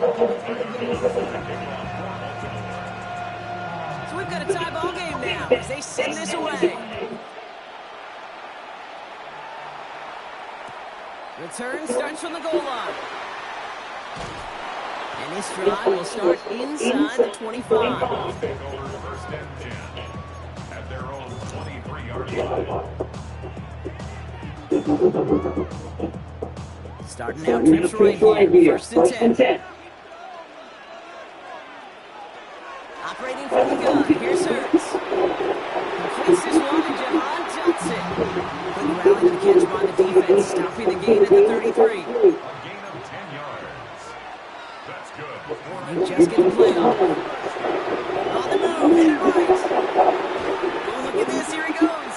So we've got a tie ball game now as they send this away. Return starts from the goal line. And this drive will start inside the 25. First and 10 at their own 23-yard line. Starting out trips right here. First and 10. Operating from the gun. Here's Hurts. Completes this one to Jahan Johnson. Quick rally to the catch by the defense, stopping the gain at the 33. A gain of 10 yards. That's good. You just get the play on. On the move, hit it right. Oh, look at this, here he goes.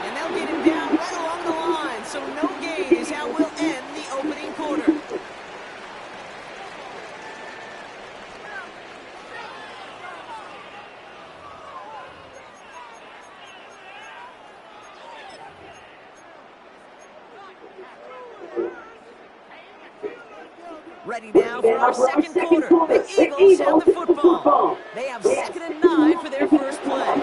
And they'll get him down right along the line. So no gain is how we'll end the opening quarter. Ready now for our second quarter. The Eagles have the football. They have 2nd and 9 for their first play.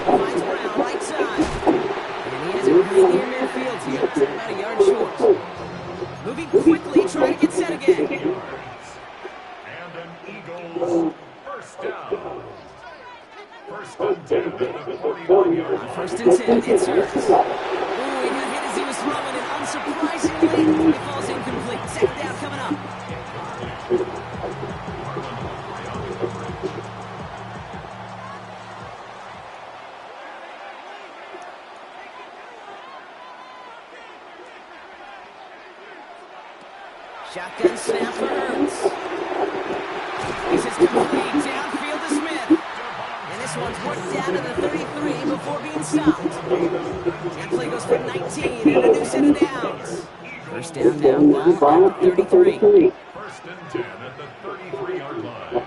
Finds Brown right side. And he has it right near midfield here. It's about a yard short. Moving quickly, trying to get set again. And an Eagles first down. First and 10 at the 41-yard line. First and 10, it's Hurts. Ooh, he got hit as he was throwing it. Unsurprisingly, it falls incomplete. Second down coming up. Shotgun snap for Hurts. This is complete. Downfield to Smith. And this one's worked down to the 33 before being stopped. That play goes for 19 and a new set of downs. First down now, ball at the 33. First and 10 at the 33-yard line.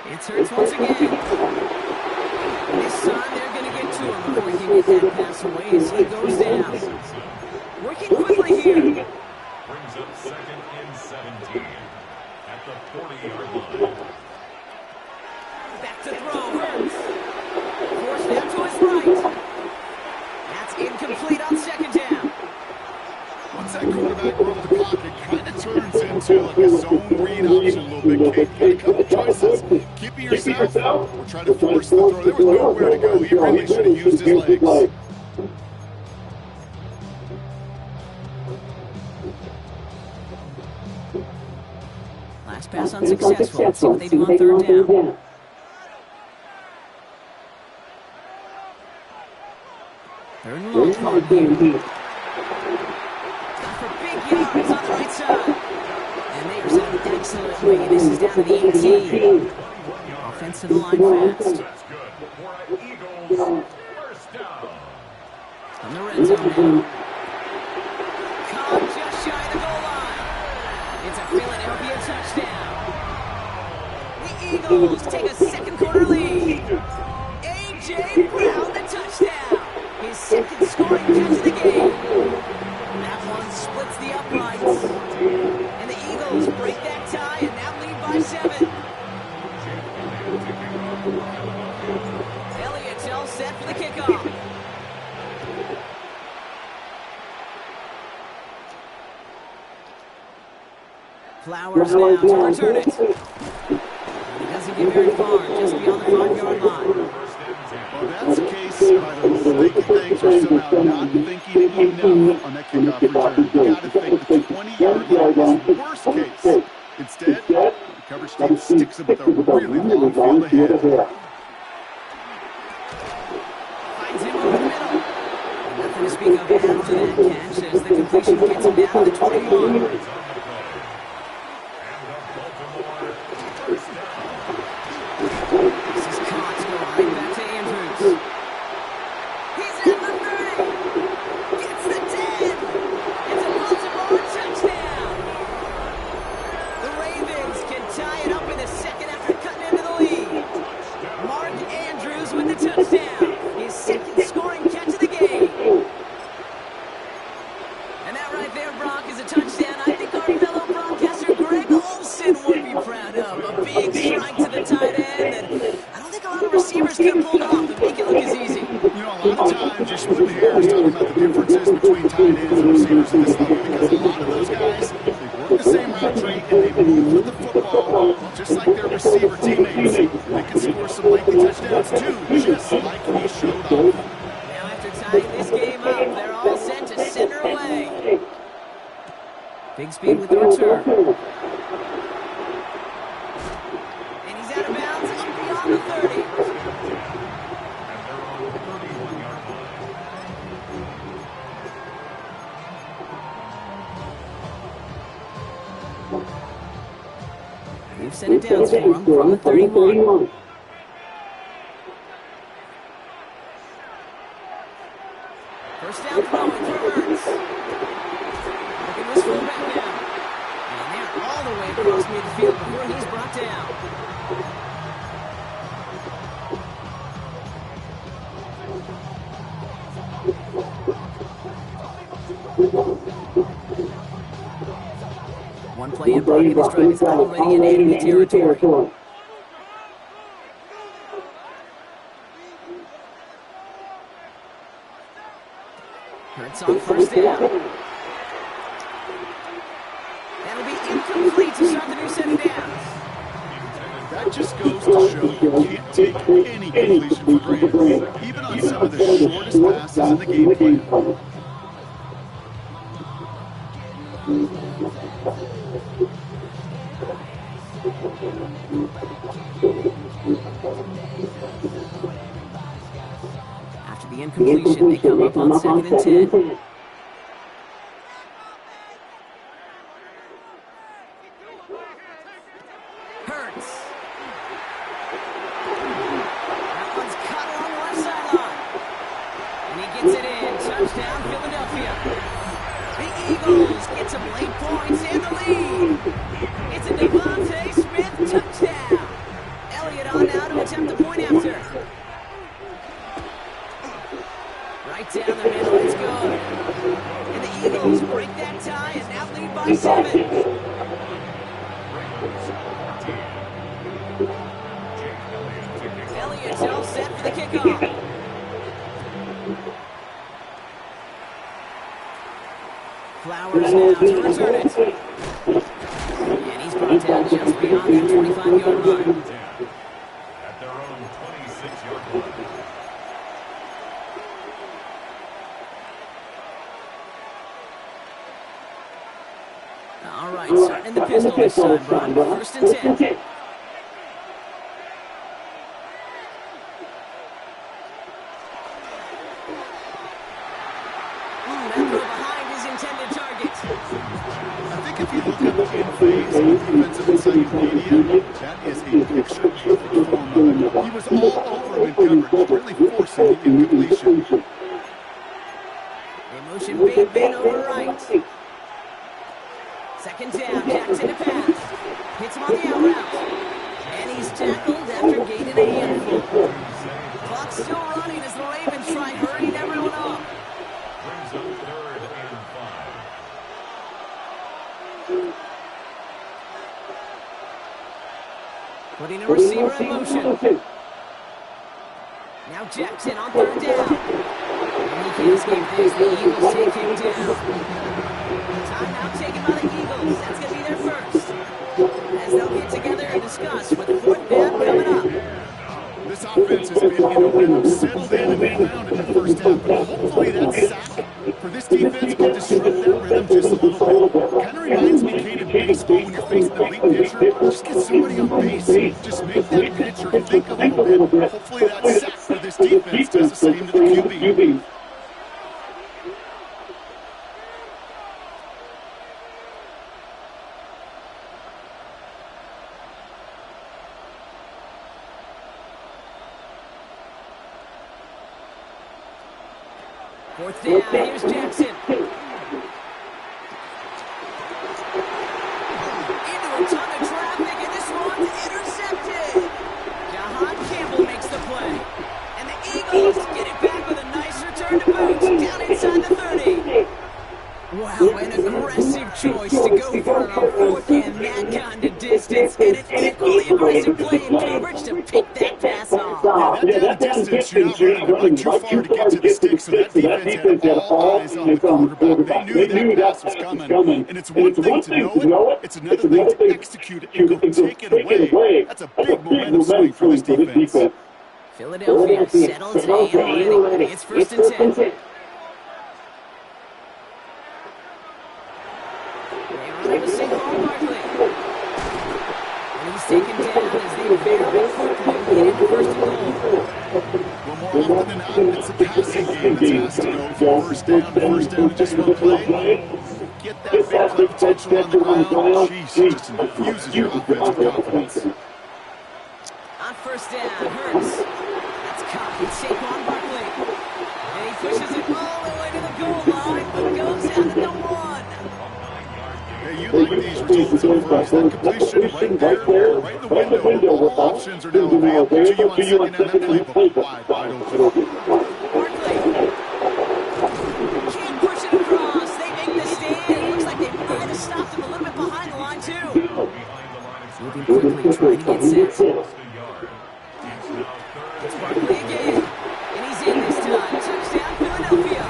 It's Hurts once again. This time they're going to get to him before he can get that pass away as he goes down. Working quickly here. Brings up 2nd and 17 at the 40-yard line. Back to throw, Hurts. Forced down to his right. That's incomplete on 2nd down. Once that quarterback broke the pocket, it kind of turns into like a zone read option a little bit. Kid, got a couple choices. Keep it yourself or try to force the throw. There was nowhere to go. He really should have used his legs. Last pass unsuccessful. Let's see what they do on 3rd down. Third and long for here. For big yards on the right side. And they are set up excellently. This is down to the 18. Offensive line fast. That's good for an Eagles first down. On the red zone now. Caught just shy of the goal line. It's a Philadelphia touchdown. The Eagles take a second quarter lead. A.J. Brown, the touchdown. His 2nd scoring catch of the game. That one splits the uprights. And the Eagles break that tie and now lead by 7. Elliott's all set for the kickoff. Flowers now to return it. He doesn't get very far, just beyond the 5-yard line. Well, that's the case. Either thinking things or somehow not thinking enough on that kickoff return. You got to think the 20-yard line is worst case. Instead, the coverage team sticks them with a really long field ahead. Finds him over the middle. Nothing to speak of after that catch as the completion gets him down to the 21. This is caught. Go right back to Andrews. He's at the 30. Gets the 10. It's a Baltimore touchdown. The Ravens can tie it up in the second after cutting into the lead. Mark Andrews with the touchdown. His 2nd scoring catch of the game. And that right there, Brock, is a touchdown I think our just could have pulled off and make it look as easy. You know, a lot of times you're splitting hairs talking about the differences between tight ends and receivers at this level because a lot of those guys, they work the same route tree and they move with the football just like their receiver teammates. They can score some lengthy touchdowns too, just like he showed off. Now after tying this game up, they're all set to send her away. Big speed with the return. And he's out of bounds up beyond the 30. We've set it down for him from the 31. First down throwing for Hurts. Looking this fullback now. And they're all the way across midfield before he's brought down. One play in pocket, this drive is already in enemy territory. Hurts on first down. That'll be incomplete to start the new set of downs. That just goes to show you can't take any completion for granted, even on some of the shortest passes in the game plan. After the incompletion, they come up on 2nd and 10. Hurts. That one's cut along the left sideline. And he gets it in. Touchdown, Philadelphia. The Eagles get some late points and the lead. It's a Devontae Smith touchdown. Elliott on now to attempt the point after. Right down the middle, it's good. And the Eagles break that tie and now lead by 7. Elliott's all set for the kickoff. Flowers now to return it. And he's brought down just beyond the 25-yard line. At their own 26-yard line. All right, starting the pistol this time, Brian. 1st and 10. That throw behind his intended target. I think if you look up in phase with defensive encyclopedia, that is a picture-perfect form of it. He was all over him in coverage, really forcing the incompletion. They motion Big Ben over right. 2nd down, Jackson to pass. Hits him on the out route. And he's tackled after gaining a handful. Clock's still running as the Ravens try hurrying everyone up. Brings up 3rd and 5. Putting a receiver in motion. Now Jackson on 3rd down. And he can't escape this. The Eagles take him down. Timeout taken by the Eagles. That's going to be their first. As they'll get together and discuss with the 4th down coming up. This offense has been in a rhythm, settled in and been found in the first half, but hopefully that sack for this defense can disrupt that rhythm just a little bit. Kind of reminds me, Kate, of baseball when you're facing the elite pitcher. Just get somebody on base. Just make that pitcher think a little bit. Hopefully that sack for this defense does the same to the QB. Fourth down, here's Jackson. Into a ton of traffic, and this one's intercepted. Jahan Campbell makes the play. And the Eagles get it back with a nice return to boot down inside the 30. Wow, an aggressive choice to go for it on fourth and that kind of distance, and an equally aggressive play in coverage to pick that pass off. Yeah, that down distance, you're not running too far to get to the stick, so that defense had all eyes on the quarterback. They knew that pass was coming, and it's one thing to know it, it's another thing to execute it and go take it away. That's a big momentum swing for this defense. Philadelphia settled and ready. It's first and 10. They are unable to stay home, Barkley. And he's taken down as they very quickly get into first and goal. Well, more often than not, it's a passing game that's asked to go for first down to just one play. Get that big play potential on the ground. Jeez, it just infuses your offensive confidence. On first down, Hurts. That's caught. It's Saquon Barkley. And he pushes it all the way to the goal line, but goes out at the 1. Hey, you like these results at first. That completion right there, right in the window. All options are now available to you on second down. That playbook wide open. Barkley. Can't push it across. They make the stand. It looks like they might have stopped him a little bit behind the line, too. Moving quickly, trying to get set. It's Barkley again. And he's in this time. Touchdown, Philadelphia.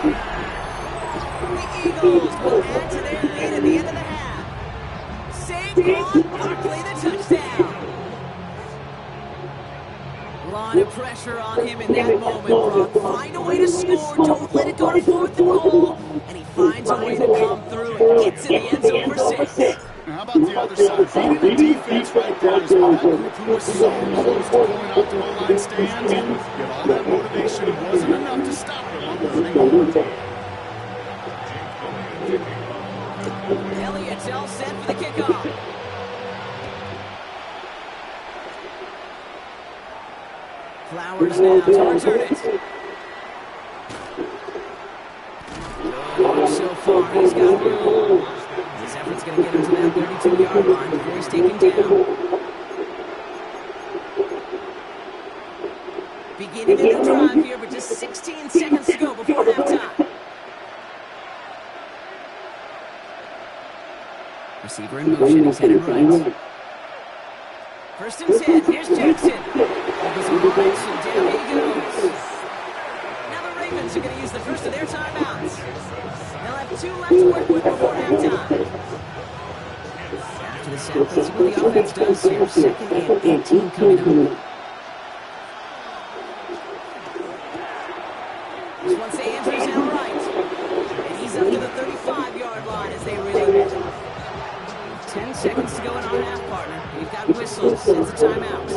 The Eagles will add to their lead at the end of the half. Saquon Barkley, the touchdown. A lot of pressure on him in that moment, Brock. Find a way to score. Don't let it go to fourth and goal. And he finds a way to come through and gets in the end zone for 6. How about the other side? Beating the defense right there as well. That group who was so close to going out to the line stands. Yet all that motivation wasn't enough to stop them on the thing. Elliott's all set for the kickoff. Flowers now to return it. Oh, so far he's got room. His effort's going to get him to that 32-yard line before he's taken down. Beginning a new drive here, but just 16 seconds to go before halftime. Receiver in motion, he's headed right. First and 10, here's Jackson. Goes right, and down he goes. Now the Ravens are going to use the first of their timeouts. They'll have 2 left to work with before halftime. After the snap, let's see what the offense does here. Second and 18 coming up. This one say Andrews out right. And he's up to the 35-yard line as they reload. 10 seconds to go in our half, partner. We've got whistles. It's a timeout.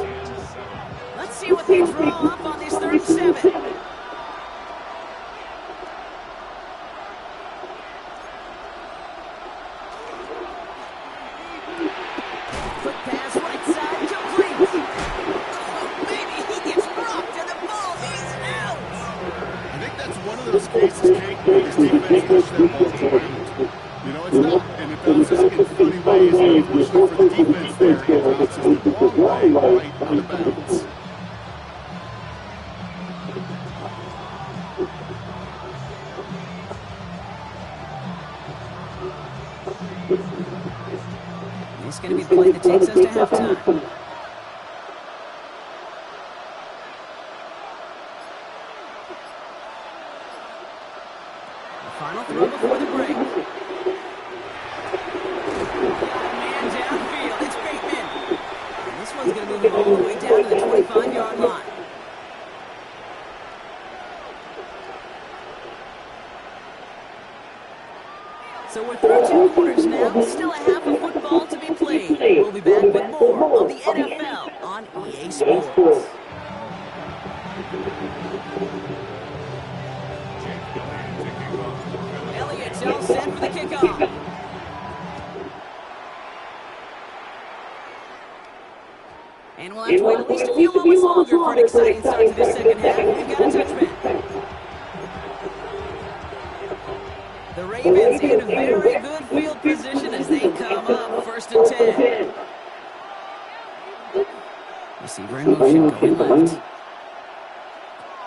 Let's see what they draw up on this 37. Quick pass right side, complete. Oh, baby, he gets rocked and the ball is out. I think that's one of those cases, Kate, where this defense pushed that ball to the ground. You know, it's not, and it bounces in funny ways. Unfortunately for the defense there, it bounces the wrong way, right out of bounds. It's going to be the play that takes us to halftime. The final throw before the break. Man downfield, it's Bateman. And this one's going to move him all the way down to the 25-yard line. So we're through 2 quarters now. Still a half of football to be played. We'll be back with more of the NFL on EA Sports. Elliott's all set for the kickoff. And we'll have to wait at least a few moments longer for an exciting start to this second half. We've got a touchback. The Ravens in a very good field position as they come up first and 10. Receiver in motion, going left.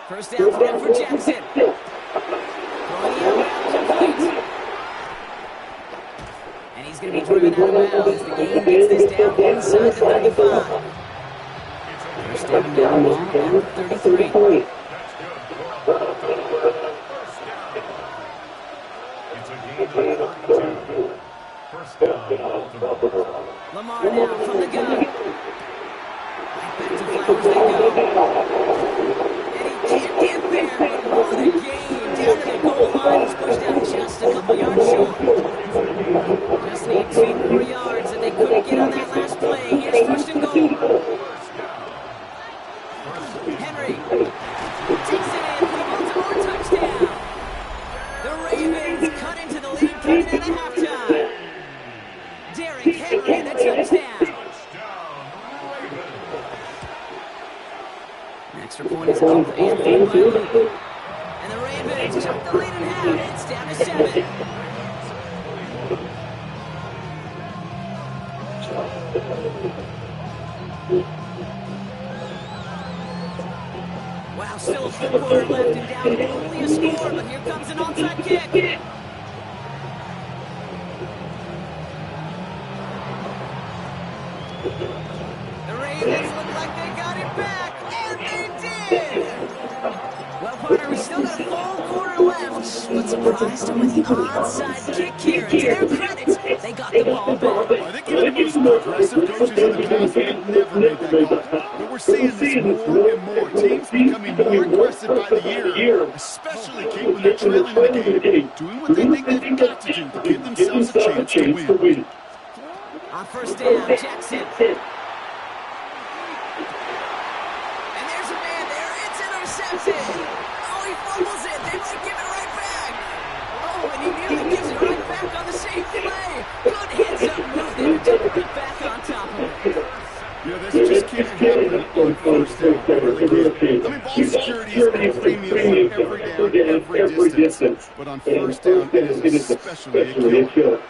First down for Jackson. Going out, complete. he's going to be driven out of bounds. The game gets this down inside the 35. First down now, ball at 33. Lamar now from the gun. Right back to Flowers they go. And he can't get there. What a game. Down to the goal line. He's pushed out just a couple yards short. Just need 2 more yards, and they couldn't get on that last play. Here's first and goal. Henry takes it in for the Baltimore touchdown. The Ravens cut into the lead coming out of halftime. Derrick Henry, the touchdown. An extra point is up and through by Luke. And the Ravens chop the lead in half. It's down to 7. Wow, still a full quarter left and down only a score, but here comes an onside kick. The Ravens look like they got it back, and they did! Well, partner, we still got a full quarter left, but surprised them with the onside kick here. And to their credit, they got the ball back. I think even the most aggressive coaches in the past have never made that call. But we're seeing this more and more. Teams becoming more aggressive by the year, especially Kate when they're trailing in the game, doing what they think they've got to do to give themselves a chance to win. On first down, Jackson. And there's a man there. It's intercepted. Oh, he fumbles it. They might give it right back. Oh, and he nearly gives it right back on the same play. Good heads-up movement to put back on top of it. Yeah, this just can't happen on first down. It really can't. I mean, ball security is a premium on every down, every distance. But on first down, it is especially a killer.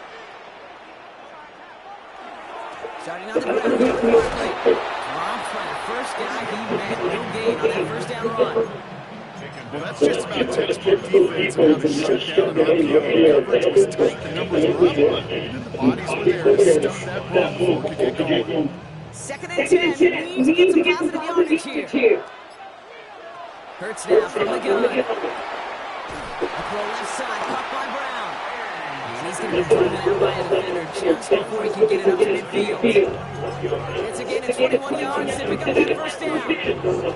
Starting on the ground, Barkley. Dropped by the first guy he met. No gain on that first down run. Well, that's just about textbook defense and how to shut down an RPO. Coverage was tight, the numbers were up, and then the bodies were there to stop that ball before it could get going. 2nd and 10. They need to get some positive yardage here. Hurts now from the gun. Up roll left side, caught by Brown. And he's going to be driven out by a defender just before he can get it up to midfield. It's a gain of 21 yards to pick up that first down.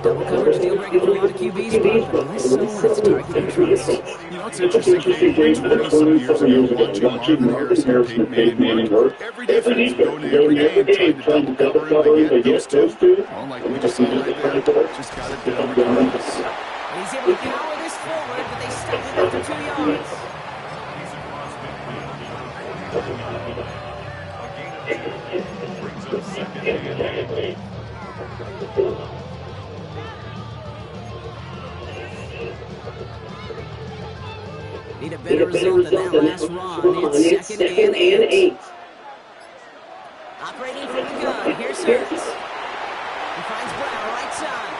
Double coverage deal breaking for a lot of QBs, but less so when it's a target you trust. You know, it's interesting. 20-some years ago, watching Marvin Harrison and Peyton Manning work, every defense would go into every game trying to double cover and they get those two. Well, like we just saw right there, just got it done regardless. He's able to power this forward, but they stopped it after 2 yards. Need a better result than that last run. It's 2nd and 8. Operating from the gun. Here's Hurts. He finds Brown right side.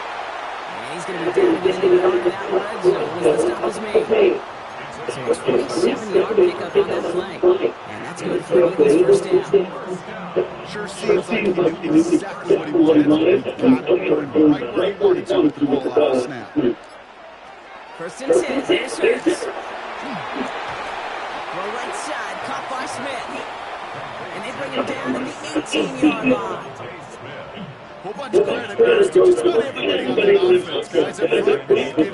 And he's going to be down within the yard of that red zone as the stop is made. So a 27-yard pickup on that play. And that's good for Eagles' first down. Sure seems like he knew exactly what he wanted. He got it going right where he wanted to with the ball out of snap. 1st and 10. Here's Hurts. Throw right side, caught by Smith. And they bring him down at the 18-yard line. Whole bunch of credit goes to just about everybody on that offense. Guys up front, gave the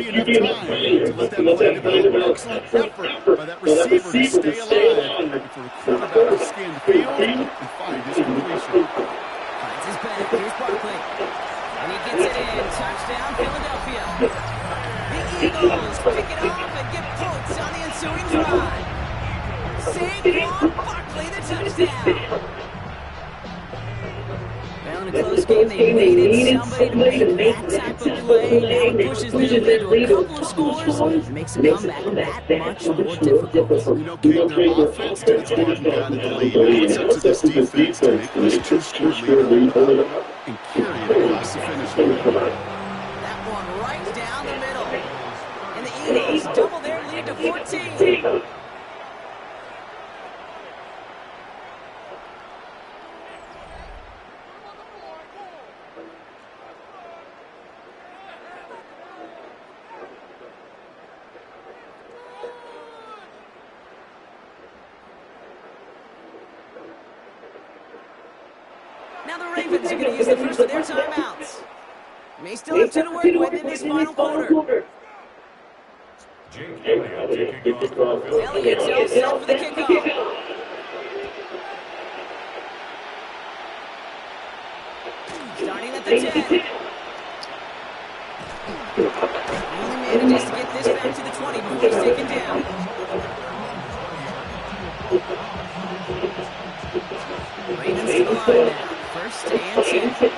QB enough time to let that play develop. Excellent effort by that receiver to stay alive and for a quarterback to scan the field and find his completion. Finds his back. Here's Barkley. And he gets it in. Touchdown, Philadelphia. The Eagles pick it up and get points on the ensuing drive. Saquon Barkley, the touchdown. Well, in a close game, they needed somebody to make that type of play. Now it pushes them into a couple of scores and makes the comeback that much more difficult. You know, Kate, their offense takes part and got it the lead. Now it's up to this defense to make this two-score lead hold it up and carry it across the finish line. That one right down the middle. And the Eagles double their lead to 14. now the Ravens are going to use the first of their timeouts. May still have two to work with in this final quarter. Jake Elliott kicking off the field. Elliott's all set for the kickoff. Starting at the 10. Only manages to get this back to the 20 before he's taken down. Ravens to the line now. First and 10.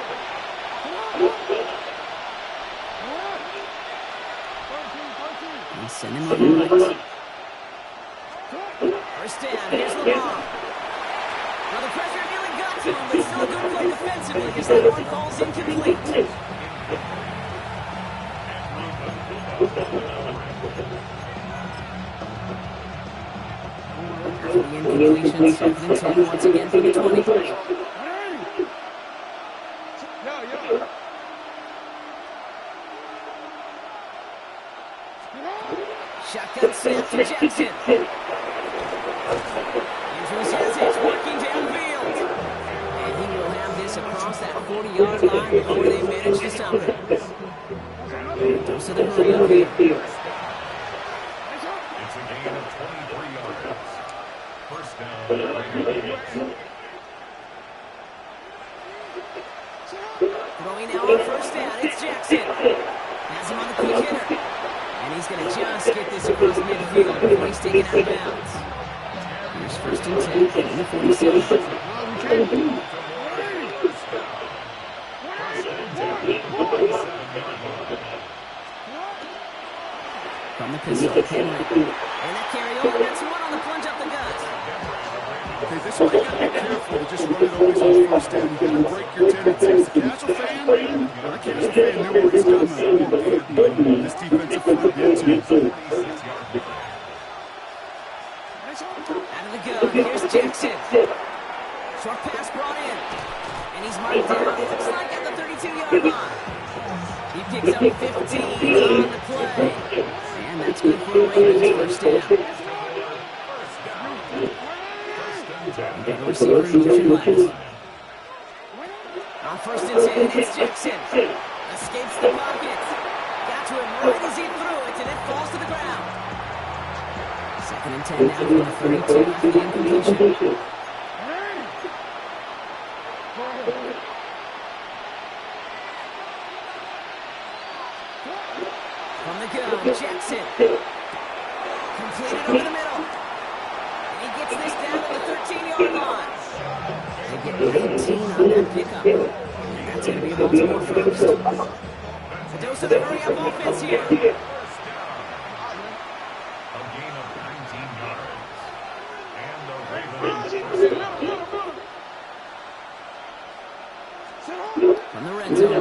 And send him on the right. First down. Here's Lamar. Now the pressure nearly got to him, but still a good play defensively as that one falls incomplete. After the incompletion, 7 and 10 once again for the 20. Shotgun snap to Jackson. Andrews has it, working downfield. And he will have this across that 40-yard line before they manage to stop it. Dose of the hurry up here. It's a gain of 23 yards. First down. Throwing now on first down, it's Jackson. Has him on the quick hitter. And he's going to just get this across midfield before he's taken out of bounds. Here's first and 10 from the 47. From the pistol, Henry. And that carry over, that's one on the plunge up the gut. Okay, this one you got to be careful to just run it always on first down. You got to break your tendencies. The casual fan, our casual fan knew where he's coming. This defensive front did too. Out of the gun, here's Jackson. Short pass brought in. And he's marked down, looks like at the 32-yard line. He picks up 15 on the play. And that's good for the Ravens, first down. The receiver in motion left. On first and 10, it's Jackson. Escapes the pocket. Got to him right as he threw it, and it falls to the ground. Second and 10 now from the 32 after the incompletion. From the gun, Jackson. Completed over the middle. And he gets this down to the 13-yard line. They get 19 on that pickup. And that's going to be a Baltimore first. A dose of the hurry-up offense here. A gain of 19 yards. And the Ravens From the red zone now.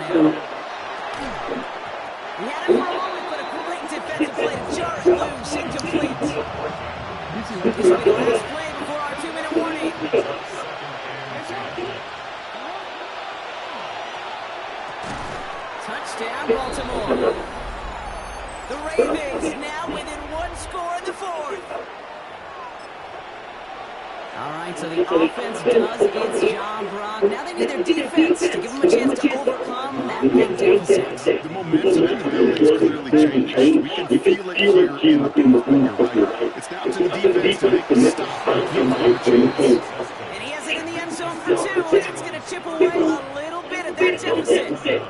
He had it for a moment, but a great defensive play to jar it loose, incomplete. This will be the last play before our 2-minute warning. Touchdown, Baltimore. The Ravens now within one score in the fourth. All right, so the offense does its job, Brock. Now they need their defense to give them a chance to overcome that big deficit. The momentum in the building's clearly changed. We can feel it here in the booth when you're right. It's now to the defense to make the stop and give them a chance. And he has it in the end zone for 2, and that's going to chip away a little bit at that deficit.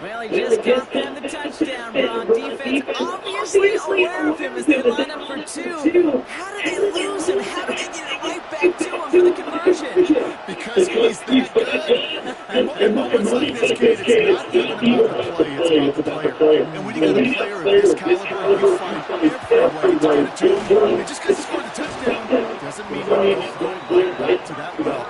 Well, he just got them the touchdown, Brock. Defense obviously aware of him as they line up for 2. How did they lose him? How did they get it right back to him for the conversion? Because he's that good. In moments like this, kid, it's not even about the play, it's about the player. And when you got a player of this caliber, you find every way to get it to him. And just because he scored a touchdown doesn't mean you don't go right back to that well.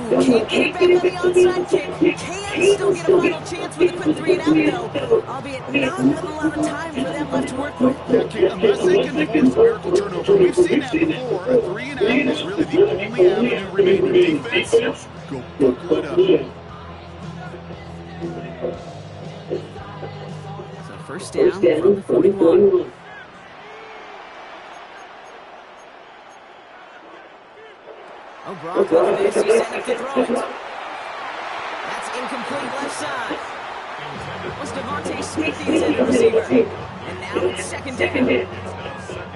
Can't get it back on the onside kick. Can still get a final chance with a quick 3 and out, though. Albeit not with a lot of time for them left to work with. Yeah, Kate, unless they can force a miracle turnover. We've seen that before. A 3 and out is really the only avenue remaining. Defense, go buckle it up. So first down from the 41. Oh, Broncos this. He's set up to throw it. That's incomplete left side. Was Devontae Smith the intended receiver? And now it's second down.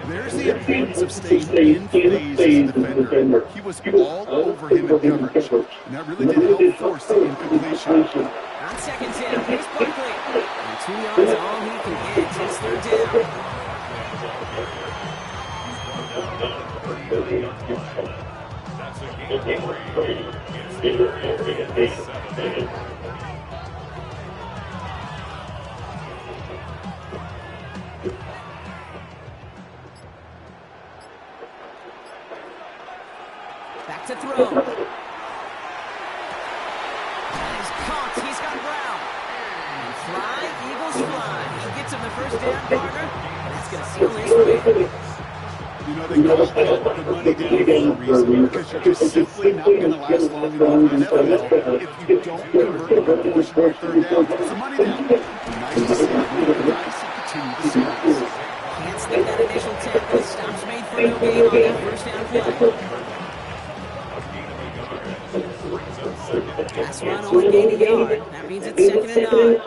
There's the importance of staying in phase as a defender. He was all over him in coverage, and that really did help force the incompletion. On second down, here's Barkley. And 2 yards all he can get. It's third down. That's a gain of 3. It's 7. Back to throw. He's caught. He's got Brown. And fly, Eagles fly. He gets him the first down, partner. And that's going to seal his win. You know, they call that the money down for a reason, because you're just simply not going to last long in the NFL if you don't convert a good portion of third down. It's a money down. Nice to see the guys who continue to see. Can't sneak that initial tackle. Stops made for no gain on that first down play. Pass run only gained a yard. That means it's second and 9.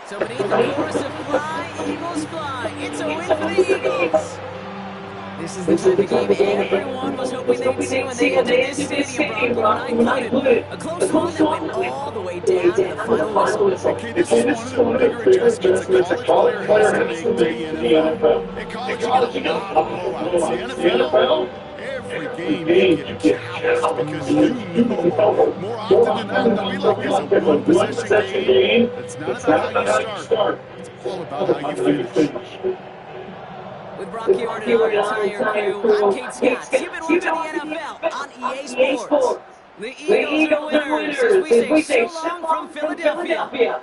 So beneath the chorus of fly, Eagles fly. It's a win for the Eagles. This is the type of game everyone was hoping they'd see when they entered this stadium, Bronco, and I included. A close one that went all the way down to the final whistle. Okay, this is one of the bigger adjustments a college player has to make to the NFL. In college, you get a lot of blowouts. The NFL, every game you get calloused because you know more often than not, we like this a one-possession game. It's not about how you start. It's all about how you finish. With Brock Yorn and our entire crew, I'm Kate Scott. You've been watching the NFL on EA Sports. The Eagles are winners as we say so long from Philadelphia.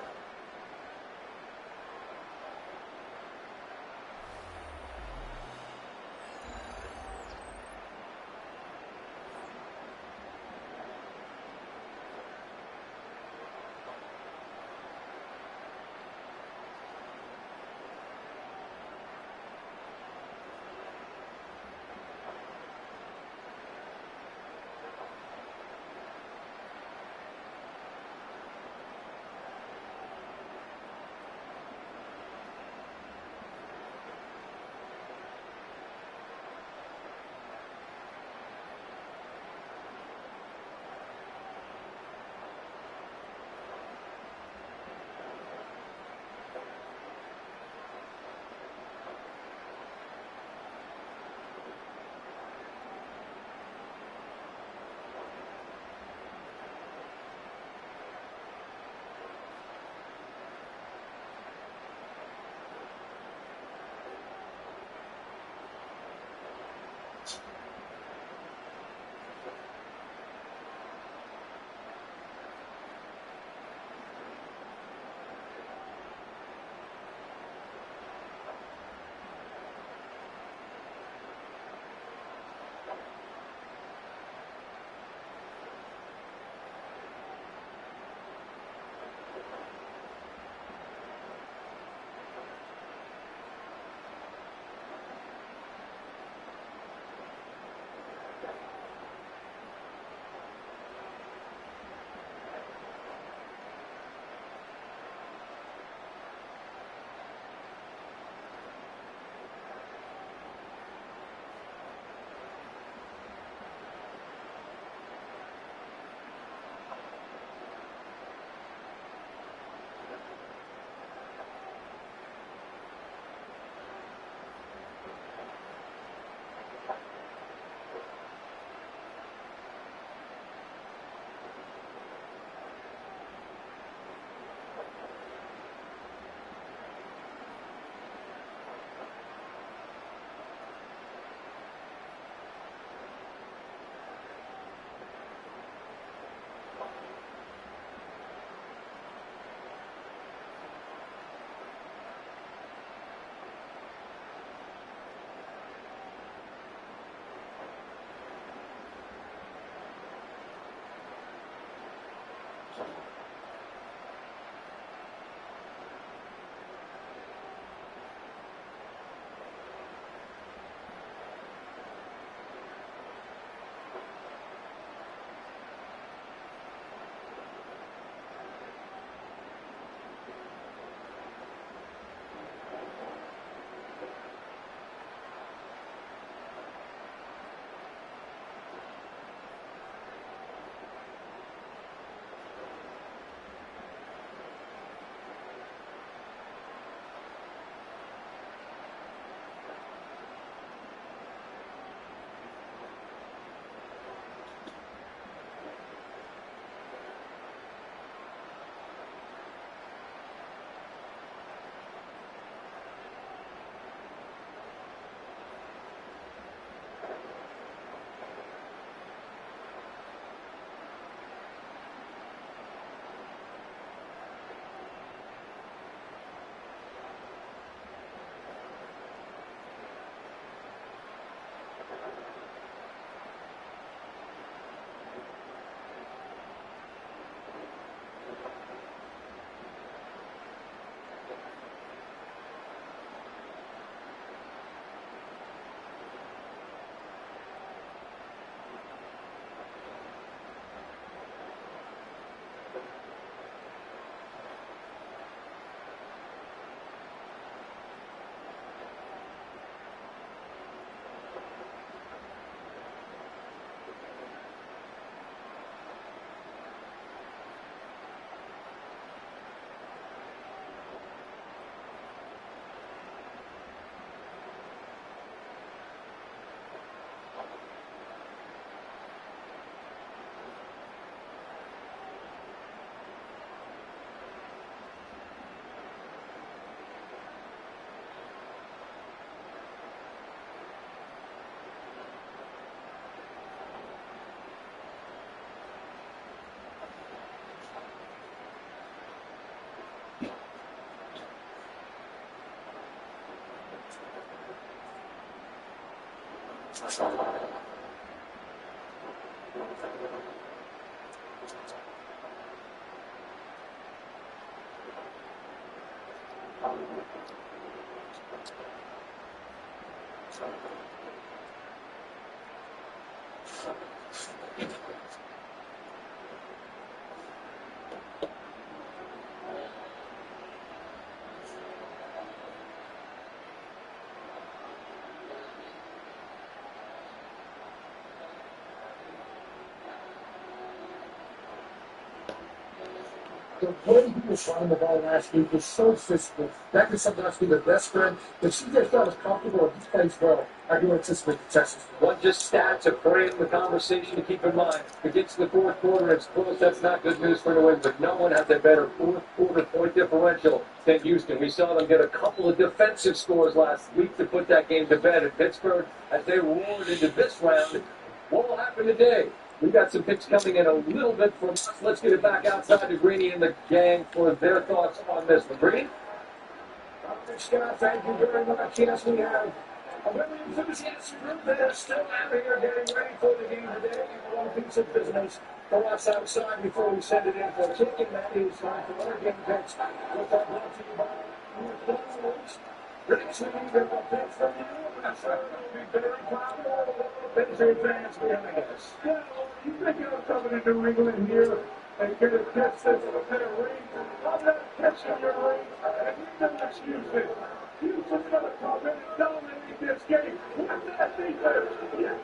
The way he was running the ball last week was so physical. That could sometimes be the best friend. If CJ Stroud is comfortable and he plays well, I do anticipate the Texans. One just stat to frame the conversation to keep in mind. If it gets to the fourth quarter, it's close. That's not good news for the win, but no one has a better fourth quarter point differential than Houston. We saw them get a couple of defensive scores last week to put that game to bed at Pittsburgh as they roared into this round. What will happen today? We've got some picks coming in a little bit from us. Let's get it back outside to Greeny and the gang for their thoughts on this one. Greeny? Scott, thank you very much. Yes, we have a very enthusiastic group that is still out here getting ready for the game today. One piece of business for us outside before we send it in for kicking. That is time for our game picks. With our brought to you by North British League and the picks from you. I'm sure we'll be very proud of all the Patriot fans behind us. Yeah, you think you're coming to New England here and get a catch that's a better ring? I'm not catching your ring, and you don't excuse me. You just got to come in and dominate this game. What's that defense? Yeah.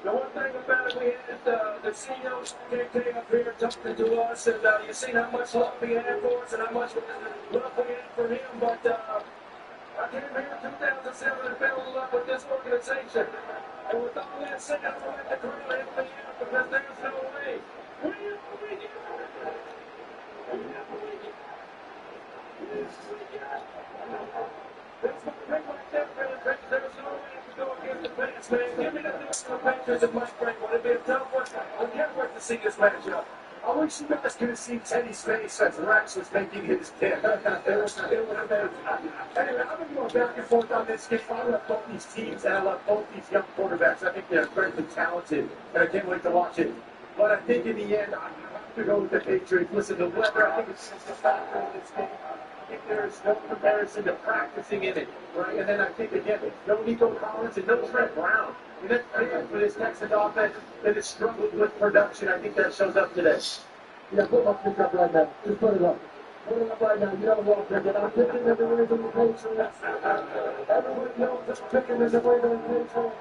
The one thing about it, we had the CEOs KK up here talking to us, and you seen how much love we had for us and how much love we had for him, but I came here in 2007 and fell in love with this organization. And with all that said, I don't like to call him because there's no way. That's what I think like that, man. There's no way to go against the Pats, man. Give me the New Patriots and Mike Franklin. It'd be a tough one. I can't wait to see this matchup. I wish you guys could have seen Teddy's face as Rex was making his pick. It was amazing. Anyway, I've been going back and forth on this game. I love both these teams, and I love both these young quarterbacks. I think they're incredibly talented, and I can't wait to watch it. But I think in the end, I have to go with the Patriots. Listen, the weather, I think it's just a factor in this game. I think there's no comparison to practicing in it, right? And then I think, again, no Nico Collins and no Trent Brown. And that's big for this Texans offense that is struggling with production. I think that shows up today. Yeah, put my pick up right now. Just put it up. Put it up right now. You don't want to pick it. I'm picking the New England Patriots. Everyone knows I'm picking the New England Patriots.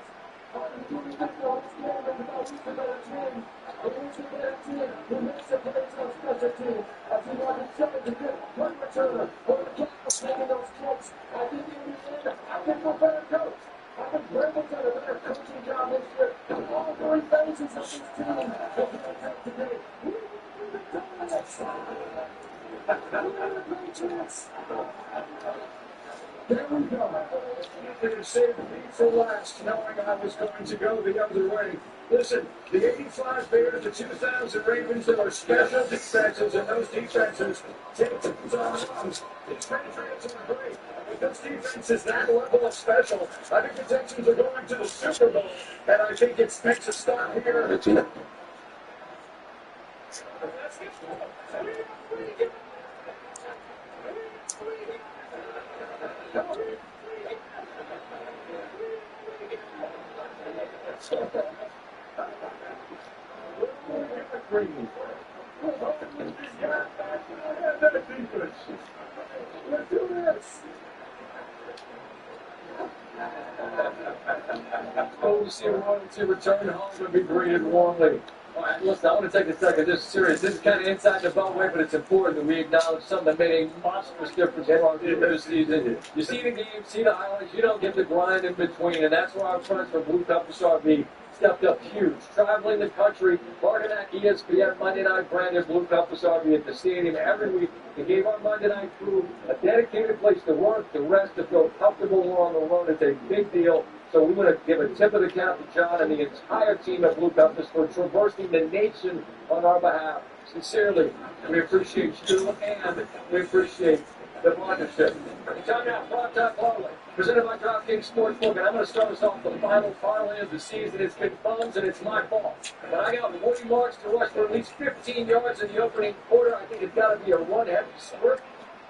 There we go. They saved me for last, knowing I was going to go the other way. Listen, the 85 Bears, the 2000 Ravens, there are special defenses, and those defenses take the runs. These Patriots are great. If this defense is that level of special, I think the Texans are going to the Super Bowl, and I think it makes a start here. Let's get do this. Oh, see royalty return home and be greeted warmly. All right, listen, I want to take a second. This is serious. This is kind of inside the beltway, but it's important that we acknowledge something that made a monstrous difference for our team this season. You see the game, see the highlights. You don't get the grind in between, and that's why our friends from Blue Compass RV stepped up huge. Traveling the country, Bardonak, ESPN, Monday Night branded Blue Compass RV at the stadium every week. They gave our Monday Night crew a dedicated place to work, to rest, to feel comfortable while on the road. It's a big deal. So we want to give a tip of the cap to John and the entire team at Blue Compass for traversing the nation on our behalf. Sincerely, we appreciate you, and we appreciate Demonstrative. Timeout, Primetime Parlay, presented by DraftKings Sportsbook, and I'm going to start us off the final parlay of the season. It's been fun, and it's my fault. But I got Woody Marks to rush for at least 15 yards in the opening quarter. I think it's got to be a run-heavy spurt.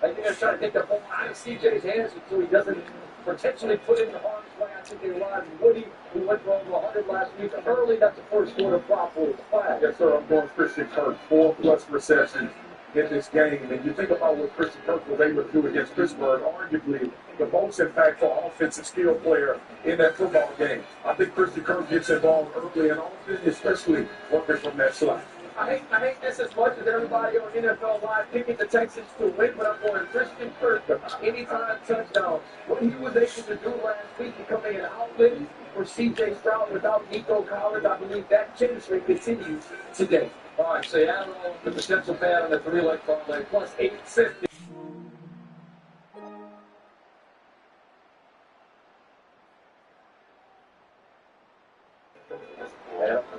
I think they're trying to take the ball out of CJ's hands until he doesn't potentially put it in harm's way. I think they rely on Woody, who went for over 100 last week. Early, that's the first quarter prop for the flag. Yes, sir. I'm going Christian Kirk. 4+ receptions in this game. And you think about what Christian Kirk was able to do against Pittsburgh, arguably the most impactful offensive skill player in that football game. I think Christian Kirk gets involved early and often, especially working from that slot. I hate this as much as everybody on NFL Live picking the Texans to win, but I'm going Christian Kirk. Anytime touchdown. What he was able to do last week, becoming an outlet for C.J. Stroud without Nico Collins, I believe that chemistry continues today. All right, so you add on the potential bet on the 3-leg parlay, plus 850.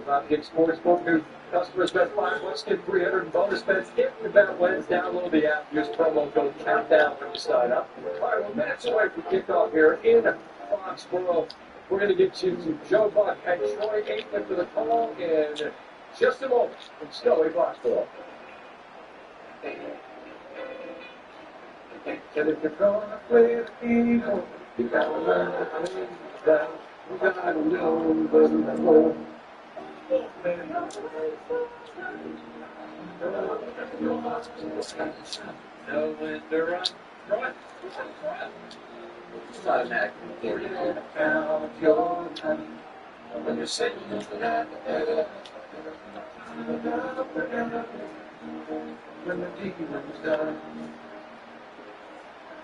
DraftKings Sportsbook, new customers bet $5, get 300 in bonus bets if the bet wins. Download the app, use promo code COUNTDOWN when you sign up. All right, we're minutes away from kickoff here in Foxborough. We're going to get you to Joe Buck and Troy Aikman for the call in just a moment from Scully, Foxborough. And if you're going to play the people, you got to learn to play down. You got to know the role. Know when to run. Run. It's automatic for you. Count your money when you're sitting that when the dealing's done.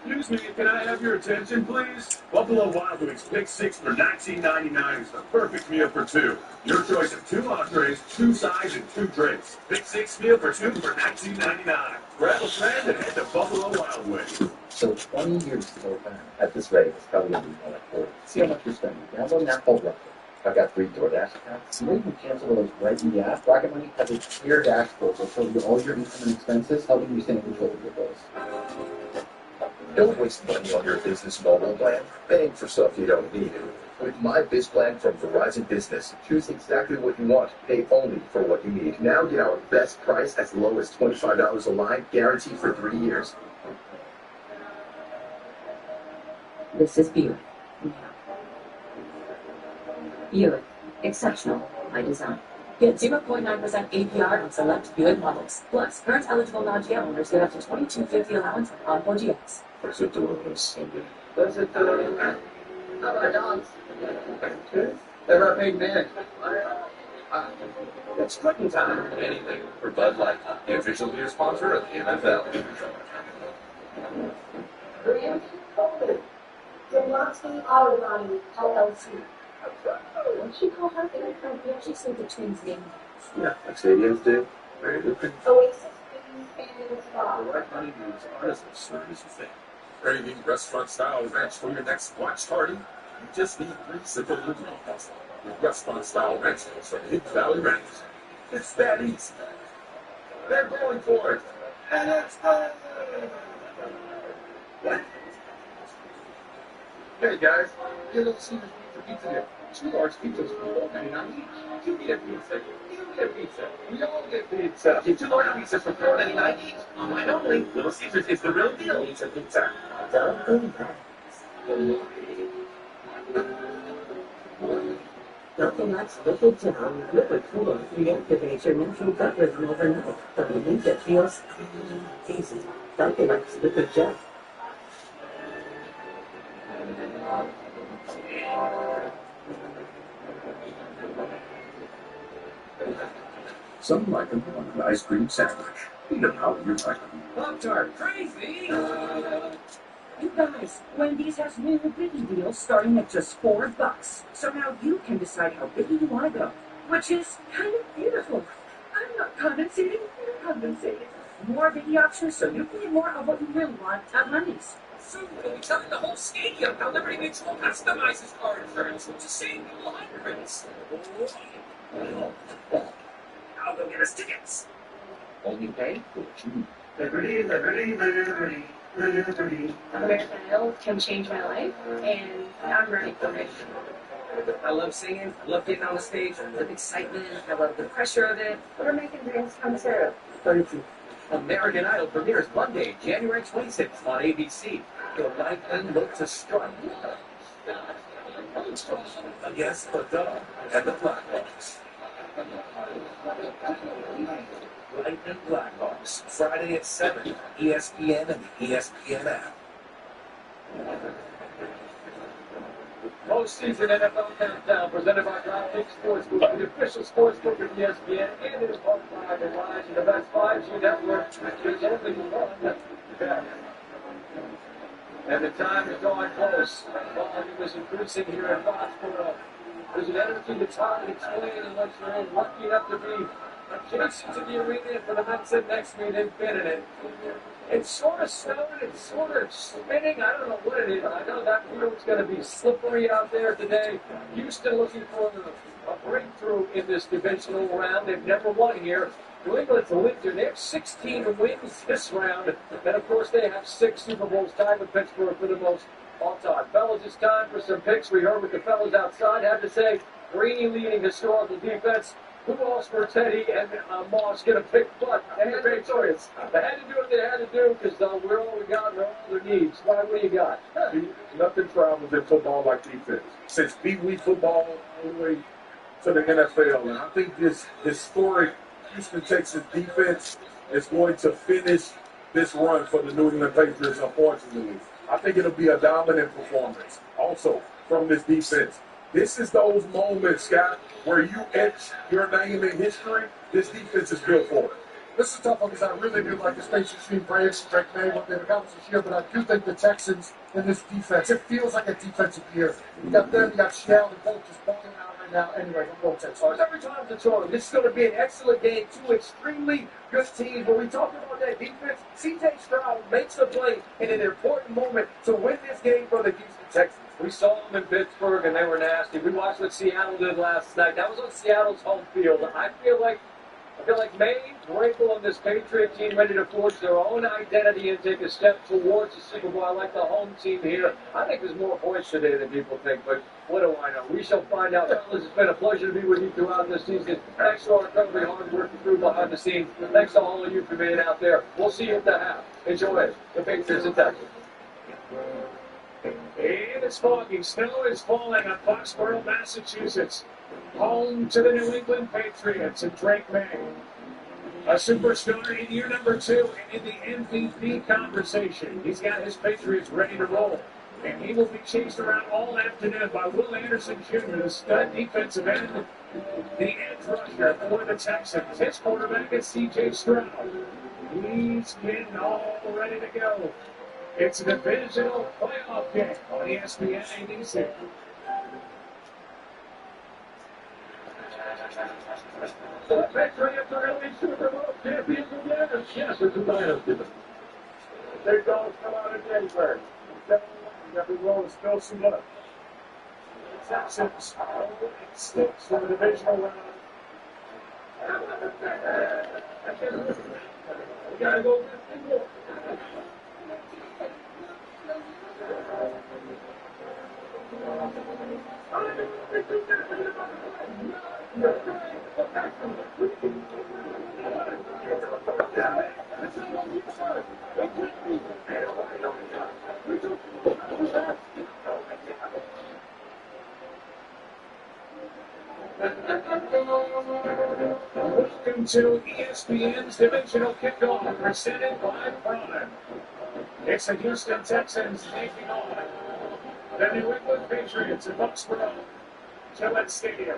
Excuse me, can I have your attention, please? Buffalo Wild Wings Pick 6 for $19.99 is the perfect meal for two. Your choice of 2 entrees, 2 sides, and 2 drinks. Pick 6 meal for 2 for $19.99. Grab a friend and head to Buffalo Wild Wings. So 20 years to go back at this rate, it's probably going to be more like 40. See how much you're spending. Download an app called Rocket. I've got 3 DoorDash accounts. You can cancel those right in the app. Rocket Money has a clear dashboard that shows you all your income and expenses, helping you stay in control of your bills. Don't waste money on your business mobile plan paying for stuff you don't need. With My Biz Plan from Verizon Business, choose exactly what you want, pay only for what you need. Now get our best price as low as $25 a line, guaranteed for 3 years. This is Buick. Buick. Exceptional by design. Get 0.9% APR on select Buick models. Plus, current eligible non-GM owners get up to $22.50 allowance on 4GX. There's a delicious Sunday. Does it, how about dogs? They're our big man. It's cutting time. Anything for Bud Light, the official beer sponsor of the NFL. Brand Coleman, Demonte Auto LLC. What'd she call her? Yeah, she said the twins' name. Yeah, like stadiums do. Very good. Oasis Foods and Spa. The right money moves artists as soon as you think. Craving restaurant-style ranch for your next watch party? You just need 3 simple ingredients. With restaurant-style ranch from Hidden Valley Ranch. It's that easy. They're going for it. And it's done! Hey guys, get a little Caesar's pizza there. 2 large pizzas for $4.99 each. You get a pizza. You get a pizza. We all get pizza. Get 2 large pizzas for $4.99 each. Online only. Little Caesars is the real deal. Pizza, pizza. Nothing like Little Town liquid cooler reactivates your natural gut rhythm overnight. A relief that feels easy. Nothing like Liquid Gel. Some like them on an ice cream sandwich. You know how you like them. Pop-Tart, crazy! You guys, Wendy's has new biggie deals starting at just $4. So now you can decide how biggie you want to go, which is kind of beautiful. I'm not compensating, you're compensating. More biggie options so you can get more of what you really want at Wendy's. Soon we'll be telling the whole stadium how Liberty Mutual customizes car insurance to save you hundreds. I'll go get us tickets. Only pay for what you need. Liberty, Liberty, Liberty. American Idol can change my life, and I'm ready for it. I love singing. I love getting on the stage. I love excitement. I love the pressure of it. We're making dreams come true. American Idol premieres Monday, January 26th on ABC. Your likely look to strike against the Dove and the Blackhawks. Lightning Blackhawks, Friday at 7, ESPN and the ESPN app. Postseason NFL Countdown presented by DraftKings Sportsbook, the official sportsbook of ESPN, and it is hosted by the Lions and the best 5G network. There's only one bet. And the time is drawing close. Volume is increasing here in Foxborough. There's an energy that's hard to explain unless you're lucky enough to be adjacent to the arena for the Mets and next meet in Infinity. It's sort of snowing, it's sort of spinning. I don't know what it is. I know that field's going to be slippery out there today. Houston looking for a breakthrough in this divisional round. They've never won here. New England's a winner. They have 16 wins this round. And, of course, they have 6 Super Bowls tied with Pittsburgh for the most all-time. Fellas, it's time for some picks. We heard what the fellas outside had to say. Greeny leading historical defense. Who else for Teddy and Moss going to pick butt? They had victorious. They had to do what they had to do because we're all we got and all their needs. What do you got? Nothing travels in football like defense. Since Pee Wee football all the way to the NFL, and I think this historic Houston Texans defense is going to finish this run for the New England Patriots, unfortunately. I think it'll be a dominant performance also from this defense. This is those moments, Scott, where you etch your name in history. This defense is built for it. This is a tough one because I really do like the space between Braves and Drake May, what they've accomplished this year, but I do think the Texans in this defense, it feels like a defensive year. You got them, you got Shell, and both just balling out right now. Anyway, I'm going Texans. Every time the total, this is going to be an excellent game. 2 extremely good teams. When we talk about that defense, C.J. Stroud makes the play in an important moment to win this game for the Houston Texans. We saw them in Pittsburgh, and they were nasty. We watched what Seattle did last night. That was on Seattle's home field. I feel like May, Vrabel, and this Patriot team ready to forge their own identity and take a step towards the Super Bowl. I like the home team here. I think there's more points today than people think, but what do I know? We shall find out. Fellas, it's been a pleasure to be with you throughout this season. Thanks to our incredibly hard work through behind the scenes. Thanks to all of you for being out there. We'll see you at the half. Enjoy it. The Patriots and Texans. It is foggy. Snow is falling on Foxborough, Massachusetts. Home to the New England Patriots and Drake May. A superstar in year number 2 and in the MVP conversation. He's got his Patriots ready to roll. And he will be chased around all afternoon by Will Anderson Jr., the stud defensive end, the edge rusher for the Texans. His quarterback is C.J. Stroud. He's getting all ready to go. It's a divisional playoff game on ESPN ABC. The Patriots are going to be Super Bowl champions again. Yes, it's a dynasty. Their goals come out in January. Every roll is still some left. The Texans 0-6 for the divisional round. We got to go with the Welcome to ESPN's divisional kickoff presented by Prime. It's the Houston Texans taking on the New England Patriots in Foxborough Gillette Stadium.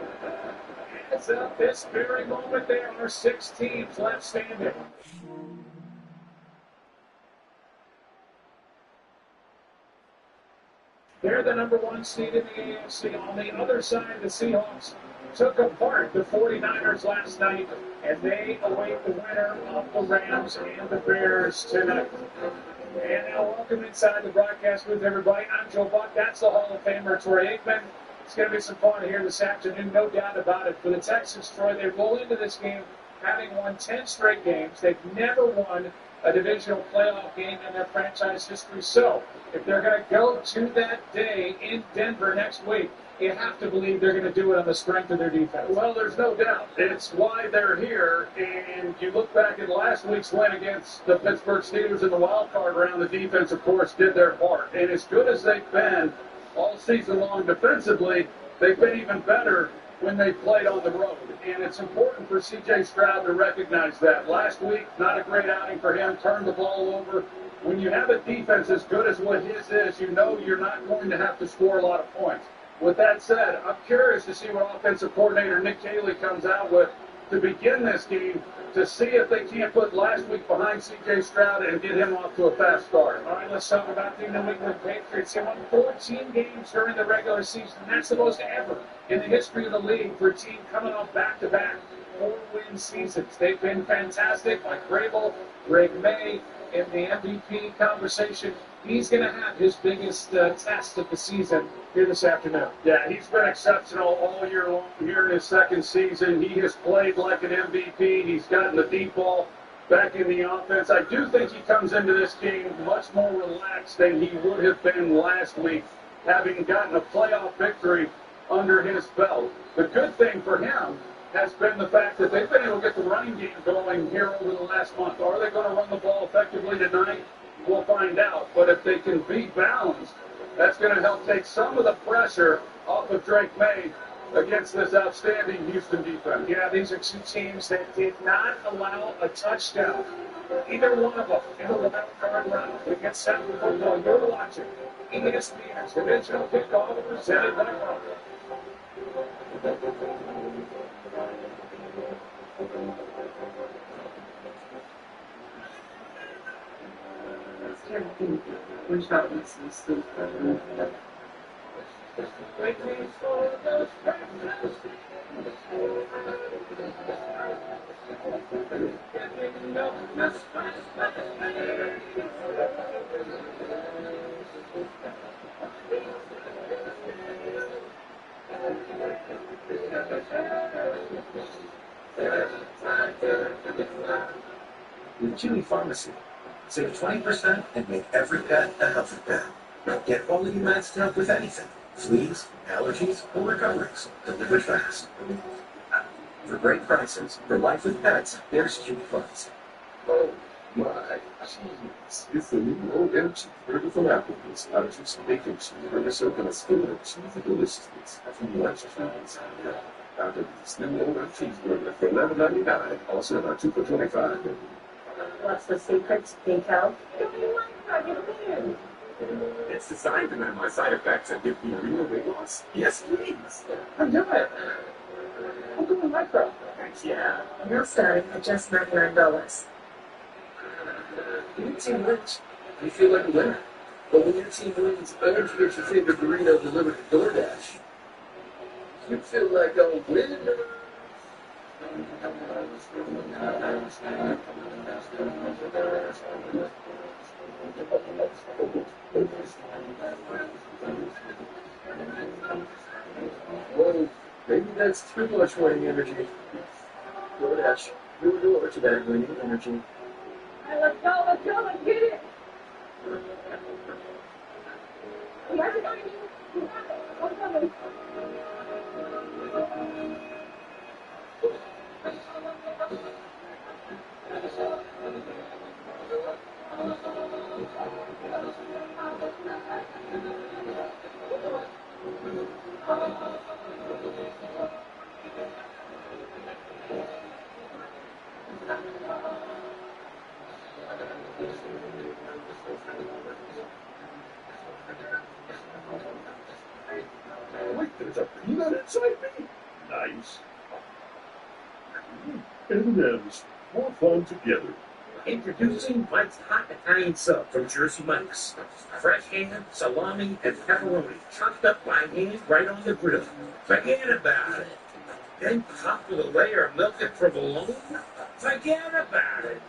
As of this very moment, there are 6 teams left standing. They're the number 1 seed in the AFC. On the other side, the Seahawks took apart the 49ers last night, and they await the winner of the Rams and the Bears tonight. And now welcome inside the broadcast booth, everybody. I'm Joe Buck. That's the Hall of Famer, Troy Aikman. It's going to be some fun here this afternoon, no doubt about it. For the Texans, Troy, they roll into this game having won 10 straight games. They've never won a divisional playoff game in their franchise history. So, if they're going to go to that day in Denver next week, you have to believe they're going to do it on the strength of their defense. Well, there's no doubt. It's why they're here. And you look back at last week's win against the Pittsburgh Steelers in the wild card round, the defense, of course, did their part. And as good as they've been all season long defensively, they've been even better when they played on the road. And it's important for C.J. Stroud to recognize that. Last week, not a great outing for him, turned the ball over. When you have a defense as good as what his is, you know you're not going to have to score a lot of points. With that said, I'm curious to see what offensive coordinator Nick Caley comes out with to begin this game, to see if they can't put last week behind C.J. Stroud and get him off to a fast start. All right, let's talk about the New England Patriots. They won 14 games during the regular season. That's the most ever in the history of the league for a team coming off back-to-back 4-win seasons. They've been fantastic. Mike Vrabel, Greg May, in the MVP conversation. He's going to have his biggest test of the season here this afternoon. Yeah, he's been exceptional all year long here in his second season. He has played like an MVP. He's gotten the deep ball back in the offense. I do think he comes into this game much more relaxed than he would have been last week, having gotten a playoff victory under his belt. The good thing for him has been the fact that they've been able to get the running game going here over the last month. Are they going to run the ball effectively tonight? We'll find out. But if they can be balanced, that's going to help take some of the pressure off of Drake May against this outstanding Houston defense. Yeah, these are two teams that did not allow a touchdown. Either one of them in the wild card round against San Francisco. You're watching ESPN's divisional kickoff presented by Kroger. With Chewy Pharmacy, save 20% and make every pet a healthy pet. Get quality meds to help with anything: fleas, allergies, or recoveries. Delivered fast. For great prices, for life with pets, there's Chewy Pharmacy. Oh my cheese. It's a new OM cheeseburger from Applebee's. Allergies to bacon cheese, burger soaked in a skin of cheesy deliciousness. I think you like cheese. Applebee's new OM cheeseburger for $11.99. Also about 2 for $25. What's the secret to peak health? It's designed to minimize side effects and give you real weight loss. Yes, please. I'm doing. I'm doing micro. Yeah. You're starting at just $99. Your team wins. You feel like a winner. But when your team wins, and you get your favorite burrito delivered to DoorDash, you feel like a winner. Well, maybe that's too much winning energy. DoorDash, we will deliver today winning energy. Let's go, let's get it. Wait, there's a peanut inside me? Nice. M&M's. More fun together. Introducing Mike's Hot Italian Sub from Jersey Mike's. Fresh ham, salami, and pepperoni chopped up by hand right on the grill. Forget about it. Then topped with a layer of melted provolone? Forget about it.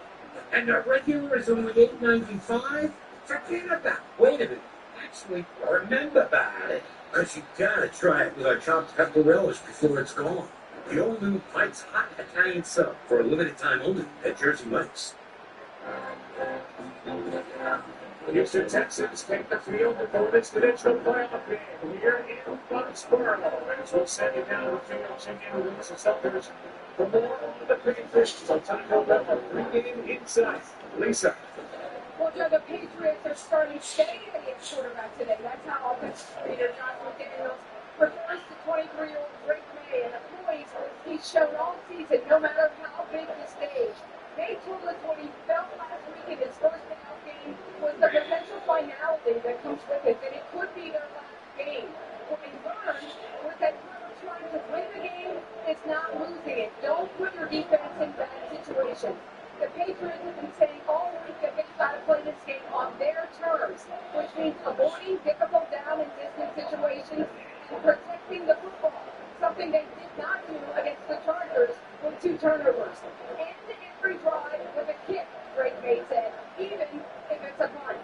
And the regular is only $8.95? Forget about it. Wait a minute. Actually, remember about it. Because you gotta try it with our chopped pepper relish before it's gone. The all-new Mike's Hot Italian Sub for a limited time only at Jersey Mike's. The Houston Texans take the field before this divisional playoff game here in Foxborough. As we'll send you down the field, Jimmy Lewis and Celtics for more on the Patriots. So time to go pregame insight. Lisa. Well, Joe, the Patriots are starting steady at quarterback today. That's how offensive coordinator Josh McDaniels prefers the 23-year-old Drake May and the poise he's shown all season, no matter how big the stage. May told us what he felt last week in his first playoff game was the potential finality that comes with it, that it could be their last game. What he learned was that trying to win the game is not losing it. Don't put your defense in bad situations. The Patriots have been saying all week that they've got to play this game on their terms, which means avoiding difficult down and distance situations and protecting the football, something they did not do against the Chargers with 2 turnovers. End every drive with a kick, Drake May said, even if it's a punt.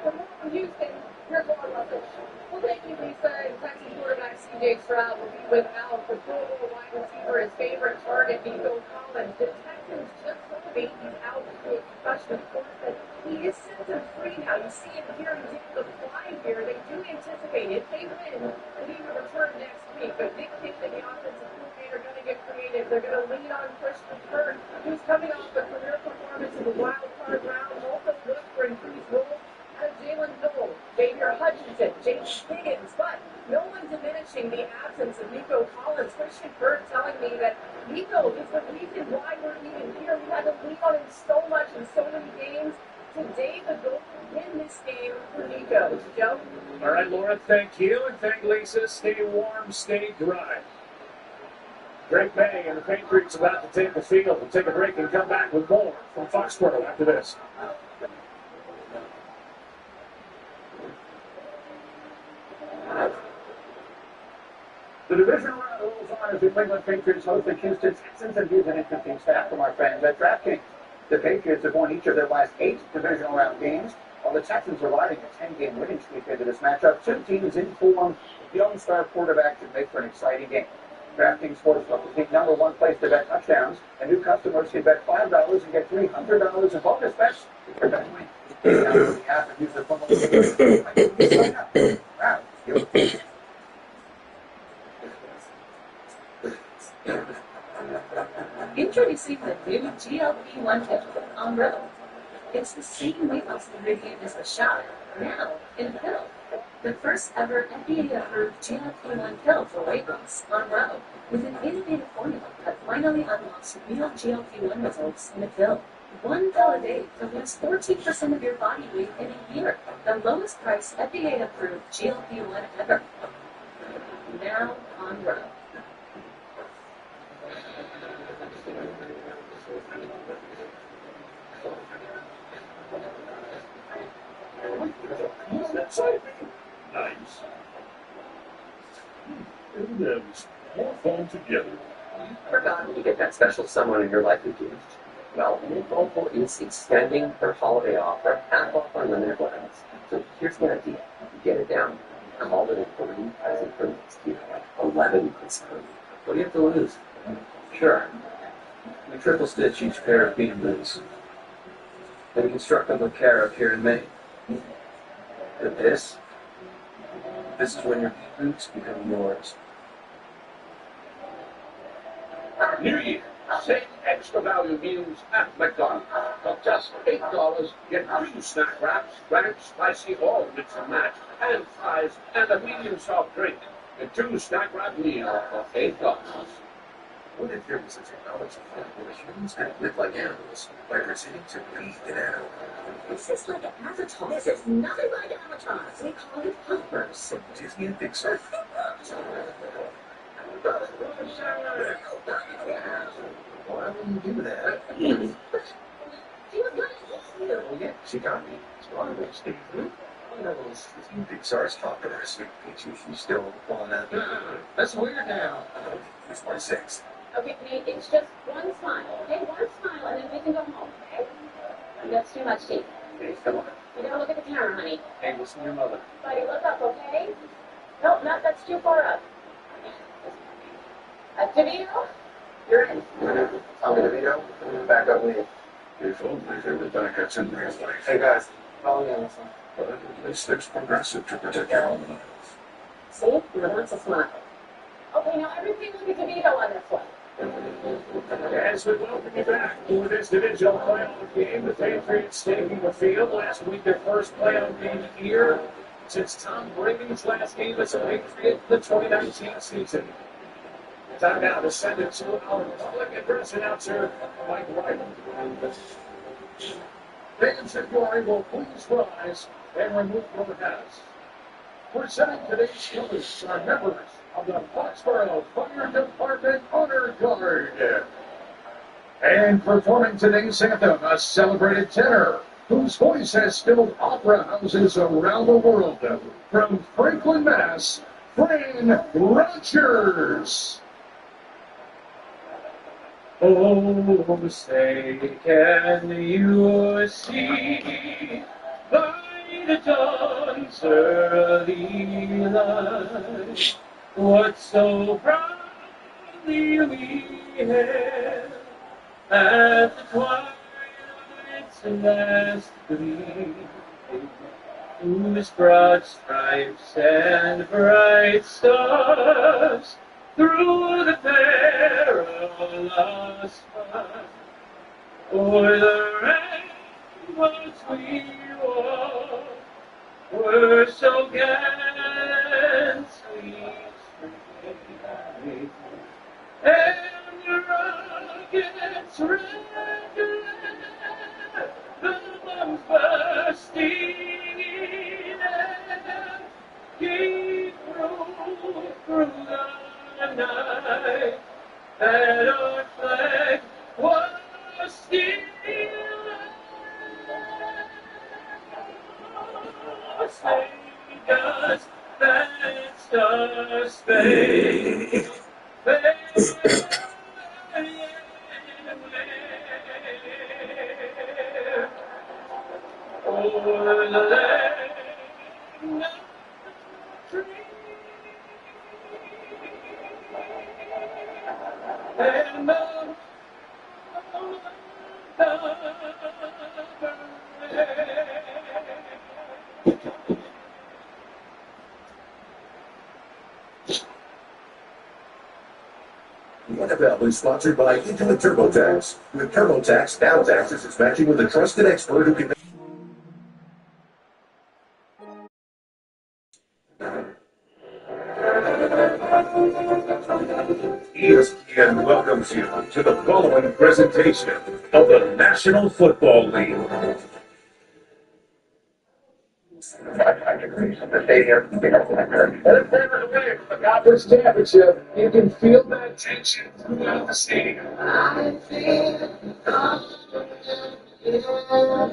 For more from Houston, here's Laura Russell. Well, thank you, Lisa. And Texas quarterback C.J. Stroud will be without the Pro Bowl wide receiver, his favorite target, Nico Collins. The Texans just baby out with a concussion. Of course, but he is symptom-free now. You see him here in the fly here. They do anticipate if they win that he will return next week. But Nick King and the offensive coordinator are going to get creative. They're going to lean on Christian Kirk, who's coming off a career performance in the wild card round. Also look for increased role out of Jalen Noel, Xavier Hutchinson, James Higgins. But no one's diminishing the absence of Nico Collins. Christian Kirk telling me that Nico is the reason why we're even here. We had to lean on him so much in so many games. Today, the goal to win this game for Nico. Joe? All right, Laura, thank you. And thank Lisa. Stay warm, stay dry. Drake May and the Patriots about to take the field. We'll take a break and come back with more from Foxborough after this. The divisional round rolls on as the New England Patriots host the Houston Texans, and here's an interesting stat from our friends at DraftKings. The Patriots have won each of their last 8 divisional round games, while the Texans are riding a 10-game winning streak into this matchup. 2 teams in form. Young star quarterback should make for an exciting game. DraftKings Sportsbook is the #1 place to bet touchdowns, and new customers can bet $5 and get $300 in bonus bets if your bet wins. Download the app and use the promo code. Wow, Introducing the new GLP-1 pill, Onroe. It's the same weight loss ingredient as the shot, now in a pill. The first ever FDA-approved GLP-1 pill for weight loss, Onroe, with an innovative formula that finally unlocks real GLP-1 results in a pill. 1 pill a day to lose 14% of your body weight in a year. The lowest price FDA-approved GLP-1 ever. Now Onroe. Nice. M&M's more fun together. Forgotten to get that special someone in your life a gift? Well, Mint Mobile is extending their holiday offer half off unlimited plans. So here's the idea. You get it down. Call it a dream present for next year. 11 percent. What do you have to lose? Sure. We triple stitch each pair of bean boots. Then construct them with care up here in May. And this is when your boots become yours. New Year. Save extra value meals at McDonald's. For just $8, get 2 snack wraps, ranch, spicy, or mix and match, and fries, and a medium soft drink. A 2 snack wrap meal for $8. What if there was a technology where humans could live like animals by pretending to be an animal? This is like an avatar. This is nothing like an avatar. We call it Hoppers. From Disney and Pixar. Why would you do that? She was going to eat you. Oh, yeah, she got me. So I'm going to stay through. Disney and Pixar's Hoppers. She's still on that. That's weird now. It's my 6. Okay, Nate, it's just one smile. Okay, one smile, and then we can go home, okay? That's too much, Steve. Hey, come on. You gotta look at the camera, honey. Hey, listen to your mother. Buddy, look up, okay? Nope, that's too far up. DeVito, Tommy DeVito, backup lead. If only there were backups in real life. Hey guys, follow me on this one. But at least there's progressive to protect your own lives. See? Now it's a smile. Okay, now everything look at DeVito on this one. As we welcome you back for this divisional playoff game, the Patriots taking the field last week, their first playoff game here since Tom Brady's last game as a Patriot, the 2019 season. Time now to send it to our public address announcer, Mike Wright. Fans and glory will please rise and remove your hats. Presenting today's colors are members of the Foxborough Fire Department Honor Guard. And performing today's anthem, a celebrated tenor whose voice has filled opera houses around the world. From Franklin, Mass., Fran Rogers. Oh, say, can you see by the dawn's early light what so proudly we hailed at the twilight's last gleam, whose broad stripes and bright stars through the perilous fight, o'er the ramparts we walked, were so gallantly straight, and the rockets red, the bombs bursting in air, came through the night, and our flag was still saved us that star-spangled o'er the land of free. And The NFL is sponsored by Intuit TurboTax. With TurboTax, now taxes is matching with a trusted expert who can... ESPN welcomes you to the following presentation of the National Football League. The stadium, and if they were to win the conference championship, you can feel that tension throughout the stadium. I feel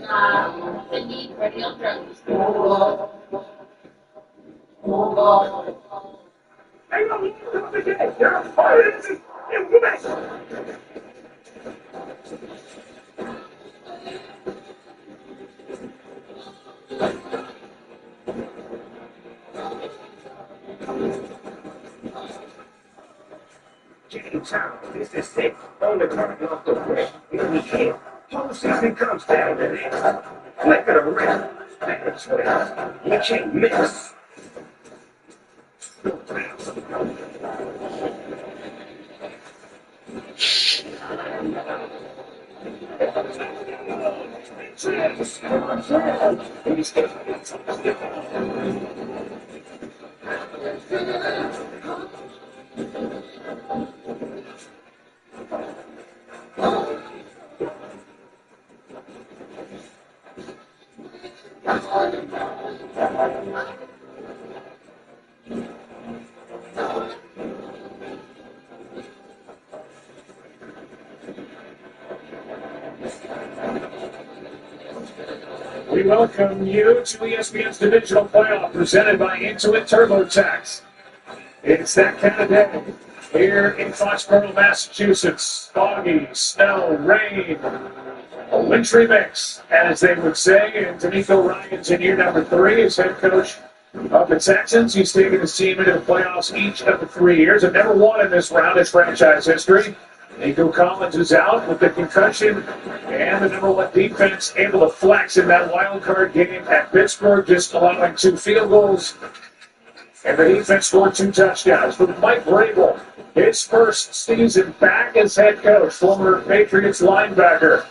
now. I need radio drums. Hang on, there are fires in Quebec. Jamestown, this is sick. Only turning off the wish. We can't. Whole season comes down to this. Flick of the wrist. Bad switch. You can't miss. We welcome you to ESPN's Divisional Playoff presented by Intuit TurboTax. It's that kind of day here in Foxborough, Massachusetts. Foggy, snow, rain, a wintry mix, as they would say. And D'Amico Ryans in year number 3 as head coach of the Texans. He's taken his team into the playoffs each of the 3 years and never won in this round in franchise history. Nico Collins is out with the concussion, and the number 1 defense able to flex in that wild card game at Pittsburgh, just allowing 2 field goals. And the defense scored 2 touchdowns. For Mike Vrabel, his first season back as head coach, former Patriots linebacker.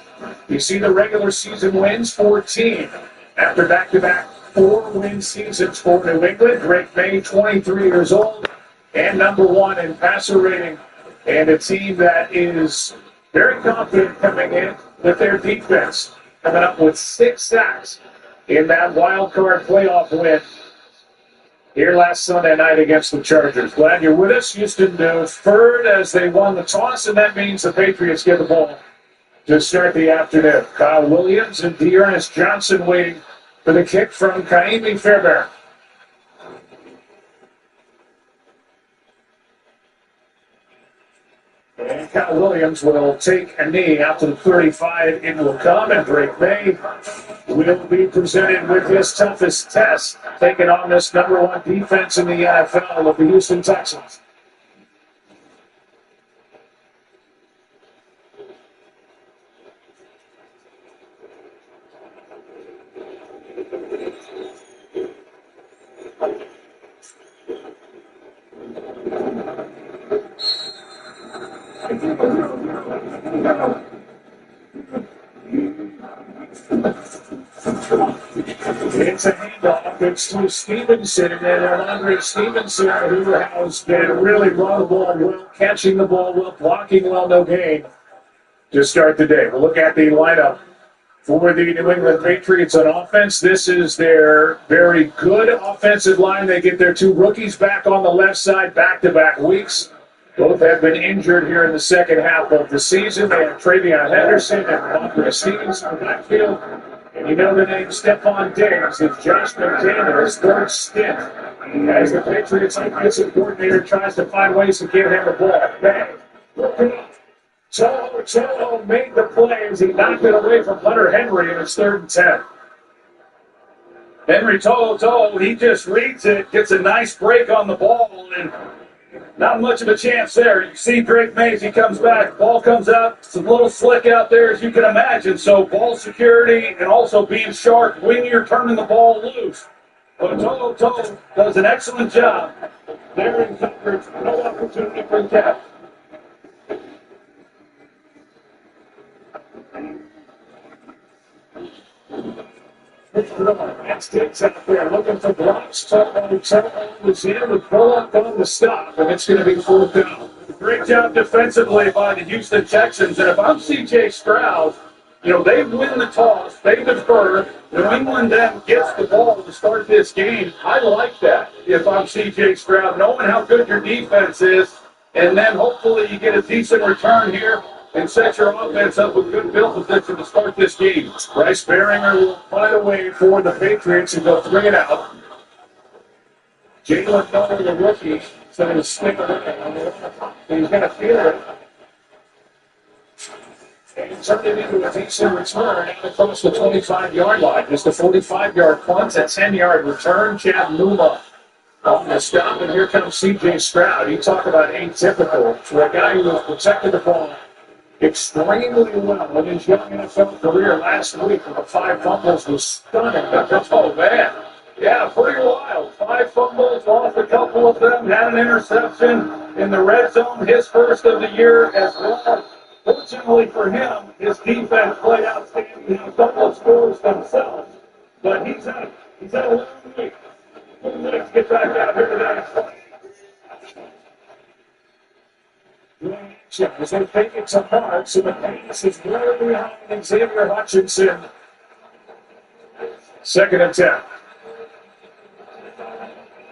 You see the regular season wins, 14. After back-to-back 4-win seasons for New England, Drake May, 23 years old, and number 1 in passer rating. And a team that is very confident coming in with their defense, coming up with 6 sacks in that wild card playoff win here last Sunday night against the Chargers. Glad you're with us. Houston deferred as they won the toss, and that means the Patriots get the ball to start the afternoon. Kyle Williams and Dearness Johnson waiting for the kick from Kaimi Fairbairn. And Kyle Williams will take a knee out to the 35 into a comment. Drake May will be presented with his toughest test, taking on this number 1 defense in the NFL of the Houston Texans. It's a handoff. It's to Stevenson, and Andre Stevenson, who has been really run the ball well, catching the ball well, blocking well, no gain to start the day. We'll look at the lineup for the New England Patriots on offense. This is their very good offensive line. They get their 2 rookies back on the left side back-to-back weeks. Both have been injured here in the second half of the season. They have Travion Henderson and Andre Stevenson in the backfield. And you know the name Stephon Diggs is Josh McDaniels' 3rd stint as the Patriots offensive coordinator tries to find ways to give him the ball. Bang. Toho made the play as he knocked it away from Hunter Henry, and it's 3rd and 10. Henry Toho, he just reads it, gets a nice break on the ball, and not much of a chance there. You see Drake May as he comes back. Ball comes out. It's a little slick out there, as you can imagine. So ball security and also being sharp when you're turning the ball loose. But Toho does an excellent job there in coverage. No opportunity for the catch. That's Diggs out there looking for blocks. Toho was in with Bullock on the stop, and it's going to be 4th down. Great job defensively by the Houston Texans. And if I'm C.J. Stroud, you know, they win the toss, they defer. New England then gets the ball to start this game. I like that if I'm C.J. Stroud, knowing how good your defense is, and then hopefully you get a decent return here and set your offense up with good field position to start this game. Bryce Baringer will find a way for the Patriots and go 3 and out. Jalen Miller, the rookie, is going to stick around. He's going to feel it. And turn it into a decent return across the 25-yard line. Just a 45-yard punt, a 10-yard return. Chad Numa on the stop, and here comes C.J. Stroud. You talk about atypical for a guy who has protected the ball extremely well in his young NFL career. Last week with the 5 fumbles was stunning. Oh, man. Yeah, pretty wild. 5 fumbles, lost a couple of them, had an interception in the red zone, his first of the year as well. Fortunately for him, his defense played outstanding. A couple of scores themselves, but he's had a long week. Let's get back out here today. As they take it to Marks, and the pass is well behind Xavier Hutchinson. 2nd and 10.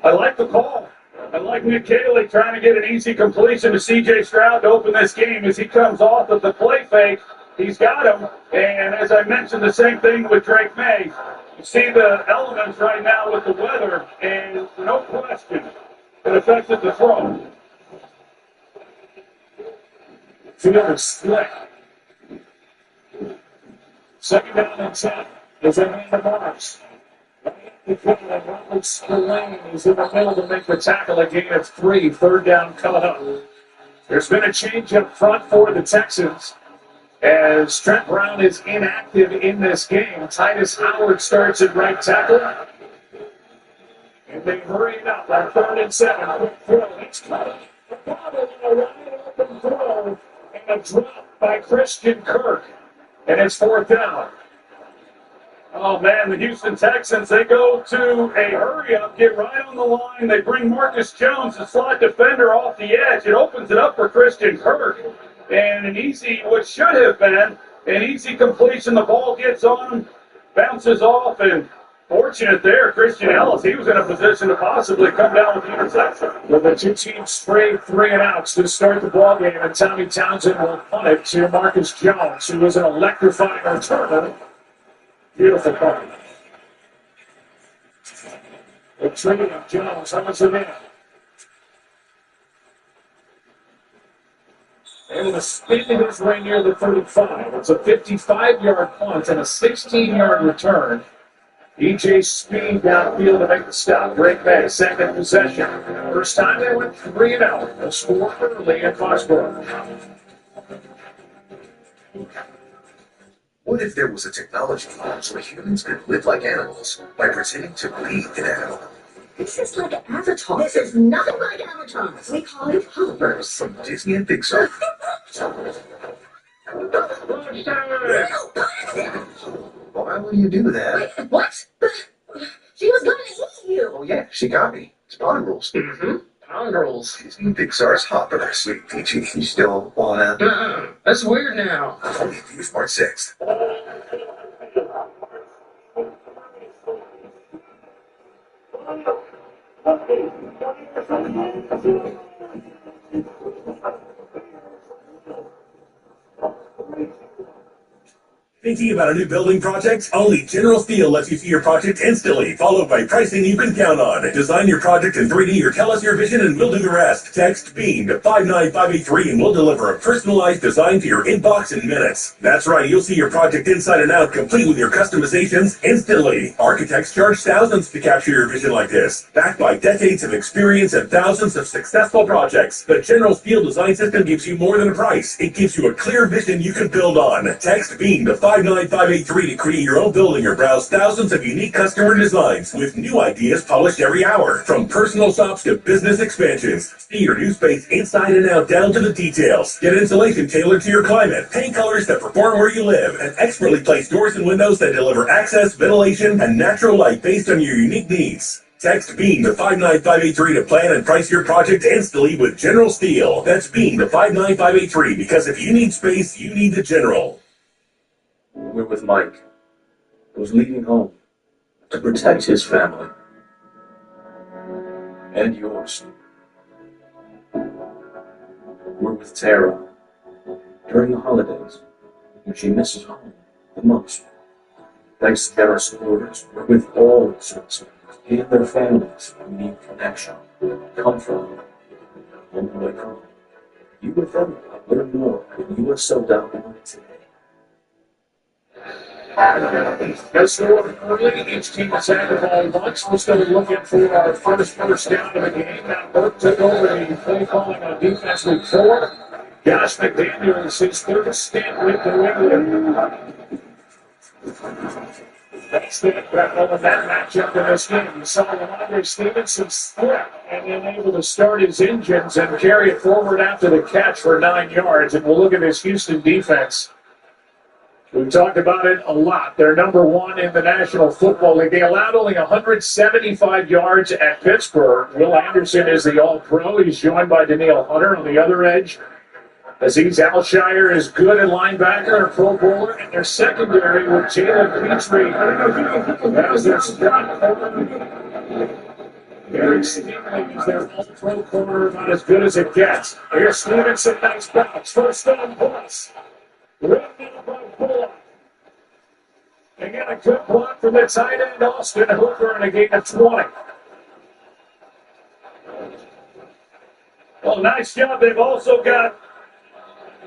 I like the call. I like Nick Caley trying to get an easy completion to C.J. Stroud to open this game as he comes off of the play fake. He's got him, and as I mentioned, the same thing with Drake May. You see the elements right now with the weather, and no question, it affected the throw. Field is slick. 2nd down and 10. As they hand the Marks. Spillane is in the middle to make the tackle. A gain of 3. 3rd down coming up There's been a change up front for the Texans as Trent Brown is inactive in this game. Titus Howard starts at right tackle. And they hurry it up on 3rd and 7. Quick throw. It's caught. Bobble in a wide open throw and a drop by Christian Kirk. And it's 4th down. Oh, man, the Houston Texans, they go to a hurry-up, get right on the line. They bring Marcus Jones, the slot defender, off the edge. It opens it up for Christian Kirk. And an easy, what should have been, an easy completion. The ball gets on, bounces off, and fortunate there, Christian Ellis, he was in a position to possibly come down with the interception. With the two teams straight 3 and outs to start the ball game, and Tommy Townsend will punt it to Marcus Jones, who was an electrifying returner. Beautiful punt. The tree of Jones holds it in. Able to spin his way near the 35. It's a 55-yard punt and a 16-yard return. EJ Speed downfield to make the stop. Drake May, second possession. First time they went 3 and out. They'll score early at Foxborough. What if there was a technology so humans could live like animals by pretending to be an animal? This is like Avatar. This is nothing like Avatar. We call it hoppers. From Disney and Pixar. Why would you do that? Wait, what? She was going to eat you. Oh yeah, she got me. It's Pond Rules. Mm-hmm. Pond Rules. Disney and Pixar's Hopper. Sweet Peachy. You still wanna? That's weird now. Only View Smart 6. Thinking about a new building project? Only General Steel lets you see your project instantly, followed by pricing you can count on. Design your project in 3D or tell us your vision and we'll do the rest. Text BEAM to 59583 and we'll deliver a personalized design to your inbox in minutes. That's right, you'll see your project inside and out, complete with your customizations instantly. Architects charge thousands to capture your vision like this. Backed by decades of experience and thousands of successful projects, the General Steel design system gives you more than a price. It gives you a clear vision you can build on. Text BEAM to 59583 to create your own building or browse thousands of unique customer designs with new ideas polished every hour. From personal shops to business expansions, see your new space inside and out down to the details. Get insulation tailored to your climate, paint colors that perform where you live, and expertly placed doors and windows that deliver access, ventilation, and natural light based on your unique needs. Text BEAM to 59583 to plan and price your project instantly with General Steel. That's BEAM to 59583 because if you need space, you need the General. We're with Mike, who's leaving home to protect his family and yours. We're with Tara during the holidays when she misses home the most. Thanks to Tara's supporters, we're with all the service members and their families who need connection, comfort, and the way home. You with them, learn more at USO.org today. Let's go early. Each team has had the ball once. We're still looking for our first down of the game. Now Burke took over the play calling on defense week 4. Josh McDaniels, his third stint with New England. That's that matchup in this game. We saw Lamondre Stevenson split and then able to start his engines and carry it forward after the catch for 9 yards. And we'll look at this Houston defense. We've talked about it a lot. They're number 1 in the National Football League. They allowed only 175 yards at Pittsburgh. Will Anderson is the All-Pro. He's joined by Danielle Hunter on the other edge. Aziz Alshire is good at linebacker and Pro Bowler. And their secondary with Jalen Petrie as their strong corner. Eric Stingley is their All-Pro corner, about as good as it gets. Here's Stevenson, nice bounce. First down plus. They get a good block from the tight end, Austin Hooper, and a gain of 20. Well, nice job. They've also got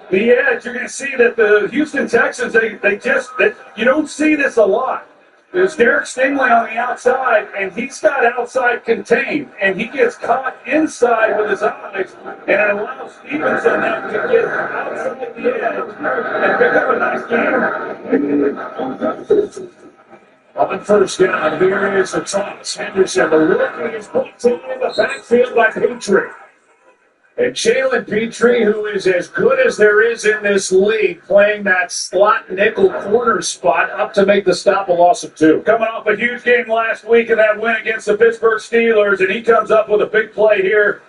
the edge. You're going to see that the Houston Texans, you don't see this a lot. There's Derek Stingley on the outside, and he's got outside contained, and he gets caught inside with his eyes, and it allows Stevenson then to get outside the edge and pick up a nice game. On first down, here is the toss. Henderson, the rookie, is put in the backfield by Petrie. And Jalen Petrie, who is as good as there is in this league, playing that slot nickel corner spot up to make the stop, a loss of 2. Coming off a huge game last week in that win against the Pittsburgh Steelers, and he comes up with a big play here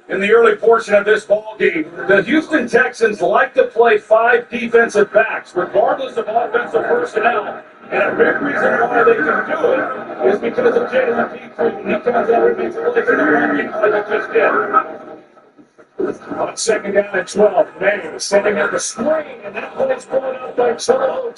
in the early portion of this ball game. The Houston Texans like to play 5 defensive backs, regardless of offensive personnel. And a big reason why they can do it is because of Jalen Petrie. He comes out and makes plays in the run game like he just did. On second down at 12, May sending out the screen, and that ball's brought up by Toto.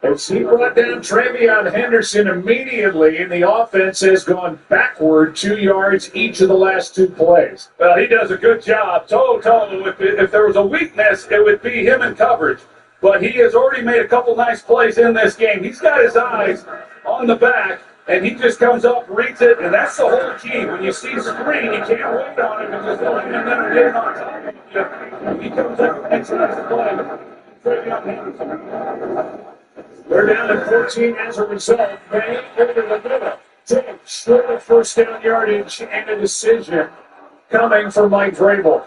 As he brought down Travion Henderson immediately, and the offense has gone backward 2 yards each of the last 2 plays. Well, he does a good job. Toto, if there was a weakness, it would be him in coverage. But he has already made a couple nice plays in this game. He's got his eyes on the back, and he just comes up, reads it, and that's the whole key. When you see screen, you can't wait on him and just let him in there and get on top of you. He comes up and makes a nice play. They're down at 14 as a result. May over the middle. Takes short of first down yardage and a decision coming from Mike Vrabel.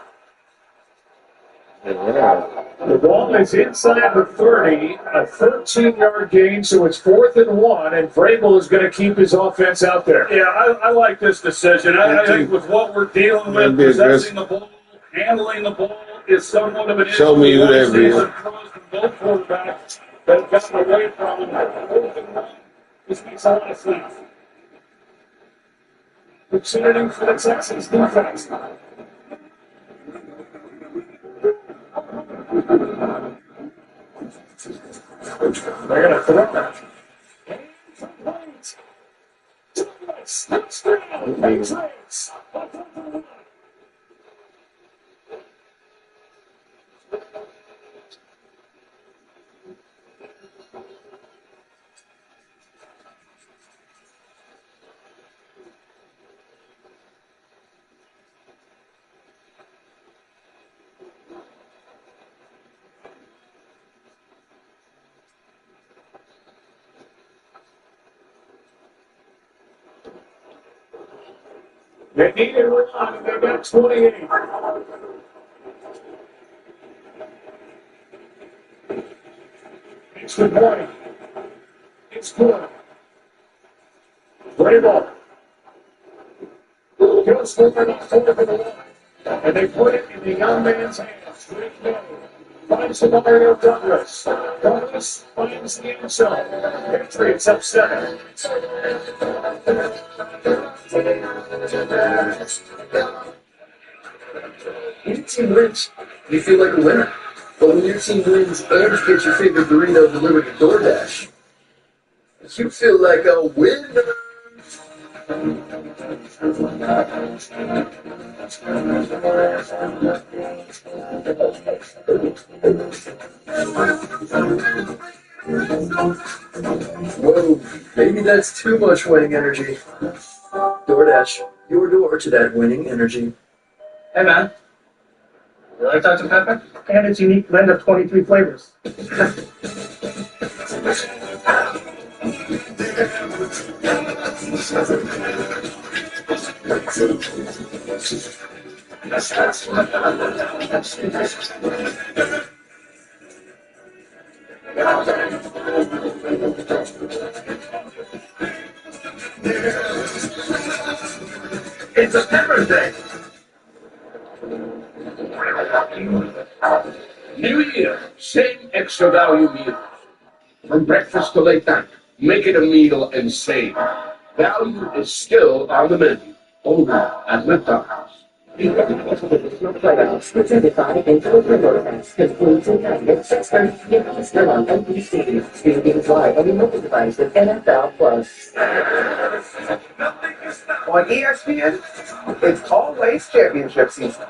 The ball is inside the 30, a 13-yard gain, so it's 4th and 1, and Vrabel is going to keep his offense out there. Yeah, I like this decision. I think with what we're dealing with, possessing the ball, handling the ball is somewhat of an issue. Show me who that is. Throws from both quarterbacks that have gotten away from him. 4th and 1. This makes a lot of sense. Opportunity for the Texans defense. They're going to throw that. They need a run, and they got 28. It's good morning. It's good. Vrabel goes for the line, and they put it in the young man's hands. Drake May finds Mario Douglas. Douglas finds the end zone. Patriots up 7. When your team wins, you feel like a winner. But when your team wins and you get your favorite burrito delivered to DoorDash, you feel like a winner. Whoa, maybe that's too much winning energy. DoorDash, your door to that winning energy. Hey man, you like Dr. Pepper? And its unique blend of 23 flavors. It's a pepper day. New Year, same extra value meal. From breakfast to late night, make it a meal and save. Value is still on the menu. Only at McDonald's. Playoffs were certified and delivered DoorDash concludes tonight at 6:30 p.m. Eastern on NBC. Stream games live on your mobile device with NFL Plus. On ESPN, it's always championship season,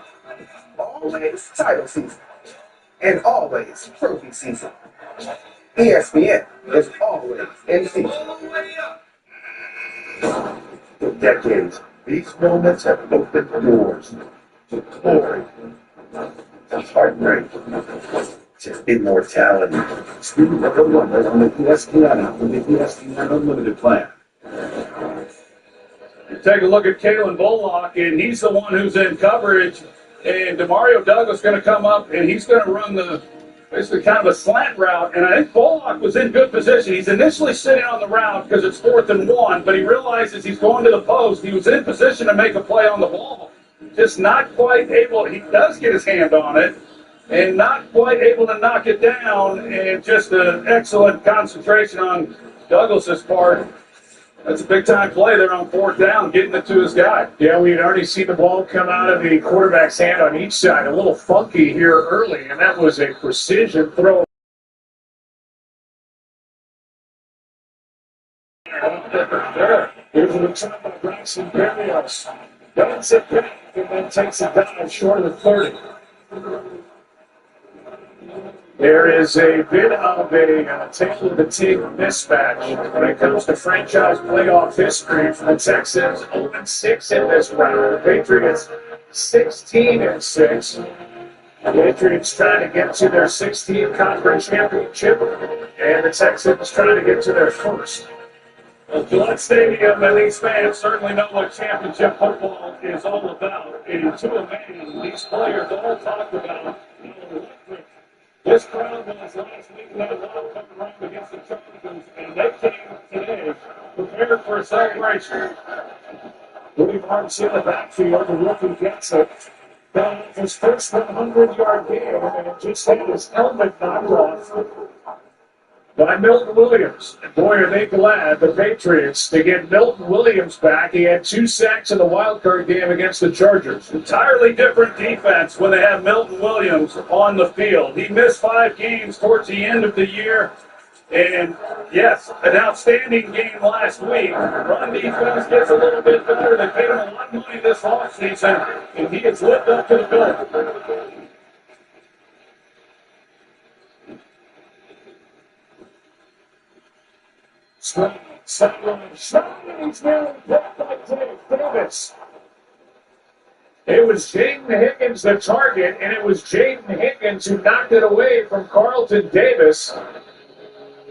always title season, and always trophy season. ESPN, is always in season. For decades, these moments have opened doors to glory, to heartbreak, to immortality. Streaming the Wonders on the ESPN app with the ESPN Unlimited plan. You take a look at Kalen Bullock, and he's the one who's in coverage. And Demario Douglas going to come up, and he's going to run the basically kind of a slant route. And I think Bullock was in good position. He's initially sitting on the route because it's 4th and 1, but he realizes he's going to the post. He was in position to make a play on the ball, just not quite able. He does get his hand on it, and not quite able to knock it down. And just an excellent concentration on Douglas's part. That's a big-time play there on 4th down, getting it to his guy. Yeah, we had already seen the ball come out of the quarterback's hand on each side. A little funky here early, and that was a precision throw. Here's a return by Braxton Berrios. Duns it back and then takes a dive short of the 30. There is a bit of a tail of the tape mismatch when it comes to franchise playoff history for the Texans. 0-6 in this round. The Patriots 16-6. The Patriots trying to get to their 16th conference championship, and the Texans trying to get to their first. Well, Gillette Stadium and these fans certainly know what championship football is all about. And to a man, these players all talk about this crowd was last week and had a lot coming around against the Chargers, and they came today prepared for a celebration. Woody Marks in the backfield, the rookie gets it. Down his first 100-yard game, and just had his helmet knocked off by Milton Williams. And boy, are they glad, the Patriots, to get Milton Williams back. He had 2 sacks in the wild card game against the Chargers. Entirely different defense when they have Milton Williams on the field. He missed 5 games towards the end of the year. And yes, an outstanding game last week. Run defense gets a little bit better. They paid him a lot of money this offseason, and he has lived up to the bill. Sideline shot, and he's now blocked by Davis. It was Jaden Higgins the target, and it was Jaden Higgins who knocked it away from Carlton Davis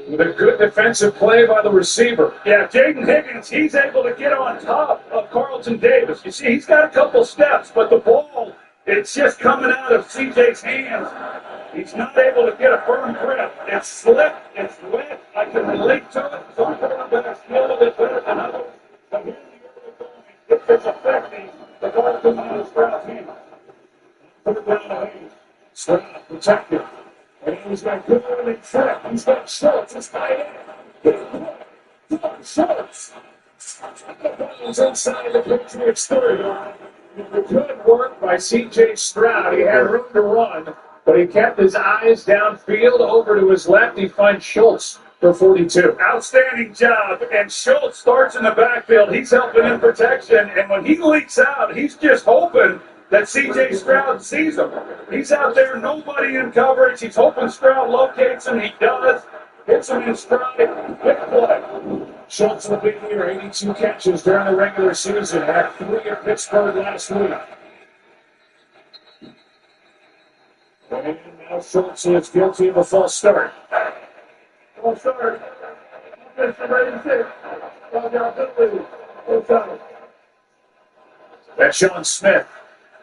with a good defensive play by the receiver. Yeah, Jaden Higgins, he's able to get on top of Carlton Davis. You see, he's got a couple steps, but the ball, it's just coming out of CJ's hands. He's not able to get a firm grip. It's slick, it's wet. I can relate to it. Some quarterbacks feel a bit better than others. But here's the other thing. If it's affecting, the ball comes out of Stroud's hand. Put it down the lane. Stroud protected. And he's got good running track. He's got Schultz. It's tight end. Schultz. The ball's inside the Patriots 30. Good work by C.J. Stroud. He had room to run, but he kept his eyes downfield. Over to his left, he finds Schultz for 42. Outstanding job. And Schultz starts in the backfield. He's helping in protection. And when he leaks out, he's just hoping that C.J. Stroud sees him. He's out there, nobody in coverage. He's hoping Stroud locates him. He does. Hits him in stride. Big play. Schultz will be here. 82 catches during the regular season. Had 3 at Pittsburgh last week. And now Schultz is guilty of a false start. False start. That's Sean Smith,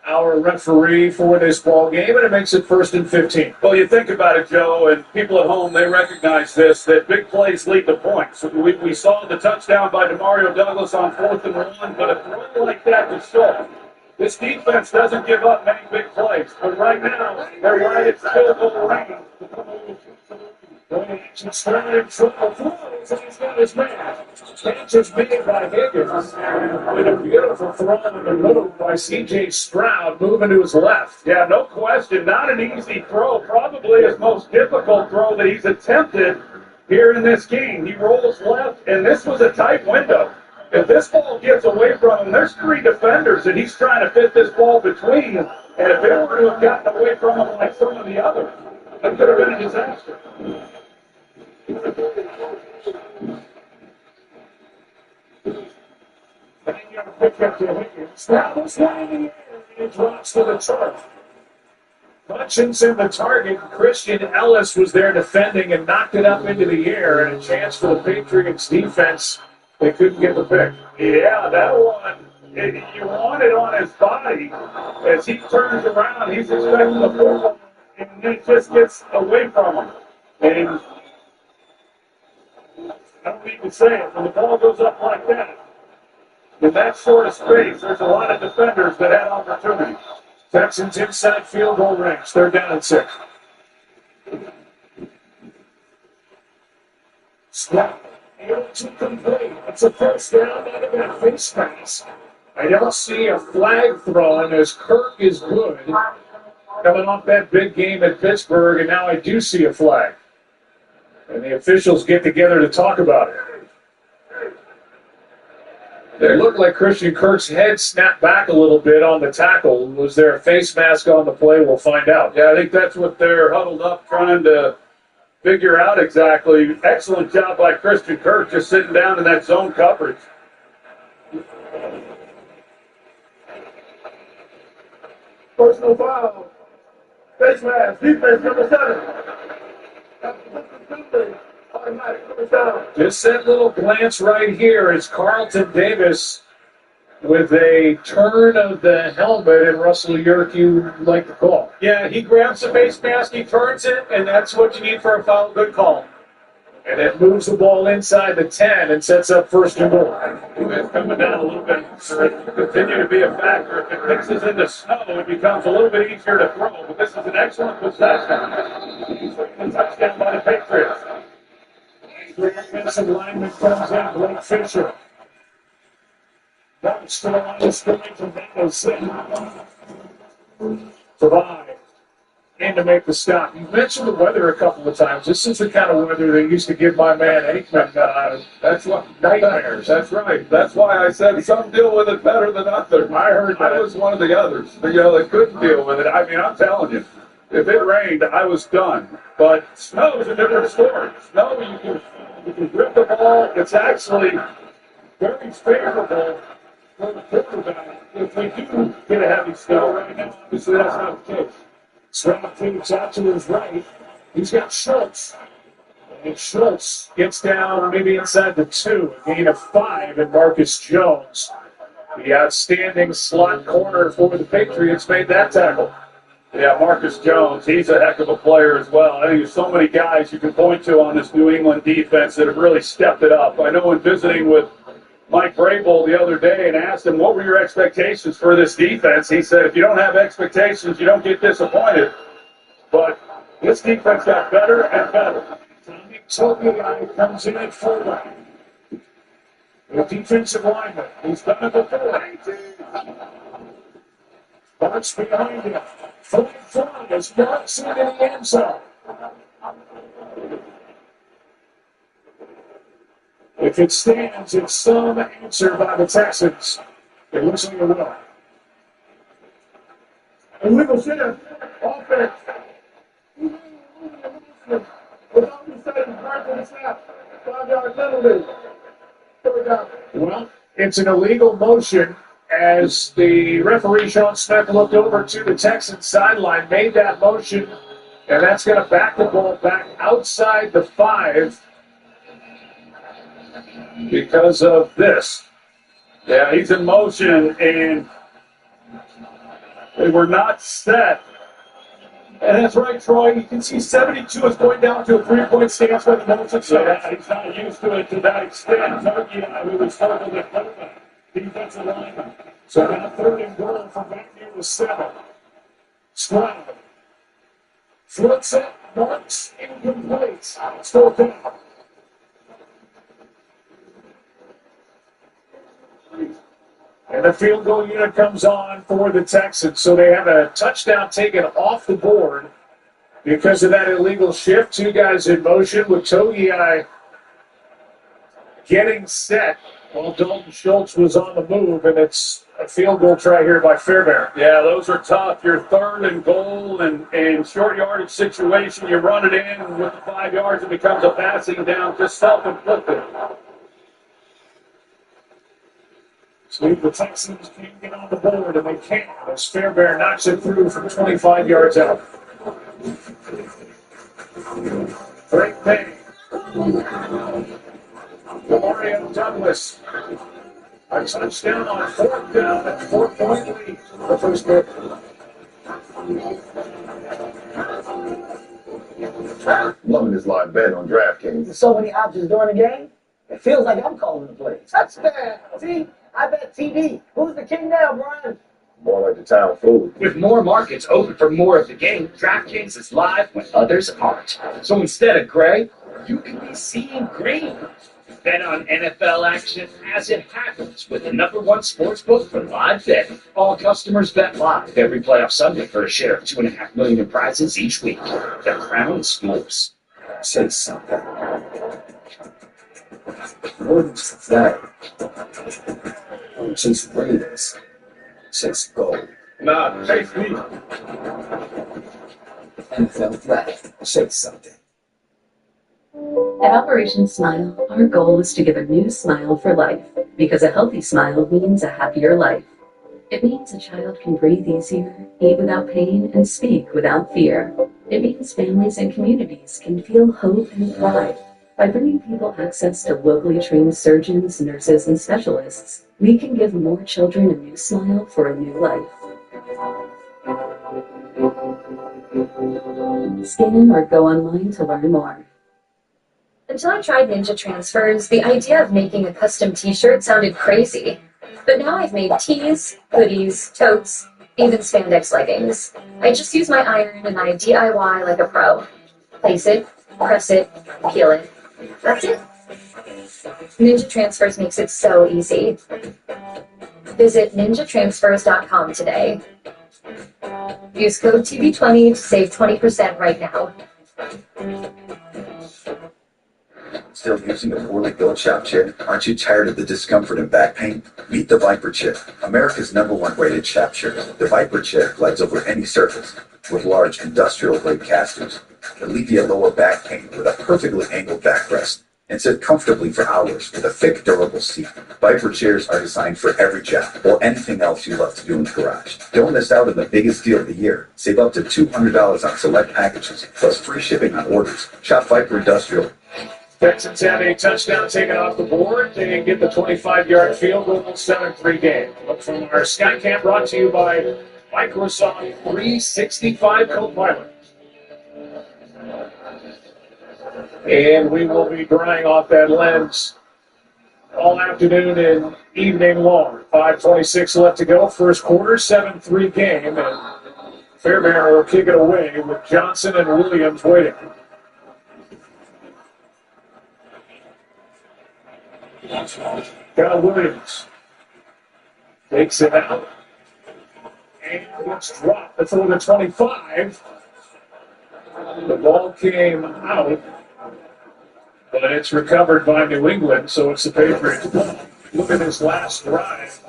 our referee for this ball game, and it makes it 1st and 15. Well, you think about it, Joe, and people at home, they recognize this, that big plays lead to points. We saw the touchdown by Demario Douglas on 4th and 1, but a throw like that to Schultz. This defense doesn't give up many big plays, but right now, they're right at field goal range. Started triple throws, and he's got his man. Catch is made by Higgins. With a beautiful throw in the middle by C.J. Stroud, moving to his left. Yeah, no question, not an easy throw. Probably his most difficult throw that he's attempted here in this game. He rolls left, and this was a tight window. If this ball gets away from him, there's 3 defenders, and he's trying to fit this ball between. And if it were to have gotten away from him like some of the others, it could have been a disaster. Pick up to Higgins. Now this one in the air, and it drops to the turf. Hutchinson, the target. Christian Ellis was there defending and knocked it up into the air, and a chance for the Patriots defense. They couldn't get the pick. Yeah, that one, you want it on his body. As he turns around, he's expecting the football, and it just gets away from him. And I don't need to say it, when the ball goes up like that, in that sort of space, there's a lot of defenders that had opportunity. Texans inside field goal range. They're down and 6. Snap. Able to complete. It's a first down out of that face mask. I don't see a flag thrown as Kirk is good. Coming off that big game at Pittsburgh, and now I do see a flag. And the officials get together to talk about it. It looked like Christian Kirk's head snapped back a little bit on the tackle. Was there a face mask on the play? We'll find out. Yeah, I think that's what they're huddled up trying to figure out exactly. Excellent job by Christian Kirk just sitting down in that zone coverage. Personal foul. Face mask. Defense number 7. Just that little glance right here is Carlton Davis with a turn of the helmet, and Russell Yerk, you like the call. Yeah, he grabs the face mask, he turns it, and that's what you need for a foul. Good call. And it moves the ball inside the 10 and sets up first and goal. It's coming down a little bit. It continue to be a factor. If it mixes into snow, it becomes a little bit easier to throw, but this is an excellent possession. A touchdown by the Patriots. The offensive lineman comes in, Blake Fisher. That's to the line of scrimmage, and that is survive. And to make the stop. You mentioned the weather a couple of times. This is the kind of weather they used to give my man Aikman that's what nightmares. That's right. That's why I said some deal with it better than others. I heard that. I was one of the others. You know, they couldn't deal with it. I mean, I'm telling you, if it rained, I was done. But snow is a different story. Snow, you can grip the ball. It's actually very favorable for the quarterback if we do get a heavy snow. Right now, obviously, that's not the case. Stroud takes out to his right. He's got Schultz. And Schultz gets down maybe inside the 2. A gain of 5, and Marcus Jones, the outstanding slot corner for the Patriots, made that tackle. Yeah, Marcus Jones, he's a heck of a player as well. I think there's so many guys you can point to on this New England defense that have really stepped it up. I know in visiting with Mike Vrabel the other day and asked him, what were your expectations for this defense? He said, if you don't have expectations, you don't get disappointed. But this defense got better and better. Tommy Togiai comes in at fullback. The defensive lineman, he's done it before. Bart's behind him. Full front as Bart's into the end zone. If it stands, it's some answer by the Texans. It looks like it will. And we will see an offense. Without deciding part of the snap. 5-yard penalty. Well, it's an illegal motion as the referee, Sean Smith, looked over to the Texans sideline, made that motion, and that's going to back the ball back outside the 5 because of this. Yeah, he's in motion, and they were not set. And that's right, Troy. You can see 72 is going down to a 3-point stance by the motion. So yeah, he's not used to it to that extent. Togiai, who was holding the quarterback, defensive lineman. So now 3rd and goal from back near the 7. Stroud flips it, marks, incomplete. Still down. And the field goal unit comes on for the Texans. So they have a touchdown taken off the board because of that illegal shift. 2 guys in motion with Togiai getting set Well, Dalton Schultz was on the move, and it's a field goal try here by Fairbairn. Yeah, those are tough. You're third and goal and short yardage situation. You run it in, and with the 5 yards, it becomes a passing down, just self-inflicted. So the Texans can't get on the board, and they can't as Fairbairn knocks it through from 25 yards out. Drake May. Mario Douglas. A touchdown on 4th down at 4-point lead for the first quarter. Loving this live bet on DraftKings. There's so many options during the game, it feels like I'm calling the plays. Touchdown! See? I bet TV. Who's the king now, Brian? More like the town fool. With more markets open for more of the game, DraftKings is live when others aren't. So instead of gray, you can be seeing green. Bet on NFL action as it happens with the #1 sportsbook for live betting. All customers bet live every playoff Sunday for a share of $2.5 million in prizes each week. The crown smokes. Say something. Words that. Chase rings. Chase gold. Nah, chase me. NFL flag. Say something. At Operation Smile, our goal is to give a new smile for life, because a healthy smile means a happier life. It means a child can breathe easier, eat without pain, and speak without fear. It means families and communities can feel hope and thrive. By bringing people access to locally trained surgeons, nurses, and specialists, we can give more children a new smile for a new life. Scan or go online to learn more. Until I tried Ninja Transfers, the idea of making a custom t-shirt sounded crazy. But now I've made tees, hoodies, totes, even spandex leggings. I just use my iron and I DIY like a pro. Place it, press it, peel it. That's it. Ninja Transfers makes it so easy. Visit ninjatransfers.com today. Use code TV20 to save 20% right now. Still using a poorly built shop chair? Aren't you tired of the discomfort and back pain? Meet the Viper Chair, America's #1 rated shop chair. The Viper Chair glides over any surface with large industrial-grade casters that alleviate lower back pain with a perfectly angled backrest and sit comfortably for hours with a thick, durable seat. Viper chairs are designed for every job or anything else you love to do in the garage. Don't miss out on the biggest deal of the year. Save up to $200 on select packages, plus free shipping on orders. Shop Viper Industrial. Texans have a touchdown taken off the board. They get the 25-yard field goal, 7-3 game. Look from our Skycam, brought to you by Microsoft 365 Copilot. And we will be drying off that lens all afternoon and evening long. 5:26 left to go. First quarter, 7-3 game. And Fairbairn will kick it away with Johnson and Williams waiting. Got Williams. Takes it out. And it's dropped. That's over the 25. The ball came out, but it's recovered by New England, so it's the Patriots. Look at his last drive.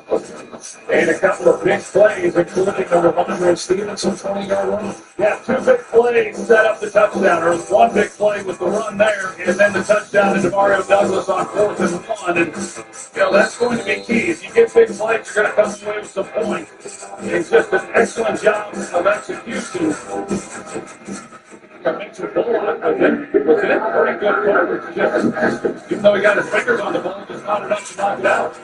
And a couple of big plays, including the Ramondre Stevenson 20-yard run. Yeah, 2 big plays set up the touchdown. Or one big play with the run there, and then the touchdown to Mario Douglas on 4th and 1. And, that's going to be key. If you get big plays, you're going to come away with some points. It's just an excellent job of execution. Makes it goal line, but then was it pretty good coverage. Just, even though he got his fingers on the ball, just not enough to knock it out.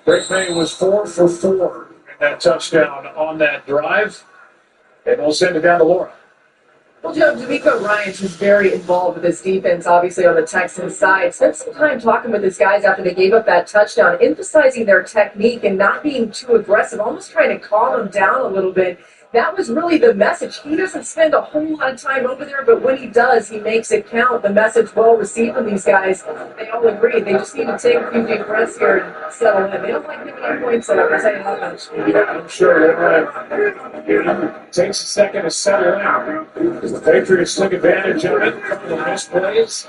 Drake May was 4 for 4 in that touchdown on that drive, and we'll send it down to Laura. Well, Joe, D'Amico Ryans is very involved with this defense, obviously, on the Texans side. Spent some time talking with his guys after they gave up that touchdown, emphasizing their technique and not being too aggressive, almost trying to calm them down a little bit. That was really the message. He doesn't spend a whole lot of time over there, but when he does, he makes it count. The message well received from these guys. They all agree. They just need to take a few deep breaths here and settle in. They don't like giving up points, so I can tell you that much. Yeah, I'm sure they're right. It takes a second to settle in. The Patriots took advantage of it. The misplays.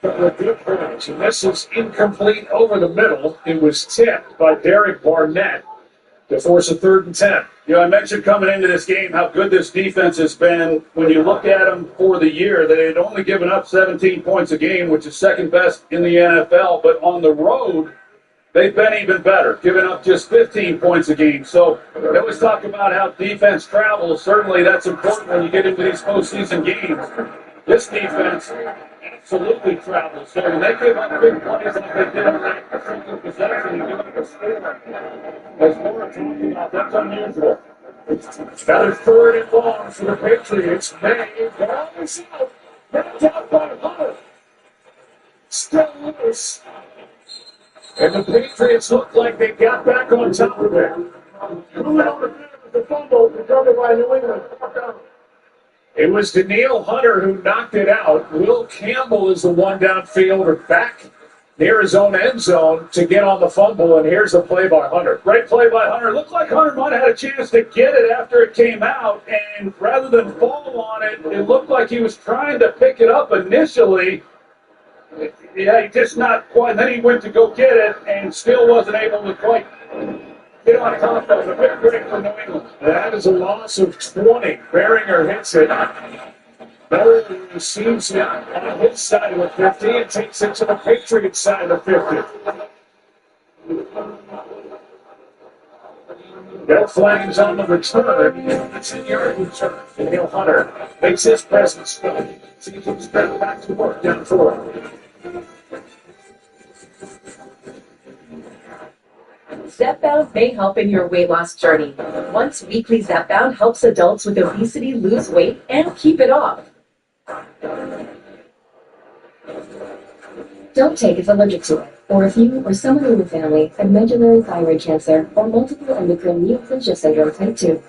for a good point. And this is incomplete over the middle. It was tipped by Derek Barnett to force a 3rd and 10. You know, I mentioned coming into this game how good this defense has been. When you look at them for the year, they had only given up 17 points a game, which is second best in the NFL. But on the road, they've been even better, giving up just 15 points a game. So they always talk about how defense travels. Certainly that's important when you get into these postseason games. This defense absolutely travels. So when they give up big plays like they did on that second possession and give up a score, as Laura talking about, that's unusual. Another 3rd and long for the Patriots. May go on the south. Knocked out by Hunter. Still loose. And the Patriots look like they got back on top of it. Moving on the field with the fumble recovered by New England. It was Danielle Hunter who knocked it out. Will Campbell is the one downfield or back near his own end zone to get on the fumble, and here's a play by Hunter. Great play by Hunter. Looked like Hunter might have had a chance to get it after it came out, and rather than fall on it, it looked like he was trying to pick it up initially. Yeah, he just not quite. Then he went to go get it and still wasn't able to quite get on top of it. A big break for New England. That is a loss of 20. Beringer hits it. Beringer receives it on his side of the 50 and takes it to the Patriots side of the 50. No flags on the return. It's a yard return. Danielle Hunter makes his presence felt. Seems he's been back to work down 4. Zepbound may help in your weight loss journey. Once weekly, Zepbound helps adults with obesity lose weight and keep it off. Don't take if allergic to it, or if you or someone in your family had medullary thyroid cancer or multiple endocrine neoplasia syndrome type 2.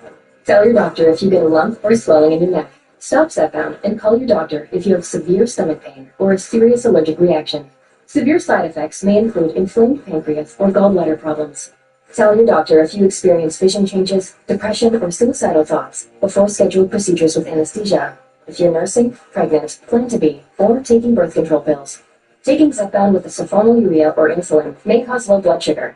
Tell your doctor if you get a lump or swelling in your neck. Stop Zepbound and call your doctor if you have severe stomach pain or a serious allergic reaction. Severe side effects may include inflamed pancreas or gallbladder problems. Tell your doctor if you experience vision changes, depression, or suicidal thoughts before scheduled procedures with anesthesia. If you're nursing, pregnant, plan to be, or taking birth control pills. Taking Zepbound with a sulfonylurea or insulin may cause low blood sugar.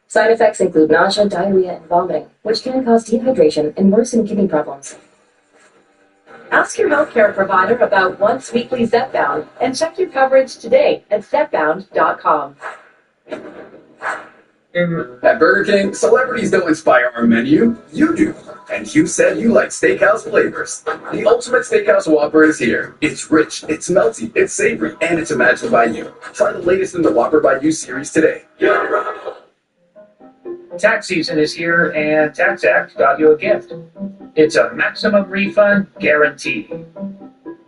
Side effects include nausea, diarrhea, and vomiting, which can cause dehydration and worsen kidney problems. Ask your healthcare provider about once weekly Zepbound and check your coverage today at Zepbound.com. At Burger King, celebrities don't inspire our menu, you do. And you said you like steakhouse flavors. The ultimate steakhouse Whopper is here. It's rich, it's melty, it's savory, and it's imagined by you. Try the latest in the Whopper by You series today. Tax season is here, and TaxAct got you a gift. It's a maximum refund guarantee.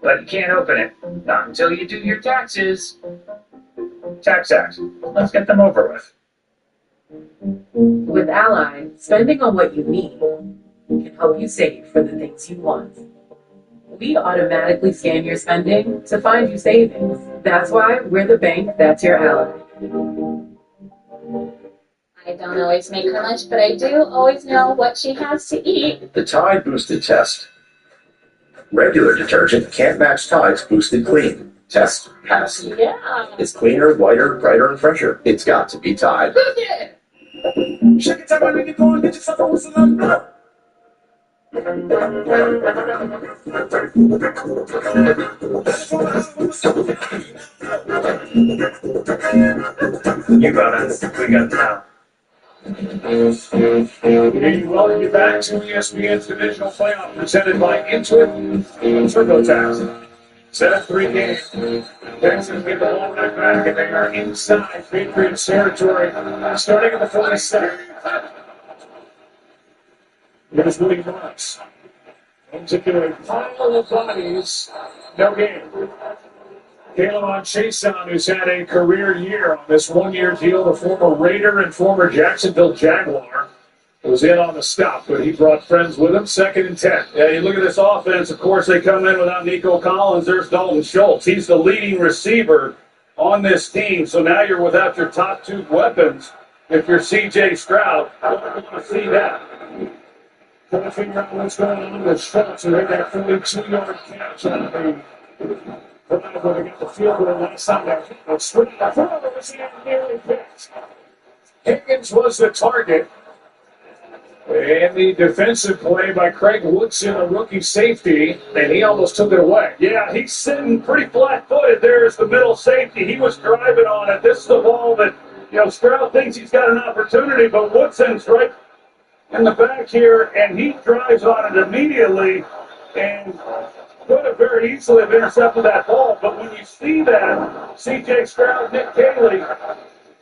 But you can't open it, not until you do your taxes. TaxAct, let's get them over with. With Ally, spending on what you need can help you save for the things you want. We automatically scan your spending to find you savings. That's why we're the bank that's your ally. I don't always make her lunch, but I do always know what she has to eat. The Tide Boosted Test. Regular detergent can't match Tide's Boosted Clean. Test pass. Yeah. It's cleaner, whiter, brighter, and fresher. It's got to be Tide. Check it out when you go and get yourself a whistle and blow. You got us. We got now. We welcome you back to ESPN's divisional playoff presented by Intuit and TurboTax. 7-3 game. Texans get the ball right back, and they are inside Patriots territory, starting at the 47. Here's Woody Marks. Into a pile of bodies. No game. Caleb Chason, who's had a career year on this one-year deal, the former Raider and former Jacksonville Jaguar, was in on the stop, but he brought friends with him. 2nd and 10. Yeah, you look at this offense, of course, they come in without Nico Collins. There's Dalton Schultz. He's the leading receiver on this team, so now you're without your top 2 weapons. If you're C.J. Stroud, you want to see that. Trying to figure out what's going on with Schultz, who had that 42-yard catch on the Drive when they got the field goal last time. That swing throw was nearly picked. Higgins was the target. And the defensive play by Craig Woodson, a rookie safety, and he almost took it away. Yeah, he's sitting pretty flat-footed there as the middle safety. He was driving on it. This is the ball that, Stroud thinks he's got an opportunity, but Woodson's right in the back here, and he drives on it immediately and could have very easily have intercepted that ball. But when you see that, C.J. Stroud, Nick Caley,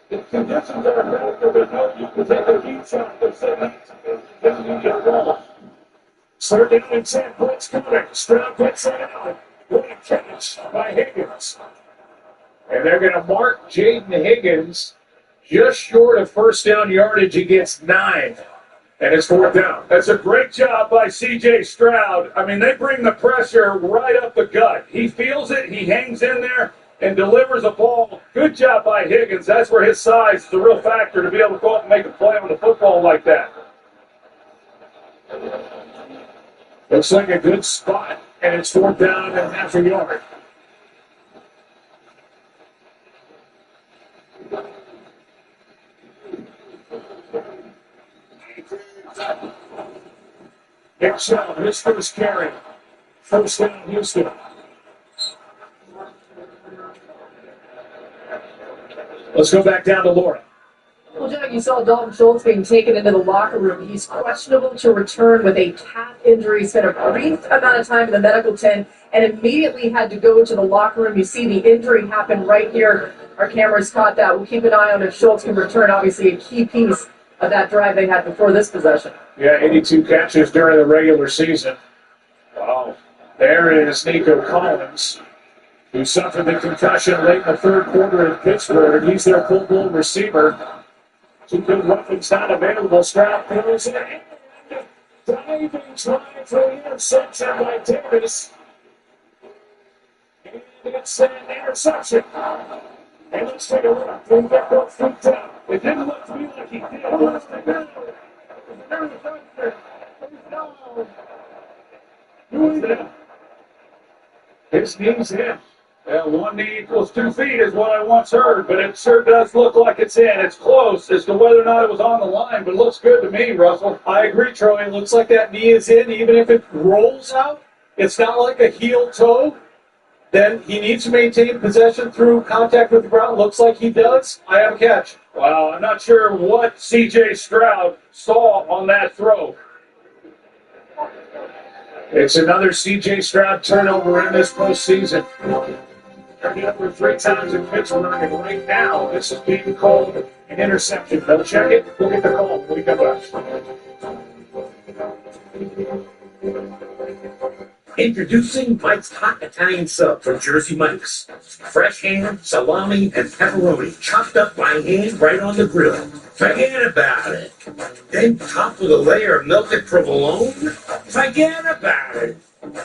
the conditions are better, but no, you can take a deep shot, but say you get wrong. Third down and 10, blitz coming. Stroud gets it out. What a catch by Higgins. And they're going to mark Jaden Higgins just short of first down yardage. He gets 9. And it's 4th down. That's a great job by C.J. Stroud. I mean, they bring the pressure right up the gut. He feels it. He hangs in there and delivers a ball. Good job by Higgins. That's where his size is a real factor to be able to go up and make a play on the football like that. Looks like a good spot, and it's 4th down and half a yard. Nick Chubb, his first carry. First down, Houston. Let's go back down to Laura. Well, Jack, you saw Dalton Schultz being taken into the locker room. He's questionable to return with a calf injury. Spent a brief amount of time in the medical tent and immediately had to go to the locker room. You see the injury happen right here. Our cameras caught that. We'll keep an eye on if Schultz can return. Obviously, a key piece of that drive they had before this possession. Yeah, 82 catches during the regular season. Wow. There is Nico Collins, who suffered the concussion late in the third quarter in Pittsburgh. He's their full blown receiver. Two good weapons not available. Stroud throws it. Diving try for the interception by Davis. And it's an interception. And let's take a look. They get both feet down. It didn't look to me like he did. His knee's in. Well, 1 knee equals 2 feet is what I once heard, but it sure does look like it's in. It's close as to whether or not it was on the line, but it looks good to me, Russell. I agree, Troy. It looks like that knee is in, even if it rolls out. It's not like a heel toe. Then he needs to maintain possession through contact with the ground. Looks like he does. I have a catch. Well, I'm not sure what C.J. Stroud saw on that throw. It's another C.J. Stroud turnover in this postseason. Turned it over 3 times in Pittsburgh, and right now this is being called an interception. They'll check it. We'll get the call when we come back. Introducing Mike's Hot Italian Sub from Jersey Mike's. Fresh ham, salami, and pepperoni chopped up by hand right on the grill. Forget about it. Then topped with a layer of melted provolone. Forget about it.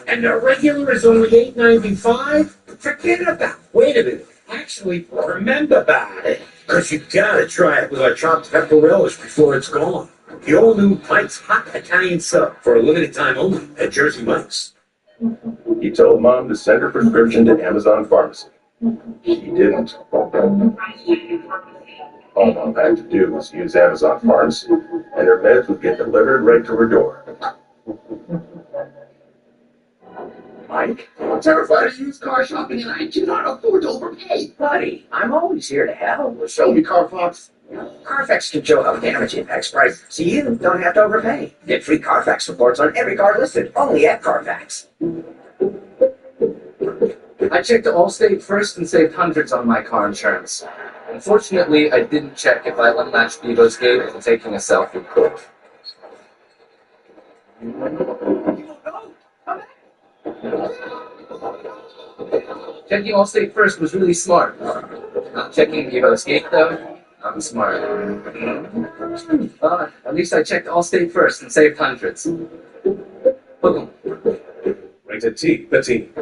And the regular is only $8.95. Forget about it. Wait a minute. Actually, remember about it. Because you gotta try it with our chopped pepper relish before it's gone. The all-new Mike's Hot Italian Sub for a limited time only at Jersey Mike's. He told Mom to send her prescription to Amazon Pharmacy. She didn't. All Mom had to do was use Amazon Pharmacy, and her meds would get delivered right to her door. Mike, I'm terrified of used car shopping and I cannot afford to overpay. Buddy, I'm always here to help. Show me Carfax. Carfax can show how damage impacts price, so you don't have to overpay. Get free Carfax reports on every car listed, only at Carfax. I checked Allstate first and saved hundreds on my car insurance. Unfortunately, I didn't check if I unlatched Bevo's gate and taking a selfie could. Checking Allstate first was really smart. Not checking Bevo's gate, though, I'm smart. At least I checked Allstate first and saved hundreds. Boom. Rated T, the team.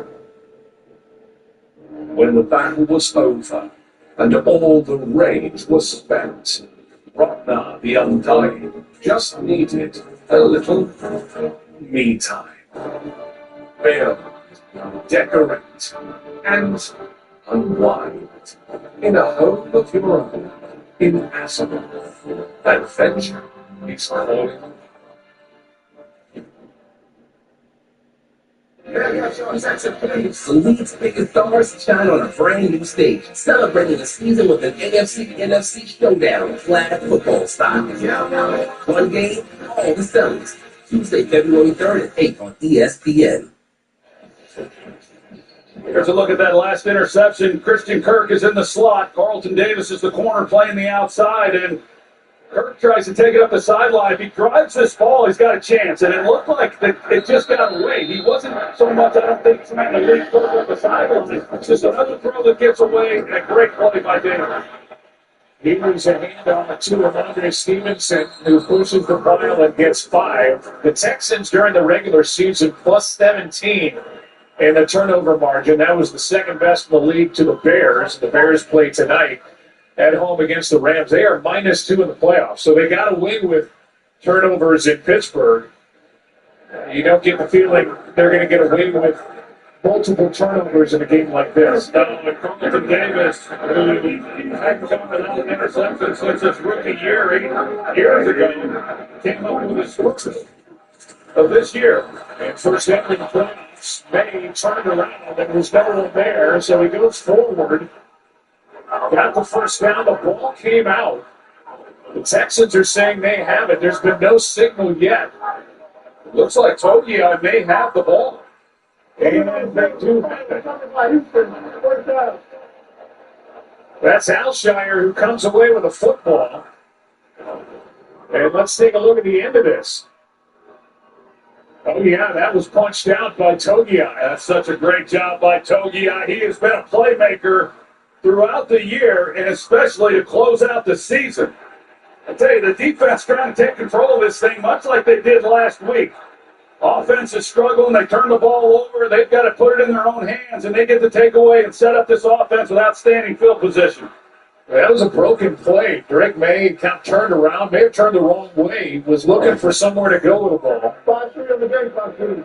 When the battle was over, and all the rage was spent, Ragnar the Undying just needed a little me time. Bill, decorate, and unwind in a home of your own in Asimov. Adventure is calling. The league's biggest stars shine on a brand new stage, celebrating the season with an AFC-NFC showdown, flag football style. One game, all the Sellers. Tuesday, February 3rd at 8 on ESPN. Here's a look at that last interception. Christian Kirk is in the slot. Carlton Davis is the corner playing the outside, and Kirk tries to take it up the sideline. If he drives this ball, he's got a chance. And it looked like it just got away. He wasn't so much, I don't think, trying to lead further up the sideline. It's just another throw that gets away, and a great play by Davis. He leaves a handoff to Ramondre Stevenson, who pushes the pile and gets 5. The Texans during the regular season plus 17 in the turnover margin. That was the second best in the league to the Bears. The Bears play tonight at home against the Rams. They are -2 in the playoffs, so they got away with turnovers in Pittsburgh. You don't get the feeling they're going to get away with multiple turnovers in a game like this. No, and Carlton Davis, who hadn't come without an interception since his rookie year 8 years ago, came up with his first of this year. And first down in the playoffs, May turned around and was no one there, so he goes forward. Got the first down, the ball came out. The Texans are saying they have it. There's been no signal yet. Looks like Togia may have the ball. And they do have it. That's Alshire who comes away with a football. And let's take a look at the end of this. Oh, yeah, that was punched out by Togia. That's such a great job by Togia. He has been a playmaker throughout the year, and especially to close out the season. I tell you, the defense trying to take control of this thing, much like they did last week. Offense is struggling. They turn the ball over. They've got to put it in their own hands, and they get to take away and set up this offense with outstanding field position. That was a broken play. Drake May kind of turned around, may have turned the wrong way, was looking for somewhere to go with the ball. 5-3 on the game, 5-3.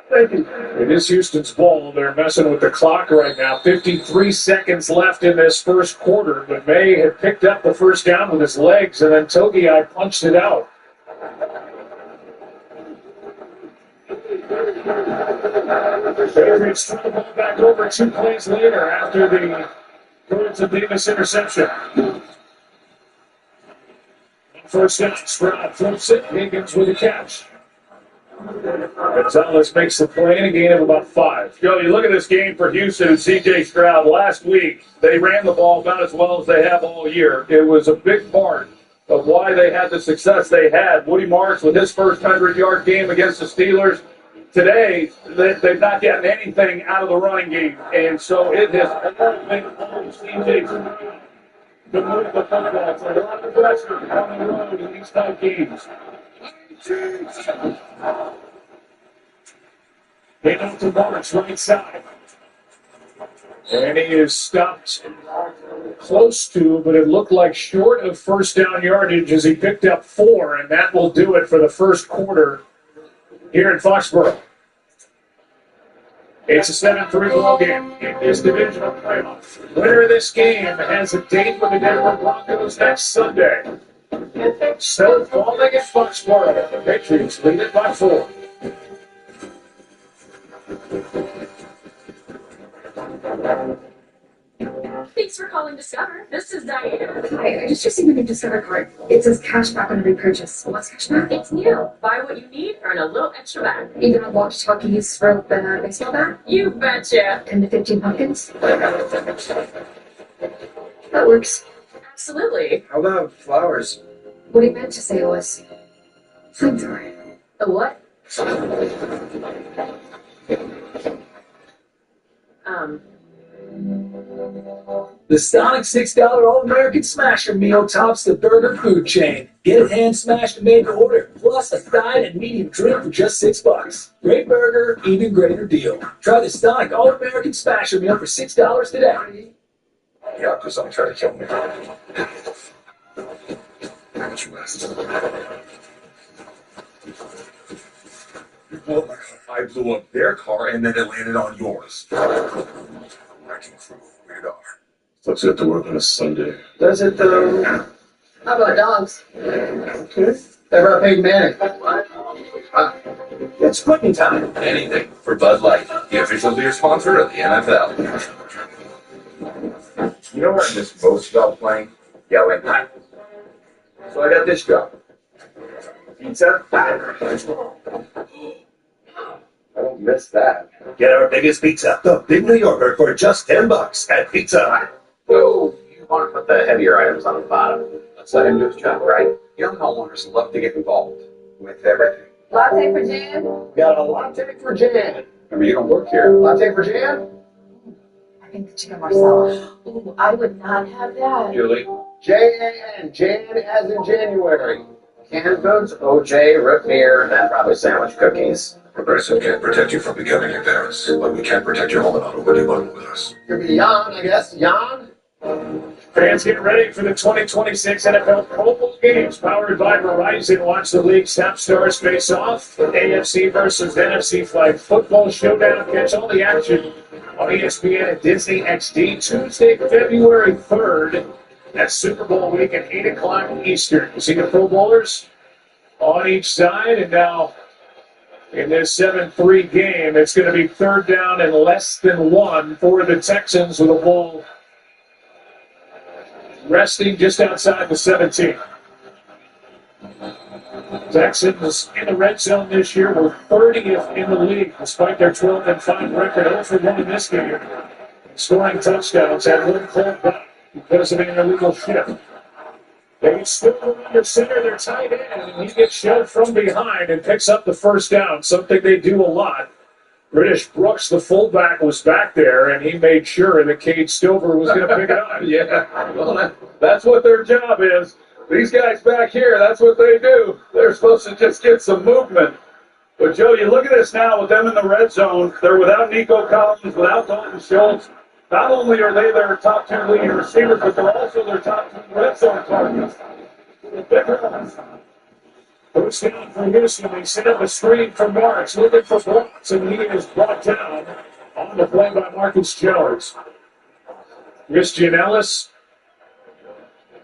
Thank you. It is Houston's ball. They're messing with the clock right now. 53 seconds left in this first quarter, but May had picked up the first down with his legs, and then Togiai punched it out. Patriots turn the ball back over 2 plays later after the Carlton Davis interception. First down, Stroud flips it. Higgins with a catch. Gonzalez makes the play in a gain of about 5. Joe, you look at this game for Houston and C.J. Stroud. Last week, they ran the ball about as well as they have all year. It was a big part of why they had the success they had. Woody Marks with his first 100-yard game against the Steelers. Today, they've not gotten anything out of the running game. And so it has all been on C.J. Stroud to move the football. It's a lot of pressure on the road in these type games. Hit out to Marks, right side. And he is stopped close to, but it looked like short of first down yardage as he picked up 4, and that will do it for the first quarter here in Foxborough. It's a 7-3 ball game in this divisional playoff. Winner of this game has a date with the Denver Broncos next Sunday. Still falling in Foxborough. The Patriots lead it by 4. Thanks for calling Discover. This is Diana. Hi, I just received a new Discover card. It says cash back on every purchase. What's cash back? It's new. Buy what you need, earn a little extra back. Even a walkie-talkies for the baseball bat? You betcha. 10 to 15 pumpkins? That works. Absolutely. How about flowers? What he meant to say was flamethrower. A what? The Sonic $6 All-American Smasher Meal tops the burger food chain. Get it hand-smashed and made to order, plus a side and medium drink for just $6. Great burger, even greater deal. Try the Sonic All-American Smasher Meal for $6 today. Yeah, because I'm trying to kill me. How much you ask? Oh my God. I blew up their car and then it landed on yours. Wrecking crew, rated R. Looks good to work on a Sunday. Does it though? How about dogs? Okay. Ever Peyton Manning? It's quitting time. Anything for Bud Light, the official beer sponsor of the NFL. You know what I miss most about playing? Yelling. So I got this job. Pizza? I don't miss that. Get our biggest pizza, the Big New Yorker, for just $10 at Pizza Hut. So you want to put the heavier items on the bottom. Let's let him do his job, right? Young homeowners love to get involved with everything. Latte for Jan? Got a latte for Jan. I mean, you don't work here. Latte for Jan? I think the chicken marsala. Ooh, I would not have that. Julie. Jan. Jan as in January. Canned goods, OJ, root beer, and probably sandwich cookies. Progressive can't protect you from becoming your parents, but we can protect your home and auto when you bundle with us. Could be Jan, I guess. Jan? Fans get ready for the 2026 NFL Pro Bowl games powered by Verizon. Watch the league's top stars face off. AFC versus NFC flag football showdown. Catch all the action on ESPN and Disney XD Tuesday, February 3rd. That's Super Bowl week at 8 o'clock Eastern. You see the Pro Bowlers on each side, and now in this 7-3 game, it's going to be third down and less than one for the Texans with a ball resting just outside the 17. Texans in the red zone this year were 30th in the league despite their 12-5 record. Also won in this game, scoring touchdowns at one called back because of an illegal shift. They still under center their tight end, and he gets shoved from behind and picks up the first down, something they do a lot. British Brooks, the fullback, was back there, and he made sure that Cade Stover was going to pick it up. Yeah, well, that's what their job is. These guys back here, that's what they do. They're supposed to just get some movement. But, Joe, you look at this now with them in the red zone. They're without Nico Collins, without Dalton Schultz. Not only are they their top two leading receivers, but they're also their top two red zone targets. First down for Houston. They set up a screen for Marks, looking for blocks, and he is brought down on the play by Marcus Jones. Christian Ellis,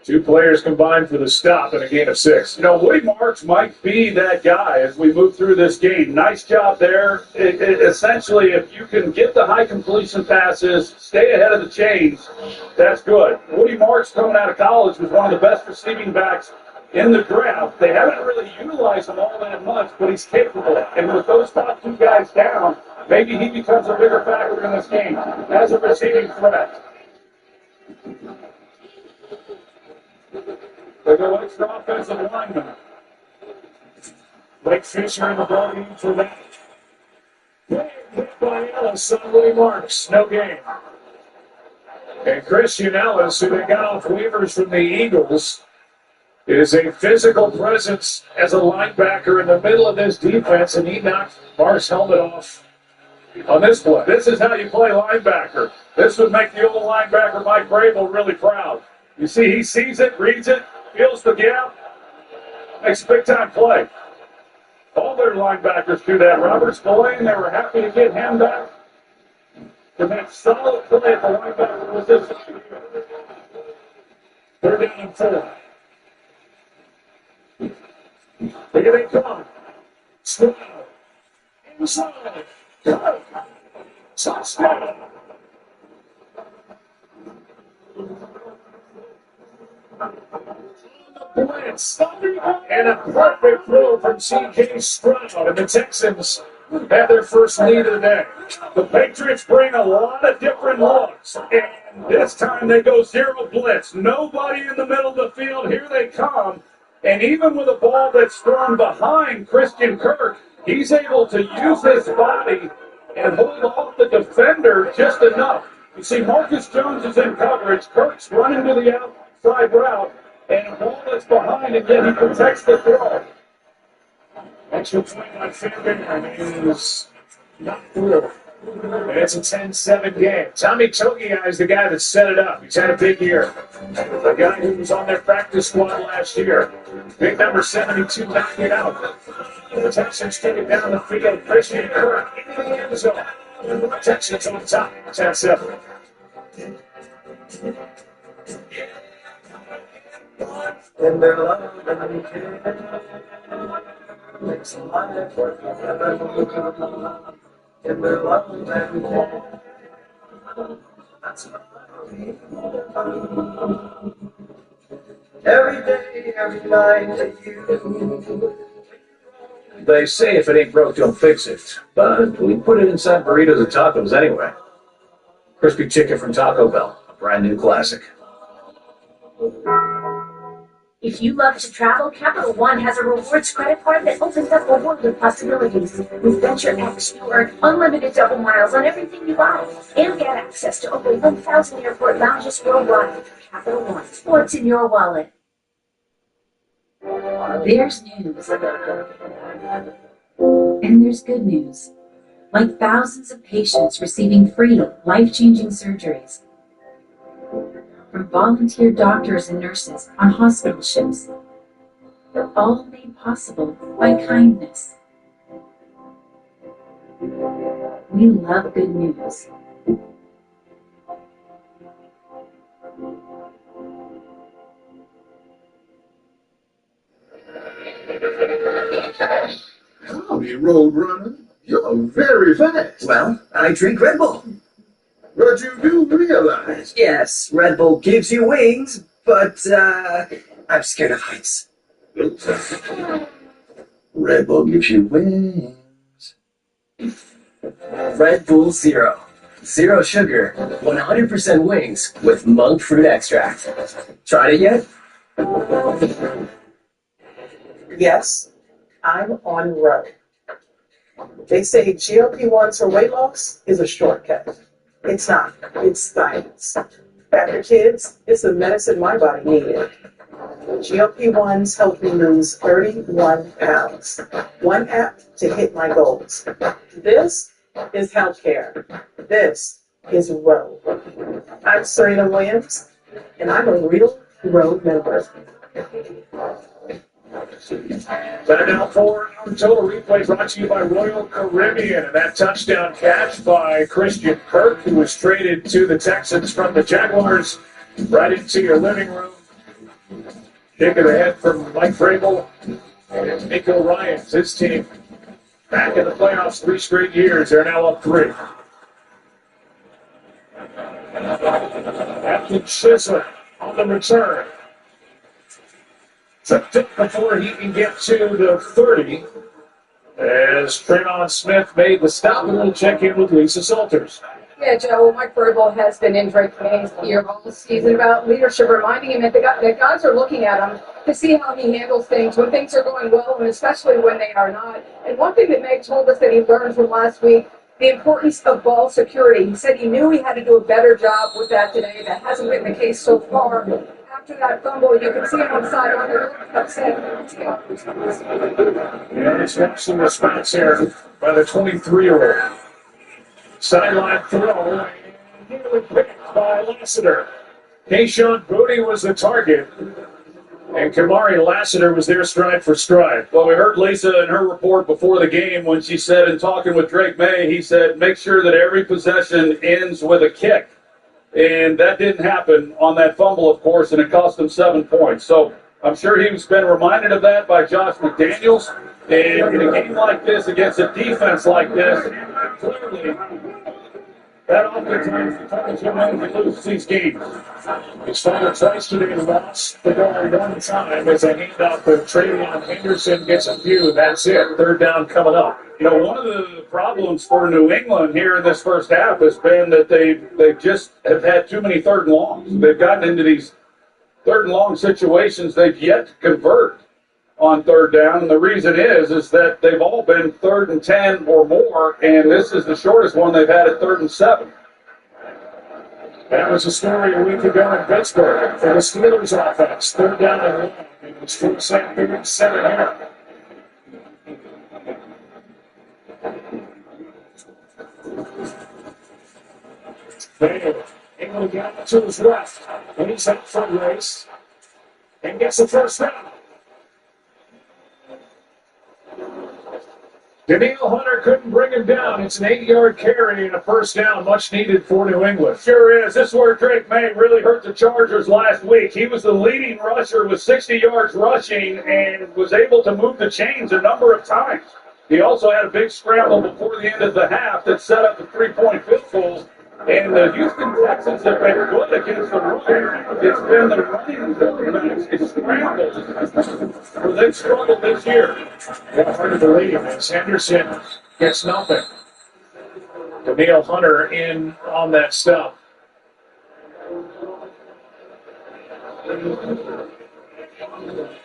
two players combined for the stop in a gain of 6. You know, Woody Marks might be that guy as we move through this game. Nice job there. Essentially, if you can get the high completion passes, stay ahead of the chains, that's good. Woody Marks, coming out of college, was one of the best receiving backs in the draft. They haven't really utilized him all that much, but he's capable. And with those top two guys down, maybe he becomes a bigger factor in this game as a receiving threat. They go extra offensive lineman. Blake Fisher in the ball game for that. Hit by Ellis on Lee Marks. No game. And Christian Ellis, who they got off waivers from the Eagles, is a physical presence as a linebacker in the middle of this defense, and he knocked Mark's helmet off on this play. This is how you play linebacker. This would make the old linebacker Mike Vrabel really proud. You see, he sees it, reads it, feels the gap, makes a big-time play. All their linebackers do that. Robert Spillane, they were happy to get him back to make solid play at the linebacker position. Third down and 4. Here they come. Slow. Inside. Touchdown. Blitz. And a perfect throw from C.J. Stroud. And the Texans have their first lead of the day. The Patriots bring a lot of different looks. And this time they go zero blitz. Nobody in the middle of the field. Here they come. And even with a ball that's thrown behind Christian Kirk, he's able to use his body and hold off the defender just enough. You see, Marcus Jones is in coverage. Kirk's running to the outside route, and a ball that's behind, and yet he protects the throw. Extra point by Fairbairn is not through. And it's a 10-7 game. Tommy Togiai is the guy that set it up. He's had a big year. The guy who was on their practice squad last year. Big number 72 knocking it out. The Texans take it down the field. Christian Kirk into the end zone. Texans on top. 10-7. In their love and care, makes life worth living. In their love and care, that's what we do. Every day, every night, you. They say if it ain't broke, don't fix it. But we put it inside burritos and tacos anyway. Crispy chicken from Taco Bell. A brand new classic. If you love to travel, Capital One has a rewards credit card that opens up a world of possibilities. With Venture X, you earn unlimited double miles on everything you buy and get access to over 1,000 airport lounges worldwide. Capital One, what's in your wallet? There's news. And there's good news. Like thousands of patients receiving free, life-changing surgeries. From volunteer doctors and nurses on hospital ships. All made possible by kindness. We love good news. Howdy, Roadrunner. You're very fast. Well, I drink Red Bull. But you do realize. Yes, Red Bull gives you wings, but, I'm scared of heights. Red Bull gives you wings. Red Bull Zero. Zero sugar, 100% wings with monk fruit extract. Tried it yet? Yes, I'm on road. They say GLP-1s for weight loss is a shortcut. It's not. It's science. After kids, it's the medicine my body needed. GLP-1s helped me lose 31 pounds. One app to hit my goals. This is healthcare. This is Road. I'm Serena Williams, and I'm a real Road member. Time now for our total replay brought to you by Royal Caribbean. And that touchdown catch by Christian Kirk, who was traded to the Texans from the Jaguars, right into your living room. Shake of the head from Mike Vrabel and Nico Ryans, his team. Back in the playoffs 3 straight years. They're now up 3. Captain Chisholm on the return. It's a pick before he can get to the 30. As Tremon Smith made the stop, and we'll check in with Lisa Salters. Yeah, Joe, Mike Vrabel has been in Drake May's ear all season about leadership, reminding him that the guys are looking at him to see how he handles things when things are going well and especially when they are not. And one thing that Meg told us that he learned from last week, the importance of ball security. He said he knew he had to do a better job with that today. That hasn't been the case so far. After that fumble, you can see him on the sideline. They're upset. Yeah, let's watch some response here by the 23-year-old. Sideline throw, nearly picked by Lassiter. Kayshon Boutte was the target, and Kamari Lassiter was there stride for stride. Well, we heard Lisa in her report before the game when she said, in talking with Drake May, he said, make sure that every possession ends with a kick. And that didn't happen on that fumble, of course, and it cost him 7 points. So I'm sure he's been reminded of that by Josh McDaniels. And in a game like this, against a defense like this, clearly, that oftentimes determines who wins and loses these games. It's fumbled twice today and lost the ball 1 time as a handoff to Travion Henderson gets a few. That's it. 3rd down coming up. You know, one of the problems for New England here in this first half has been that they've just have had too many 3rd and longs. They've gotten into these 3rd and long situations they've yet to convert on 3rd down, and the reason is that they've all been 3rd and 10 or more, and this is the shortest one they've had at 3rd and 7. That was a story a week ago in Pittsburgh for the Steelers offense. 3rd down and 1. It was 4-7 here. out to his left. And he's out for a race. And gets the first down. Daniil Hunter couldn't bring him down. It's an 8-yard carry and a first down, much needed for New England. Sure is. This is where Drake May really hurt the Chargers last week. He was the leading rusher with 60 yards rushing and was able to move the chains a number of times. He also had a big scramble before the end of the half that set up a 3-point field goal. And the Houston Texans have been good against the run. It's been the running quarterbacks and scrambles where they've struggled this year. Hard to believe as Henderson gets nothing. Daniil Hunter in on that stop.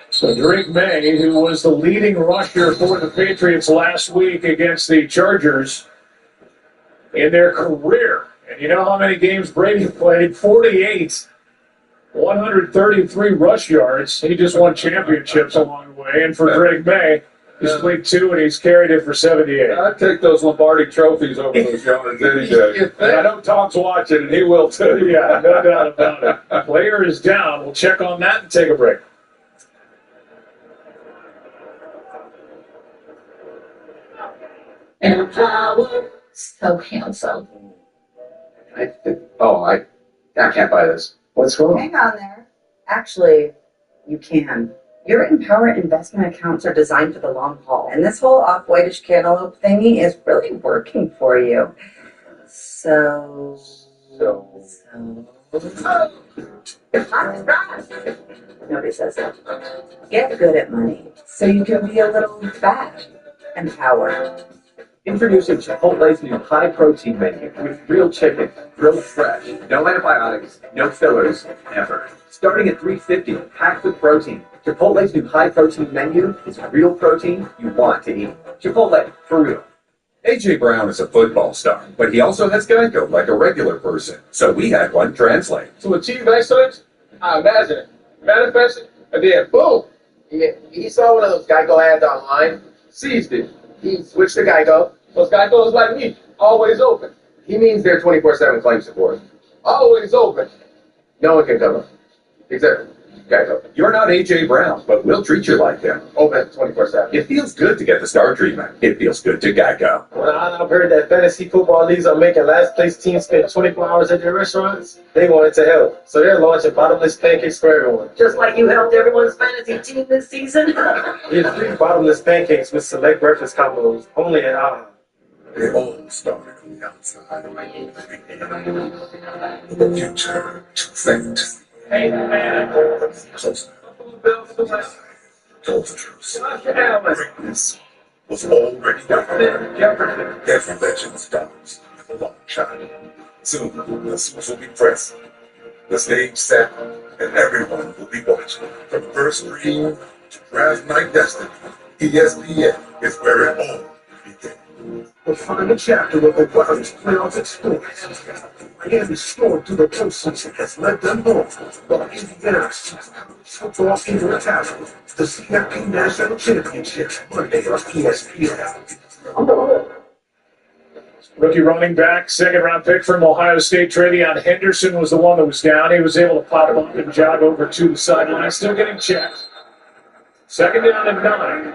So Drake May, who was the leading rusher for the Patriots last week against the Chargers in their career. And you know how many games Brady played? 48. 133 rush yards. He just won championships along the way. And for Drake May, he's played 2 and he's carried it for 78. I'd take those Lombardi trophies over those yards any day. And I know Tom's watching, and he will too. Yeah, no doubt about it. Player is down. We'll check on that and take a break. And power, so handsome. I can't buy this. What's wrong? Hang on there. Actually, you can. Your Empower investment accounts are designed for the long haul, and this whole off-whitish cantaloupe thingy is really working for you. So. Nobody says that. Get good at money, so you can be a little fat empowered. Introducing Chipotle's new high-protein menu with real chicken, grilled fresh, no antibiotics, no fillers, ever. Starting at $3.50, packed with protein. Chipotle's new high-protein menu is real protein you want to eat. Chipotle, for real. A.J. Brown is a football star, but he also has Geico like a regular person. So we had one translate. To achieve excellence, I imagine it, manifest it, and then boom! He saw one of those Geico ads online, seized it. He switched to Geico. Those Geico is like me, always open. He means they're 24/7 claim support. Always open. No one can cover. Except Geico. You're not A.J. Brown, but we'll treat you like him. Open 24/7. It feels good to get the star treatment. It feels good to Geico. When I've heard that fantasy football leagues are making last place teams spend 24 hours at their restaurants, they wanted to help. So they're launching bottomless pancakes for everyone. Just like you helped everyone's fantasy team this season. Get free bottomless pancakes with select breakfast combos only at AHA. They all started on the outside. The future to faint. Hey, man. Closer. Told the truth. Greatness was already done. Every legend starts with a long shot. Soon, the suits will be pressed, the stage set, and everyone will be watching. From first dream to draft night destiny, ESPN is where it all begins. The final chapter of the Warriors playoffs experience. Miami stormed through the postseason has led them home, while Indiana football into a task. The CFP National Championship Monday on ESPN. Rookie running back, second-round pick from Ohio State, Travion Henderson was the one that was down. He was able to pop up and jog over to the sideline, still getting checked. Second down and 9.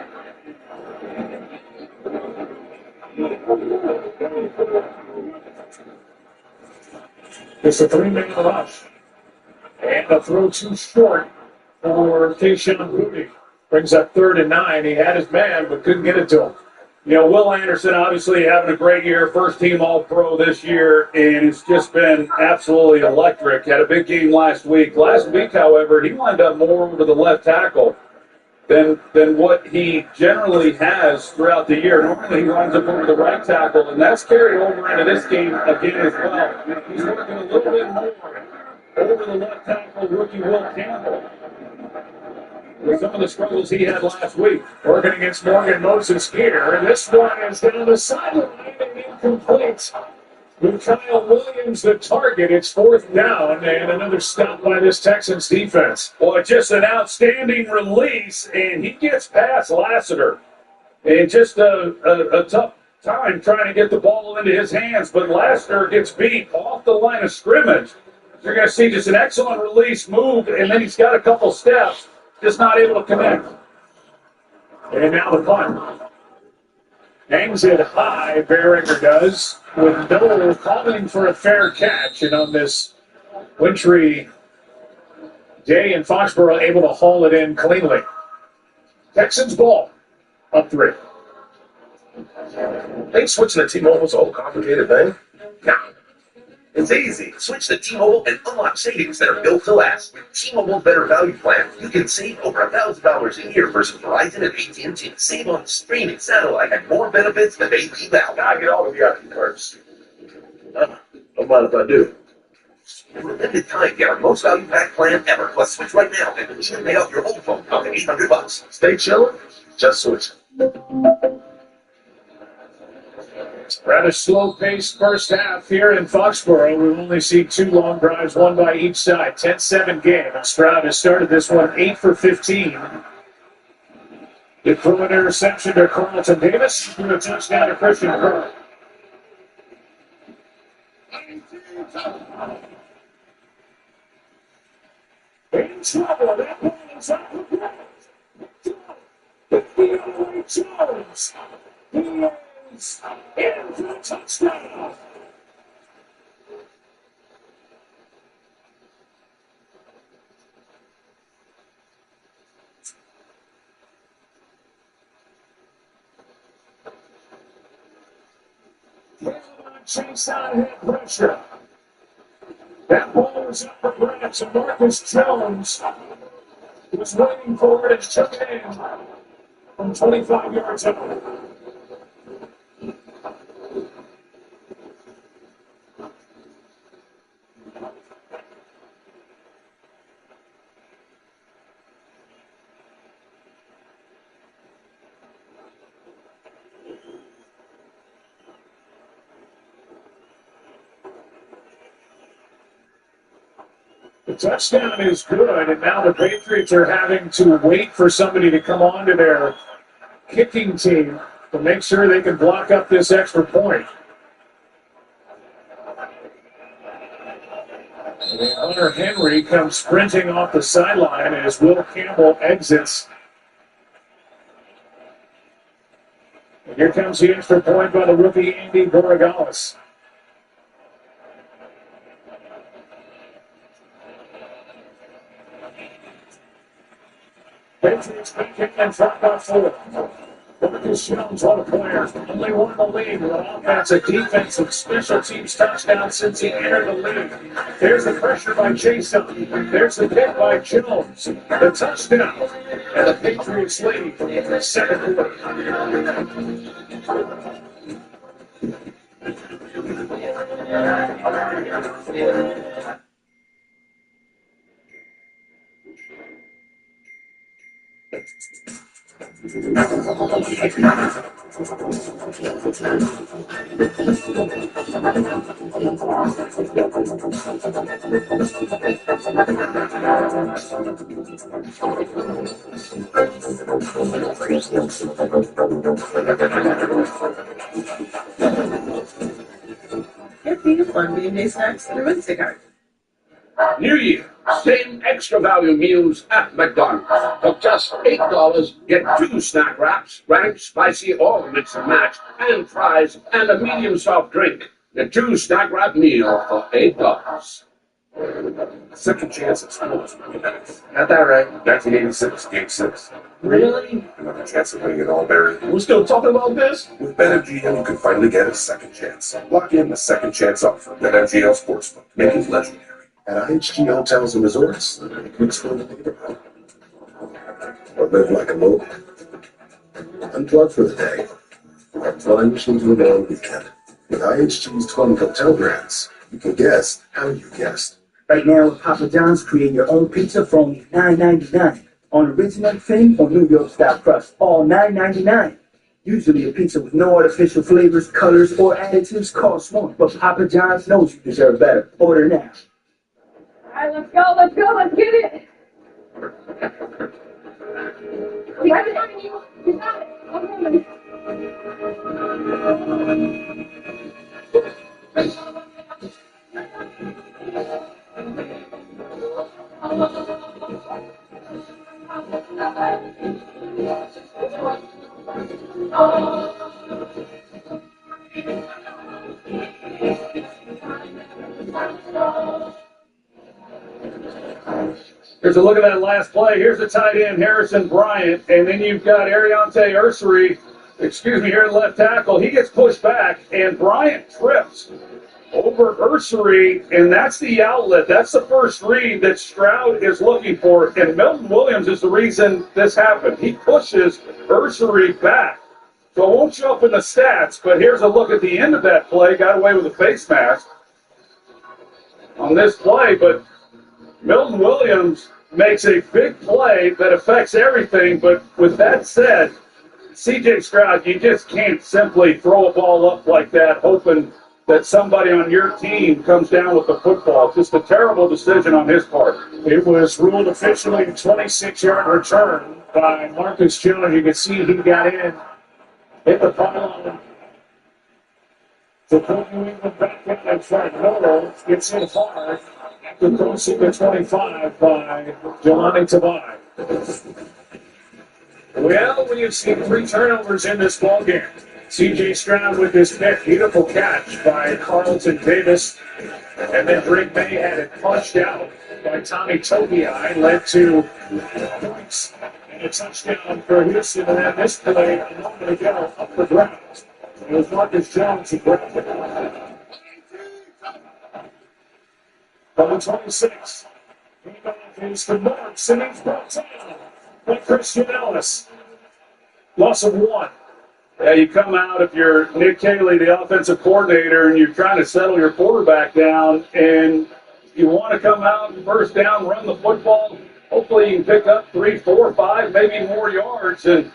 It's a 3-man rush. And a throw too short for Tayshaun Boutte. Brings up 3rd and 9. He had his man, but couldn't get it to him. You know, Will Anderson obviously having a great year, first-team All-Pro this year, and it's just been absolutely electric. Had a big game last week. Last week, however, he lined up more over the left tackle than what he generally has throughout the year. Normally, he lines up over the right tackle, and that's carried over into this game again as well. He's working a little bit more over the left tackle, rookie Will Campbell, with some of the struggles he had last week. Working against Morgan Moses here. And this one is down the sideline and incomplete. With Kyle Williams the target, it's 4th down and another stop by this Texans defense. Well, just an outstanding release, and he gets past Lassiter. And just a tough time trying to get the ball into his hands, but Lassiter gets beat off the line of scrimmage. You're going to see just an excellent release move, and then he's got a couple steps, just not able to connect. And now the punt. Hangs it high, Behringer does, with Noel calling for a fair catch. And on this wintry day in Foxborough, able to haul it in cleanly. Texans ball, up 3. Ain't switching to T-Mobile's a whole complicated thing? No. It's easy. Switch to T-Mobile and unlock savings that are built to last. With T-Mobile's Better Value Plan, you can save over $1,000 a year versus Verizon and AT&T. Save on streaming, satellite, and more benefits than they leave out. Now I get all of the IT cards. Don't mind if I do. For a limited time, get our most value pack plan ever. Plus, switch right now and even pay off your old phone up to $800. Stay chilling. Just switch. Rather slow-paced first half here in Foxborough. We only see 2 long drives, one by each side. 10-7 game. Stroud has started this one 8 for 15. They throw an interception to Carlton Davis for a touchdown to Christian Kirk. In trouble. That ball is out of the ground. Jones. He is in for the touchdown. Chase on head pressure. That ball was up for grabs, and Marcus Jones was waiting for it and took it in from 25 yards out. The touchdown is good, and now the Patriots are having to wait for somebody to come on to their kicking team to make sure they can block up this extra point. And Hunter Henry comes sprinting off the sideline as Will Campbell exits. And here comes the extra point by the rookie Andy Borregales. Patriots making and front by 4. Marcus Jones, what a player. Only won the league with an offensive, defensive, special teams touchdown since he entered the league. There's the pressure by Jason. There's the hit by Jones. The touchdown. And the Patriots lead in the second quarter. Get these fun B&A snacks through Instacart. New Year, same extra value meals at McDonald's. For just $8, get 2 snack wraps, ranch, spicy, or mix and match, and fries, and a medium soft drink. The 2 snack wrap meal for $8. Second chance at school is really nice. Got that right. 1986, Game 6. Really? Another chance of winning it all, Barry. We're still talking about this? With BetMGM, you can finally get a second chance. Lock in the second chance offer. BetMGM Sportsbook. Make it legendary. At IHG Hotels and Resorts, you can explore the neighborhood. Or live like a local. Unplug for the day. Or plunge into a long weekend. With IHG's 12 hotel brands, you can guess how you guessed. Right now at Papa John's, create your own pizza for only $9.99. On original thin or New York style crust, all $9.99. Usually a pizza with no artificial flavors, colors, or additives costs more, but Papa John's knows you deserve better. Order now. All right, let's go, let's get it. We have it on you. You got it. I'm coming. Here's a look at that last play. Here's the tight end, Harrison Bryant, and then you've got Ariante Ursary, here at left tackle. He gets pushed back, and Bryant trips over Ursary, and that's the outlet. That's the first read that Stroud is looking for, and Milton Williams is the reason this happened. He pushes Ursary back. So it won't show up in the stats, but here's a look at the end of that play. Got away with a face mask on this play, but Milton Williams makes a big play that affects everything. But with that said, C.J. Stroud, you just can't simply throw a ball up like that hoping that somebody on your team comes down with the football. It's just a terrible decision on his part. It was ruled officially a 26-yard return by Marcus Jones. You can see he got in, hit the pylon to put New England back in front. Miller gets in far after crossing the 25 by Jelani Tabai. Well, we have seen 3 turnovers in this ballgame. C.J. Stroud with this pick. Beautiful catch by Carlton Davis. And then Drake May had it punched out by Tommy Togiai, led to points and a touchdown for Houston. And then this play, a moment ago, up the ground. It was Marcus Jones who grabbed it. Number 26. Is the Marks, and he's brought down by Christian Ellis. Loss of 1. Yeah, you come out if you're Nick Caley, the offensive coordinator, and you're trying to settle your quarterback down, and you want to come out and first down, run the football. Hopefully you can pick up 3, 4, 5, maybe more yards, and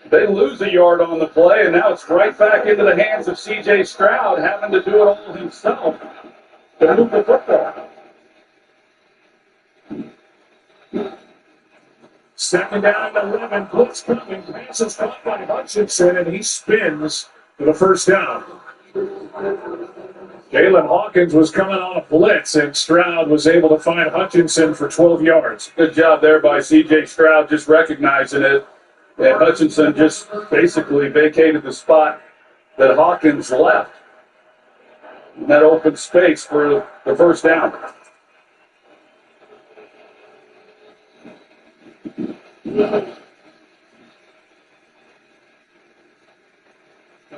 they lose a yard on the play, and now it's right back into the hands of C.J. Stroud having to do it all himself to move the football. Second down and 11. Blitz coming. Pass is caught by Hutchinson, and he spins for the first down. Jalen Hawkins was coming on a blitz, and Stroud was able to find Hutchinson for 12 yards. Good job there by C.J. Stroud just recognizing it. And Hutchinson just basically vacated the spot that Hawkins left in that open space for the first down.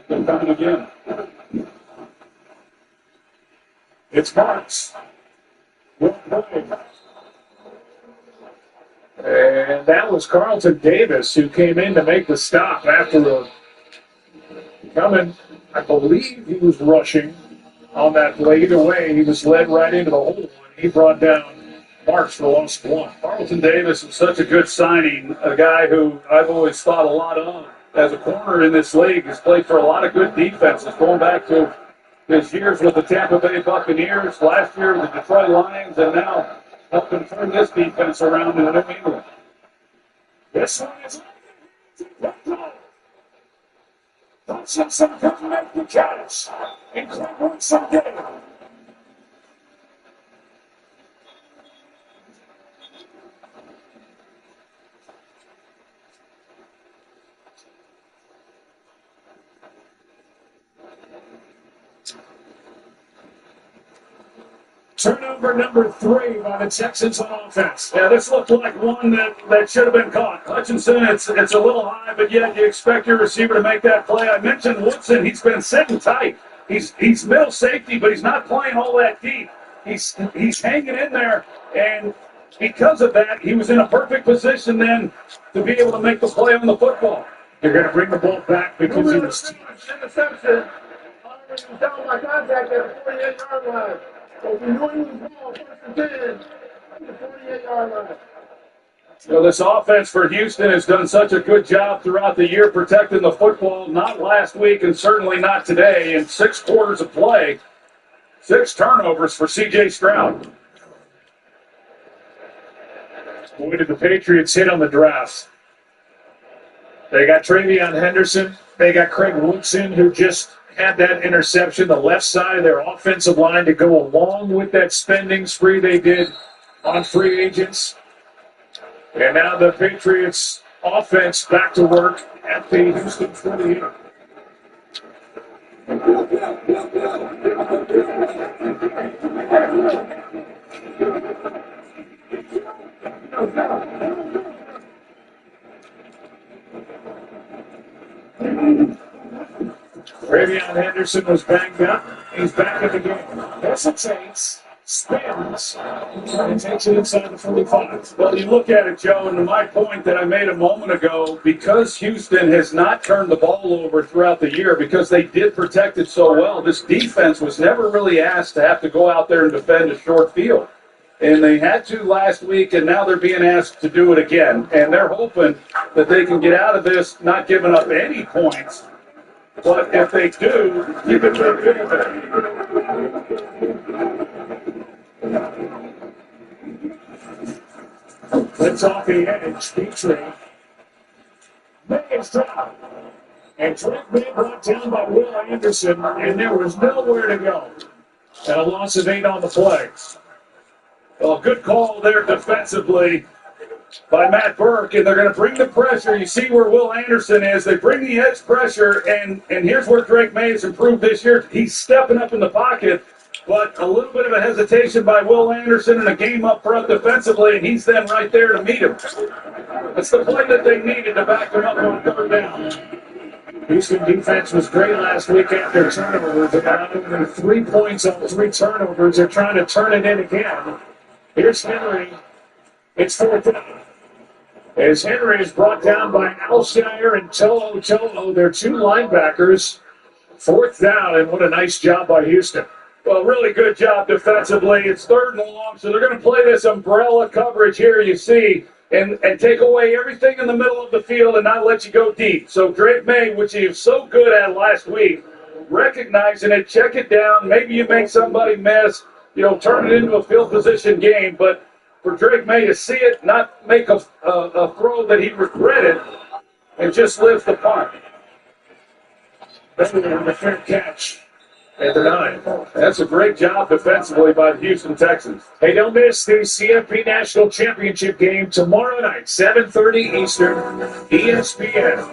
They're coming again. It's Marks. Well played. And that was Carlton Davis who came in to make the stop after coming. I believe he was rushing on that play. Either way, he was led right into the hole, and he brought down Marks for the loss of 1. Carlton Davis is such a good signing, a guy who I've always thought a lot of as a corner in this league. He's played for a lot of good defenses, going back to his years with the Tampa Bay Buccaneers, last year with the Detroit Lions, and now helping turn this defense around in New England. This one is Hutchinson couldn't make the catch, and Craig Woodson did. Turnover number 3 by the Texans on offense. Yeah, this looked like one that should have been caught. Hutchinson, it's a little high, but yet you expect your receiver to make that play. I mentioned Woodson. He's been sitting tight. He's middle safety, but he's not playing all that deep. He's hanging in there, and because of that, he was in a perfect position then to be able to make the play on the football. They're going to bring the ball back because he was... Interception. Already was down by contact at the 48-yard line. So if you knew he was wrong, first and 10, the 48-yard line. So this offense for Houston has done such a good job throughout the year protecting the football, not last week and certainly not today. In 6 quarters of play, 6 turnovers for C.J. Stroud. Boy, did the Patriots hit on the draft. They got Travion Henderson. They got Craig Woodson, who just had that interception, the left side of their offensive line to go along with that spending spree they did on free agents. And now the Patriots offense back to work at the Houston 48. Ravion Henderson was banged up. He's back in the game. Hesitates, spins, and takes it inside the 45. Well, you look at it, Joe, and to my point that I made a moment ago, because Houston has not turned the ball over throughout the year, because they did protect it so well, this defense was never really asked to have to go out there and defend a short field. And they had to last week, and now they're being asked to do it again. And they're hoping that they can get out of this not giving up any points. But if they do, keep it to a field goal. It's off the edge. Petrie. May is down. And Drake May brought down by Will Anderson, and there was nowhere to go. And a loss of 8 on the play. Well, good call there defensively by Matt Burke, and they're going to bring the pressure. You see where Will Anderson is. They bring the edge pressure, and here's where Drake May has improved this year. He's stepping up in the pocket, but a little bit of a hesitation by Will Anderson and a game up front defensively, and he's then right there to meet him. That's the play that they needed to back them up on third down. Houston defense was great last week after turnovers. They got only 3 points on 3 turnovers. They're trying to turn it in again. Here's Henry. It's fourth down. As Henry is brought down by Alshire and Tolo. They're 2 linebackers. Fourth down, and what a nice job by Houston. Well, really good job defensively. It's third and long, so they're going to play this umbrella coverage here, you see, and take away everything in the middle of the field and not let you go deep. So Drake May, which he was so good at last week, recognizing it, check it down. Maybe you make somebody miss, turn it into a field position game. But for Drake May to see it, not make a throw that he regretted, and just live the punt. Better than the fair catch at the 9. That's a great job defensively by the Houston Texans. Hey, don't miss the CFP National Championship game tomorrow night, 7:30 Eastern, ESPN,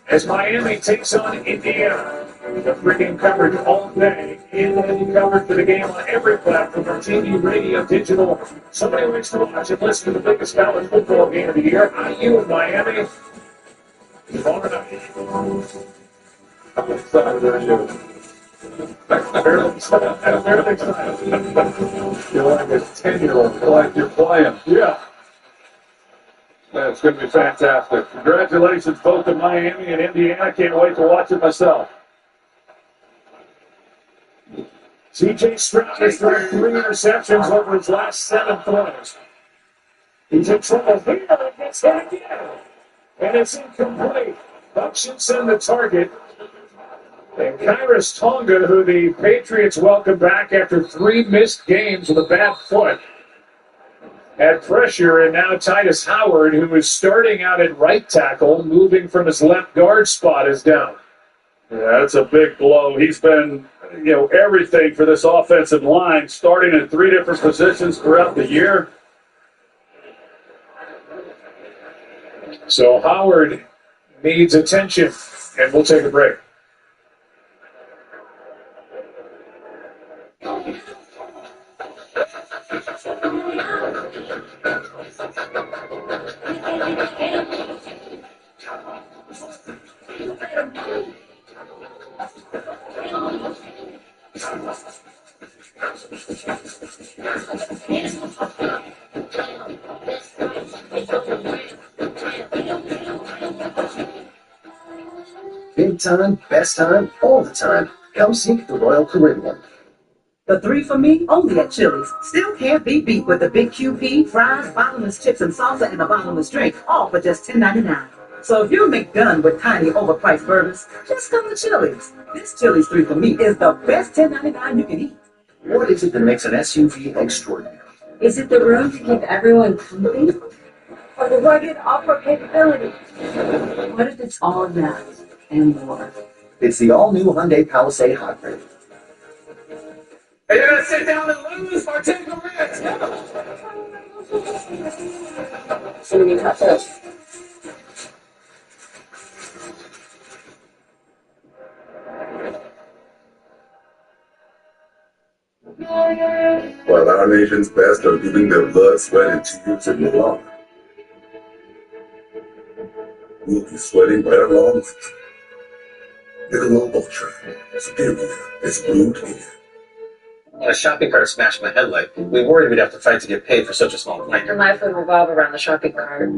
as Miami takes on Indiana. The pregame coverage all day, in-heavy coverage for the game on every platform, from TV, radio, digital. So many ways to watch and listen to the biggest college football game of the year. IU in Miami. Tomorrow night. I'm excited for you. Fairly excited. You're like a 10-year-old. Like you're playing. Yeah. It's going to be fantastic. Congratulations both to Miami and Indiana. Can't wait to watch it myself. C.J. Stroud has thrown 3 interceptions over his last 7 throws. He's in trouble here and gets hit again. And it's incomplete. Hutchinson the target. And Kyrus Tonga, who the Patriots welcome back after 3 missed games with a bad foot, had pressure, and now Titus Howard, who is starting out at right tackle, moving from his left guard spot, is down. Yeah, that's a big blow. He's been, everything for this offensive line, starting in 3 different positions throughout the year. So Howard needs attention, and we'll take a break. Big time, best time, all the time. Come seek the Royal Caribbean. The 3 for me, only at Chili's. Still can't be beat with the big QP, fries, bottomless chips and salsa, and a bottomless drink, all for just $10.99. So if you're McDone with tiny, overpriced burgers, just come to Chili's. This Chili's 3 for me is the best $10.99 you can eat. What is it that makes an SUV extraordinary? Is it the room to keep everyone comfy? Or the rugged off-road capability? What if it's all of that and more? It's the all-new Hyundai Palisade Hybrid. Hey, you're gonna sit down and lose or take a risk? So we need to cut this. our nation's best are giving their blood, sweat, and tears in the lawn. We'll be sweating right along with you. Michelob Ultra. Superior. It's brewed here. A shopping cart smashed my headlight. We worried we'd have to fight to get paid for such a small claim. Your life would revolve around the shopping cart.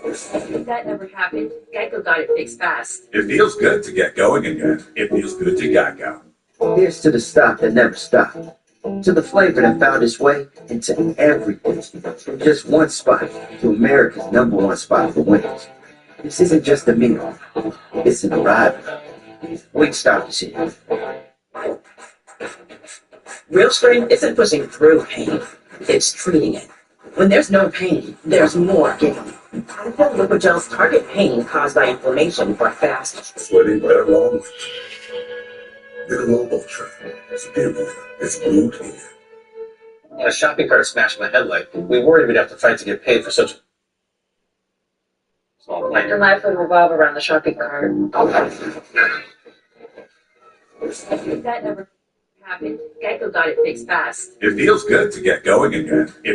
If that never happened, Geico got it fixed fast. It feels good to get going again. It feels good to Geico. Here's to the stop that never stopped. To the flavor that found its way into everything. From just one spot to America's #1 spot for winners. This isn't just a meal. It's an arrival. Wingstop is here. Real strength isn't pushing through pain, it's treating it. When there's no pain, there's more gain. Advil Lipogel's target pain caused by inflammation for fast. Sweating right along with you. Michelob Ultra. Superior. It's brewed here. A shopping cart smashed my headlight. We worried we'd have to fight to get paid for such a small claim. Your life would revolve around the shopping cart. If that never happened, Geico got it fixed fast. It feels good to get going again. It